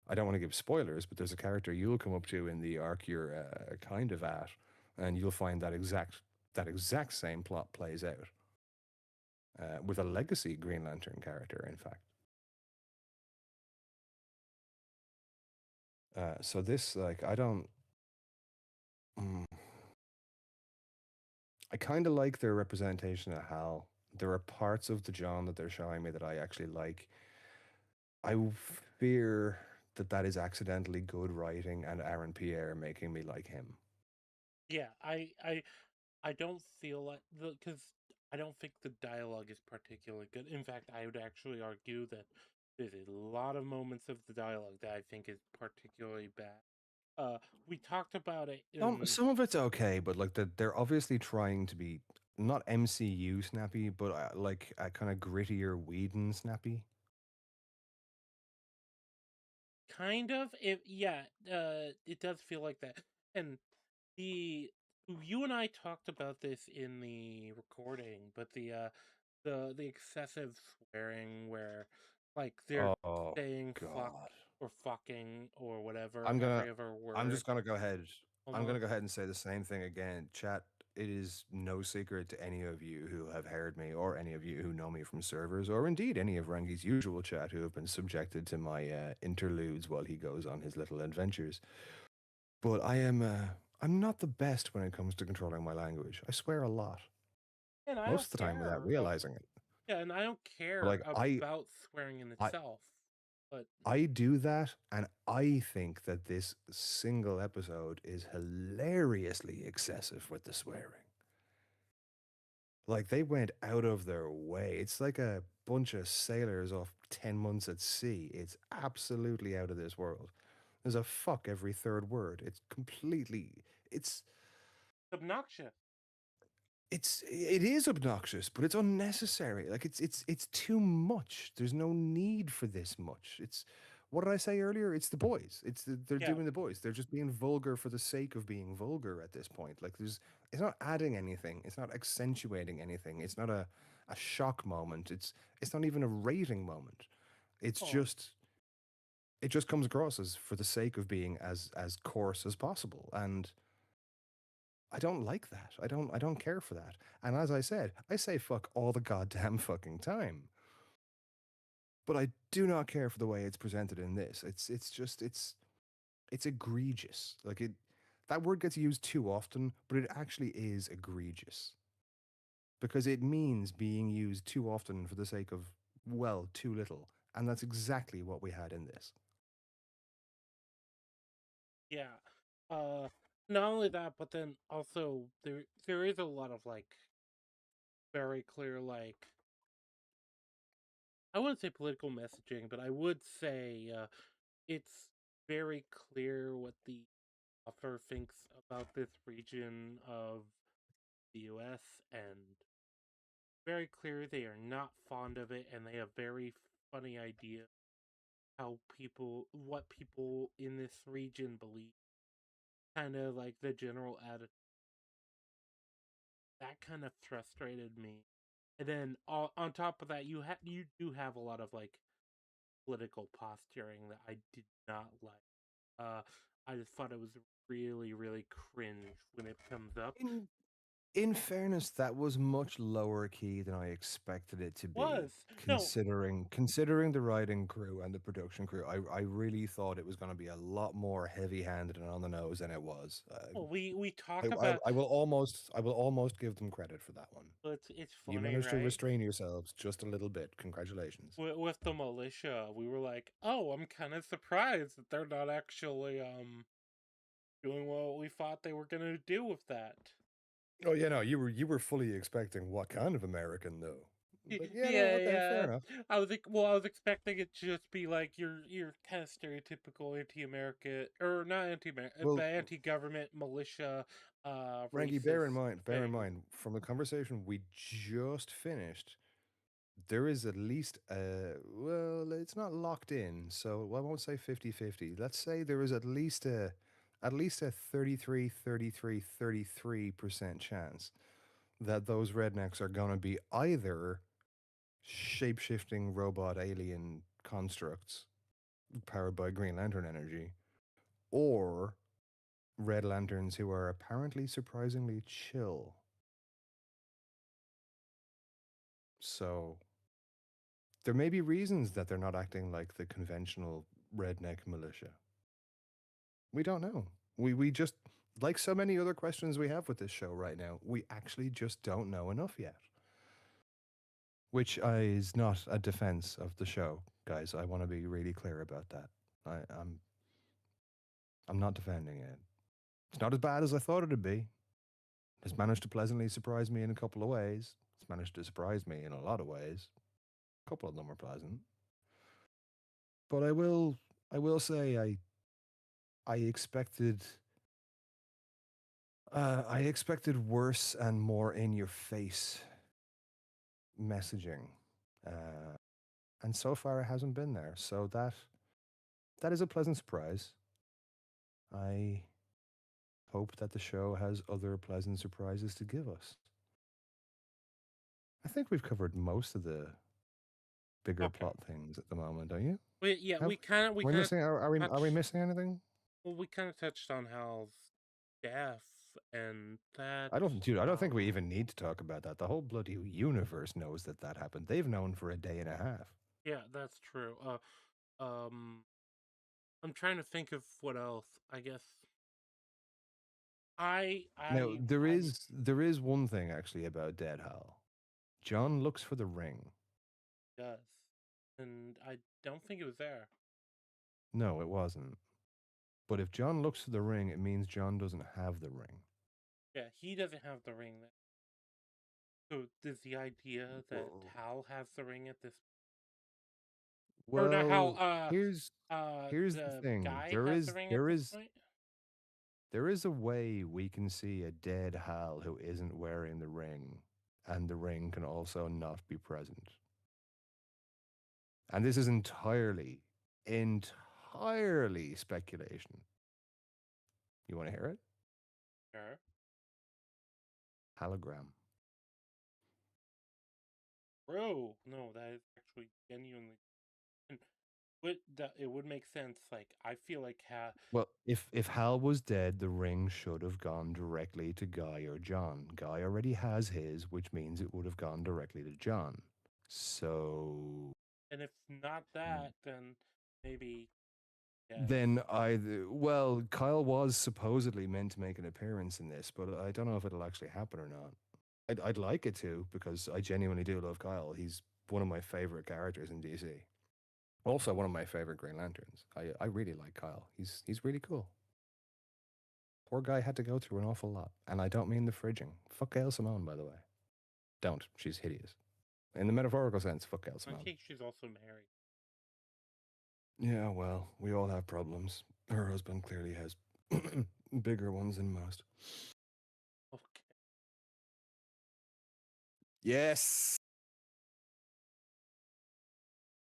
I don't want to give spoilers, but there's a character you'll come up to in the arc you're kind of at, and you'll find that exact same plot plays out with a legacy Green Lantern character, in fact. So this, like, I don't. Mm, I kind of like their representation of Hal. There are parts of the John that they're showing me that I actually like. I fear that that is accidentally good writing and Aaron Pierre making me like him. Yeah, I don't feel like because I don't think the dialogue is particularly good. In fact, I would actually argue that there's a lot of moments of the dialogue that I think is particularly bad. We talked about it in Some of it's okay, but like they're obviously trying to be not MCU snappy, but like a kind of grittier Whedon snappy. kind of it. Yeah, it does feel like that. And the you and I talked about this in the recording, but the excessive swearing where like they're Oh saying fuck God. or fucking or whatever I'm gonna every other I'm word just gonna go ahead. I'm gonna almost. go ahead and say the same thing again. Chat, it is no secret to any of you who have heard me, or any of you who know me from servers, or indeed any of Rangi's usual chat who have been subjected to my interludes while he goes on his little adventures. But I'm not the best when it comes to controlling my language. I swear a lot, And I most don't of the time without care. realizing it. Yeah, and I don't But care like about swearing in I itself. But I do that, and I think that this single episode is hilariously excessive with the swearing. Like they went out of their way. It's like a bunch of sailors off 10 months at sea. It's absolutely out of this world. There's a fuck every third word. It's obnoxious. it is obnoxious, but it's unnecessary. Like it's too much. There's no need for this much. It's what did I say earlier? It's the boys. They're Yeah. doing the boys. They're just being vulgar for the sake of being vulgar at this point. Like it's not adding anything. It's not accentuating anything. It's not a shock moment. It's not even a rating moment. It's Oh, just it just comes across as for the sake of being as coarse as possible. And I don't like that. I don't care for that. And as I said, I say fuck all the goddamn fucking time. But I do not care for the way it's presented in this. It's egregious. Like it that word gets used too often, but it actually is egregious. Because it means being used too often for the sake of, well, too little. And that's exactly what we had in this. yeah. Uh, Not only that, but then also there is a lot of like very clear like I wouldn't say political messaging, but I would say it's very clear what the author thinks about this region of the US, and very clear they are not fond of it, and they have very funny idea what people in this region believe, kind of like the general attitude. That kind of frustrated me. And then on top of that, you do have a lot of like political posturing that I did not like. Uh, I just thought it was really, really cringe when it comes up. In in fairness, that was much lower key than I expected it to be, Was no, considering the writing crew and the production crew. I really thought it was going to be a lot more heavy-handed and on the nose than it was. well, we talk about. I will almost give them credit for that one. Well, it's You funny, managed to right? restrain yourselves just a little bit. Congratulations. With the militia, we were like, oh, I'm kind of surprised that they're not actually doing what we thought they were gonna do with that. Oh yeah, no, you were fully expecting what kind of American though? Like, yeah, no, Yeah, okay, fair yeah. enough. I was expecting it to just be like your kind of stereotypical anti-America or not anti-America, but Well, anti-government militia, Ranky, racist bear in thing. mind, from the conversation we just finished, there is at least well, it's not locked in, so I won't say 50-50. Let's say there is at least a 33% chance that those rednecks are going to be either shape-shifting robot alien constructs powered by Green Lantern energy, or Red Lanterns who are apparently surprisingly chill. So there may be reasons that they're not acting like the conventional redneck militia. We don't know. We just, like so many other questions we have with this show right now, we actually just don't know enough yet. Which is not a defense of the show, guys. I want to be really clear about that. I'm not defending it. It's not as bad as I thought it'd be. It's managed to pleasantly surprise me in a couple of ways. It's managed to surprise me in a lot of ways. A couple of them are pleasant. But I will say I expected I expected worse and more in your face messaging. Uh, and so far it hasn't been there. So that is a pleasant surprise. I hope that the show has other pleasant surprises to give us. I think we've covered most of the bigger Okay. plot things at the moment, don't you? Yeah, Have we are we kind of missing? Are we touched. missing anything? Well, we kind of touched on Hal's death and that. I don't, dude. I don't think we Um, even need to talk about that. The whole bloody universe knows that that happened. They've known for a day and a half. yeah, that's true. I'm trying to think of what else. I guess Now there I'm is there is one thing actually about Dead Hal. John looks for the ring. does, and I don't think it was there. No, it wasn't. But if John looks for the ring, it means John doesn't have the ring. Yeah, he doesn't have the ring. So is the idea that Well, Hal has the ring at this, or not Hal? well, here's the The thing. guy There has the is ring at there this is point. there is a way we can see a dead Hal who isn't wearing the ring, and the ring can also not be present. And this is entirely speculation. You want to hear it? Sure. Hologram. Bro, no, that is actually genuinely. And it would make sense. Like I feel like Well, if Hal was dead, the ring should have gone directly to Guy or John. Guy already has his, which means it would have gone directly to John. So and if not that, then maybe yes. then well, Kyle was supposedly meant to make an appearance in this, but I don't know if it'll actually happen or not. I'd like it to because I genuinely do love Kyle. He's one of my favorite characters in DC. Also, one of my favorite Green Lanterns. I really like Kyle. He's really cool. Poor guy had to go through an awful lot, and I don't mean the fridging. Fuck Gail Simone, by the way. Don't. She's hideous. In the metaphorical sense, fuck Gail I Simone. think she's also married. Yeah, well, we all have problems. Her husband clearly has bigger ones than most. Okay. Yes,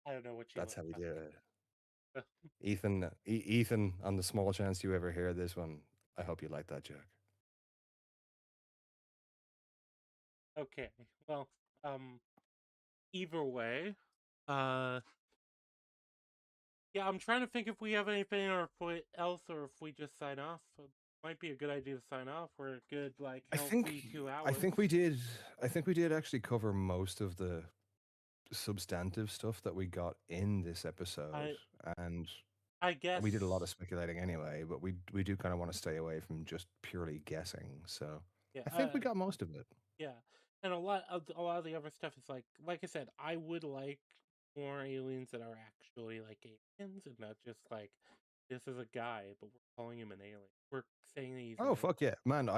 I don't know what you that's look how we do it. like. Ethan, on the small chance you ever hear this one, I hope you like that joke. Okay. Well, um, either way, uh, Yeah, I'm trying to think if we have anything else, or if we just sign off. Might be a good idea to sign off. We're a good, like, I think healthy two I hours. think we did. I think we did actually cover most of the substantive stuff that we got in this episode, I and I guess. we did a lot of speculating anyway. But we do kind of want to stay away from just purely guessing. So Yeah. I think we got most of it. Yeah, and a lot of the other stuff is like I said, I would like more aliens that are actually like aliens and not just like this is a guy, but we're calling him an alien. We're saying that he's an Oh alien. fuck yeah, man!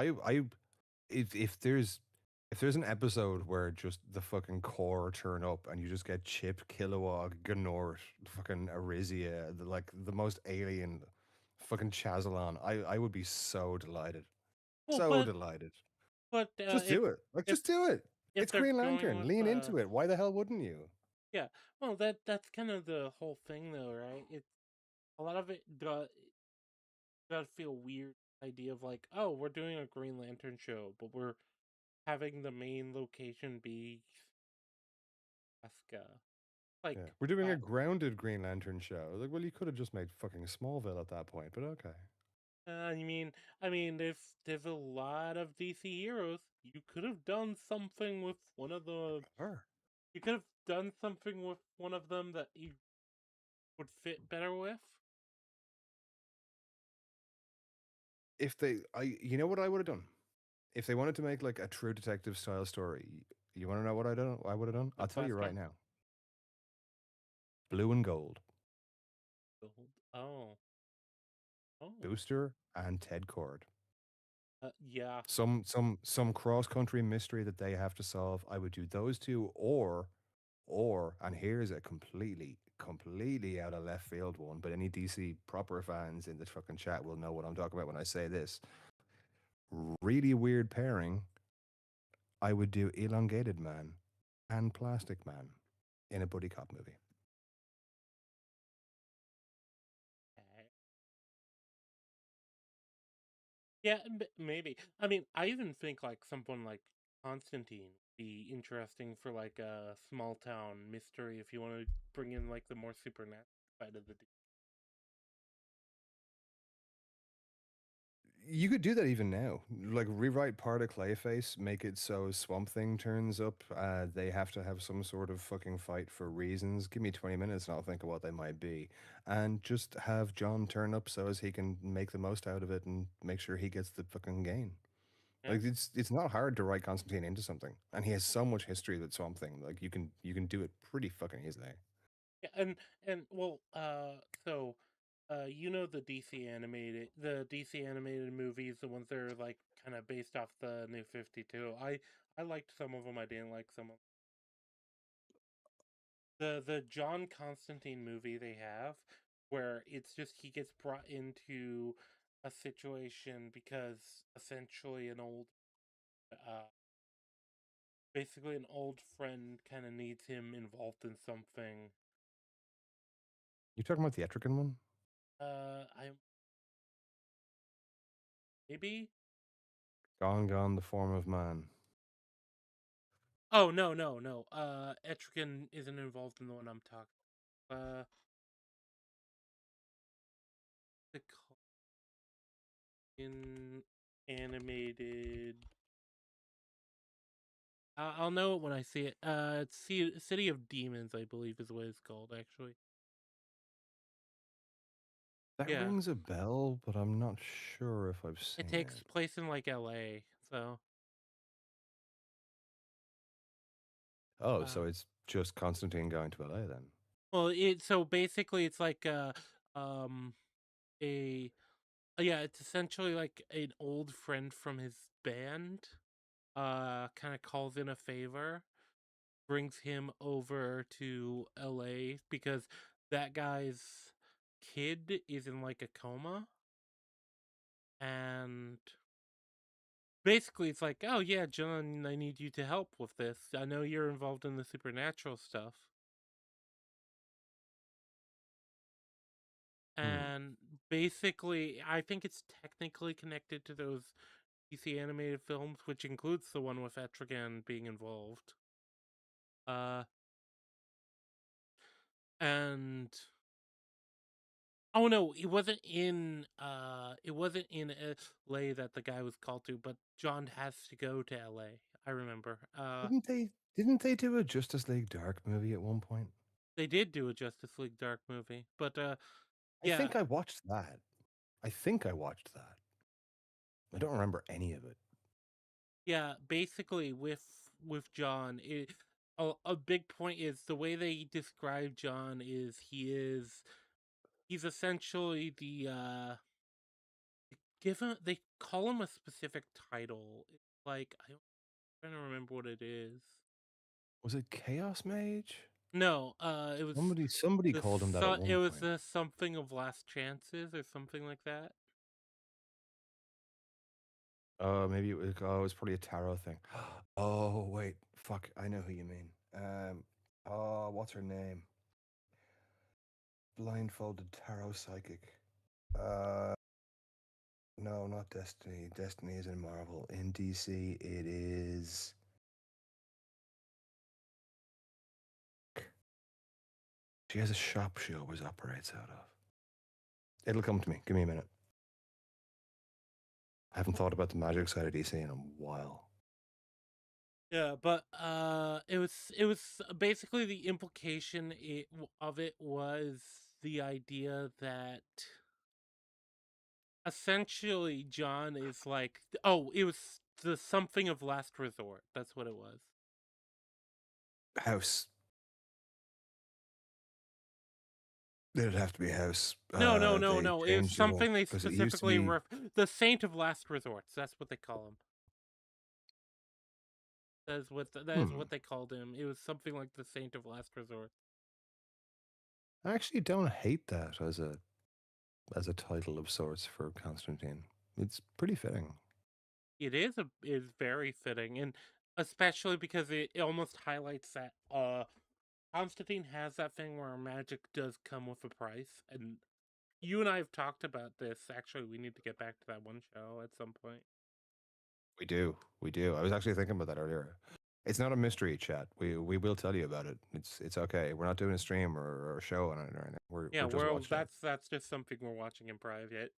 If there's an episode where just the fucking core turn up and you just get Chip, Kilowog, Gnort, fucking Arisia, like the most alien fucking Chazalon, I would be so delighted. Well, So delighted. but Just if do it. Like if just do it. if It's they're Green going Lantern. with Lean into it. Why the hell wouldn't you? yeah, well that's kind of the whole thing though, right? It's a lot of it does feel weird. Idea of like, oh, we're doing a Green Lantern show, but we're having the main location be Alaska. Yeah. Like, We're doing a grounded Green Lantern show. Like, well, you could have just made fucking Smallville at that point, but okay. I mean, there's a lot of DC heroes. You could have done something with one of the. Sure. You could have done something with one of them that you would fit better with. If they, you know what I would have done? If they wanted to make like a true detective style story, you want to know what I would have done? The I'll tell you Flash right Cat. now. Blue and Gold, Oh, oh, Booster, and Ted Cord. yeah. Some cross country mystery that they have to solve. I would do those two, or and here's a completely out of left field one, but any DC proper fans in the fucking chat will know what I'm talking about when I say this. Really weird pairing. I would do Elongated Man and Plastic Man in a buddy cop movie. Okay. Yeah, maybe. I mean, I even think like someone like Constantine would be interesting for like a small town mystery if you want to bring in like the more supernatural side of the. You could do that even now. Like rewrite part of Clayface, make it so Swamp Thing turns up. They have to have some sort of fucking fight for reasons. Give me 20 minutes and I'll think of what they might be. And just have John turn up so as he can make the most out of it and make sure he gets the fucking gain. Yeah. Like it's not hard to write Constantine into something. And he has so much history with Swamp Thing. Like you can do it pretty fucking easily. Yeah, and well, so, you know the DC animated movies, the ones that are like kind of based off the New 52. I liked some of them. I didn't like some of the John Constantine movie they have, where it's just he gets brought into a situation because essentially uh, basically an old friend kind of needs him involved in something. You talking about the Etrigan one? I maybe. Gone the form of man. Oh no, no, no. Etrigan isn't involved in the one I'm talking. Uh, the in animated. I'll know it when I see it. It's City of Demons, I believe, is what it's called. Actually, That yeah, rings a bell, but I'm not sure if I've it seen takes it. place in like L.A. So, Oh, uh, so it's just Constantine going to LA then. well, so basically it's like um a yeah, it's essentially like an old friend from his band kind of calls in a favor, brings him over to LA because that guy's kid is in like a coma, and basically it's like, oh yeah, John, I need you to help with this. I know you're involved in the supernatural stuff. Hmm. And basically I think it's technically connected to those DC animated films, which includes the one with Etrigan being involved. Uh and Oh no, it wasn't in LA that the guy was called to, but John has to go to LA. I remember. Didn't they do a Justice League Dark movie at one point? They did do a Justice League Dark movie, but I yeah, think I watched that. I think I watched that. I don't remember any of it. yeah, basically with John, a big point is the way they describe John is he's essentially the given they call him a specific title. It's like I don't remember what it is. Was it Chaos Mage? No, it was Somebody called him that at it one was point. the something of last chances or something like that. Maybe it was probably a tarot thing. Oh wait, fuck, I know who you mean. Oh, what's her name? Blindfolded tarot psychic. Uh, no, not Destiny. Destiny is in Marvel. In DC, it is. She has a shop she always operates out of. It'll come to me. Give me a minute. I haven't thought about the magic side of DC in a while. Yeah, but it was basically the implication of it was the idea that essentially John is like it was the something of last resort. That's what it was. House. It'd have to be House. No, no, no, They no. It was changed it up something they because it used to specifically be the saint of last resorts. That's what they call him. That is what Hmm. they called him. It was something like the saint of last resort. I actually don't hate that as a title of sorts for Constantine. It's pretty fitting. It is very fitting, and especially because it almost highlights that Constantine has that thing where magic does come with a price, and you and I have talked about this. Actually, we need to get back to that one show at some point. We do. We do. I was actually thinking about that earlier. It's not a mystery chat. We will tell you about it. It's okay. We're not doing a stream or a show on it or anything. Yeah, We're just well, watching it. that's just something we're watching in private.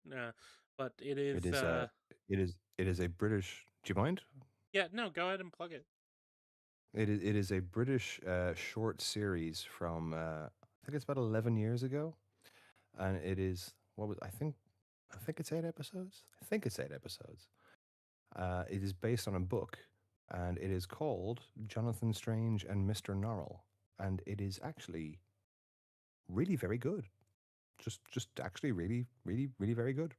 But it It is. is it is a British. Do you mind? Yeah, no, go ahead and plug it. It is a British short series from I think it's about 11 years ago, and it is what was I think it's 8 episodes. I think it's 8 episodes. It is based on a book, and it is called Jonathan Strange and Mr. Norrell, and it is actually really very good. Just actually really very good.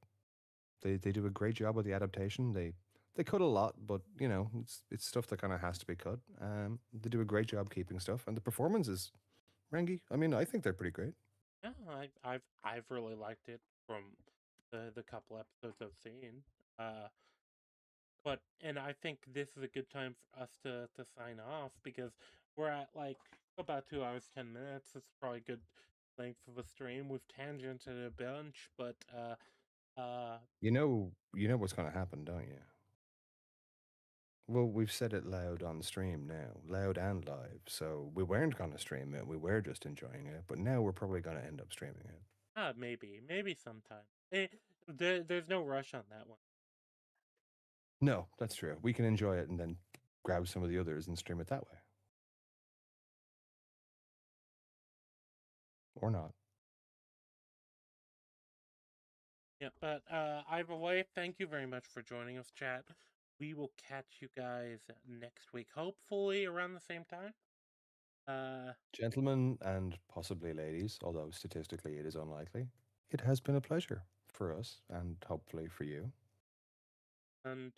They do a great job with the adaptation. They cut a lot, but you know it's stuff that kind of has to be cut. They do a great job keeping stuff, and the performances, Rangi. I mean, I think they're pretty great. Yeah, I've really liked it from the couple episodes I've seen. Uh, but and I think this is a good time for us to sign off because we're at like about 2 hours 10 minutes. It's probably a good length of a stream. We've tangented a bunch, but You know what's going to happen, don't you? Well, we've said it loud on stream now, loud and live. So we weren't going to stream it. We were just enjoying it. But now we're probably going to end up streaming it. maybe sometime. There's no rush on that one. No, that's true. We can enjoy it and then grab some of the others and stream it that way. Or not. Yeah, but either way, thank you very much for joining us, chat. We will catch you guys next week, hopefully around the same time. Gentlemen and possibly ladies, although statistically it is unlikely, it has been a pleasure for us and hopefully for you. And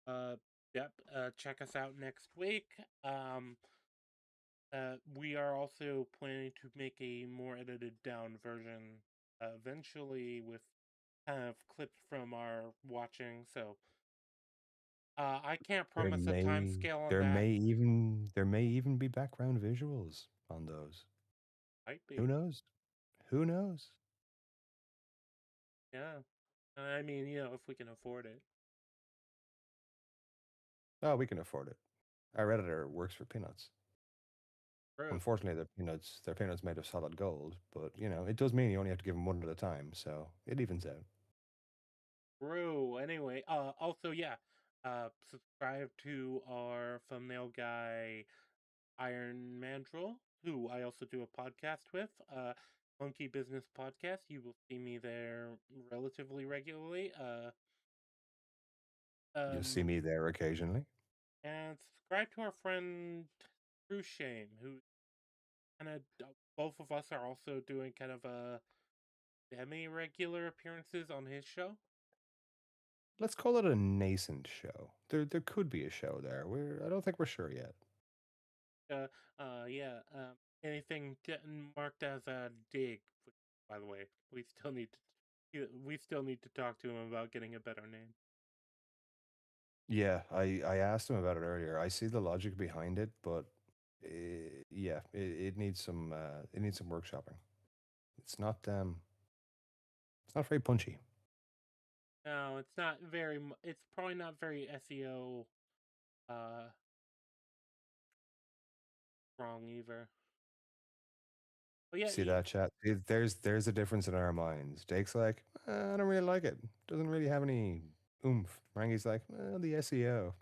uh, yep, check us out next week. We are also planning to make a more edited down version eventually with kind of clips from our watching. So I can't promise a time scale on that. There may even be background visuals on those. Might Who be, knows? Who knows? yeah. I mean, if we can afford it. Oh, we can afford it. Our editor works for peanuts. True. Unfortunately, their peanuts made of solid gold, but it does mean you only have to give them one at a time, so it evens out. True. Anyway, also, yeah, subscribe to our thumbnail guy, Iron Mandrill, who I also do a podcast with, Monkey Business Podcast. You will see me there relatively regularly. You'll see Um, me there occasionally. and subscribe to our friend True Shame, who kind of both of us are also doing kind of a semi-regular appearances on his show. Let's call it a nascent show. There could be a show there. I don't think we're sure yet. Uh, yeah. Anything getting marked as a dig? By the way, we still need to talk to him about getting a better name. Yeah, I asked him about it earlier. I see the logic behind it, but yeah, it needs some workshopping. It's not it's not very punchy. No, it's not very. It's probably not very SEO uh strong either. But yeah, See that chat? There's a difference in our minds. Jake's like, I don't really like it. Doesn't really have any oomph. Rangi's like, the SEO.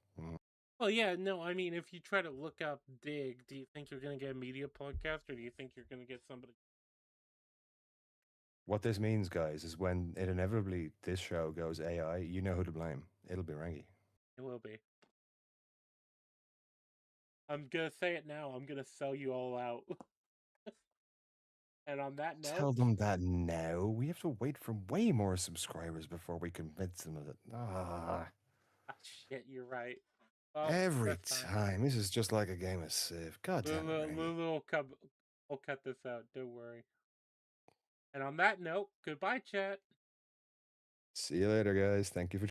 well, yeah. No, I mean, if you try to look up dig, do you think you're gonna get a media podcast, or do you think you're gonna get somebody? What this means, guys, is when it inevitably this show goes AI, you know who to blame. It'll be Rangi. It will be. I'm gonna say it now. I'm gonna sell you all out. And on that Tell note, them that now. We have to wait for way more subscribers before we convince them of it. shit, you're right. Well, Every that's fine. time. This is just like a game of Civ. God damn it, Rangi. Lulu will cut this out. Don't worry. And on that note, goodbye, chat. See you later, guys. Thank you for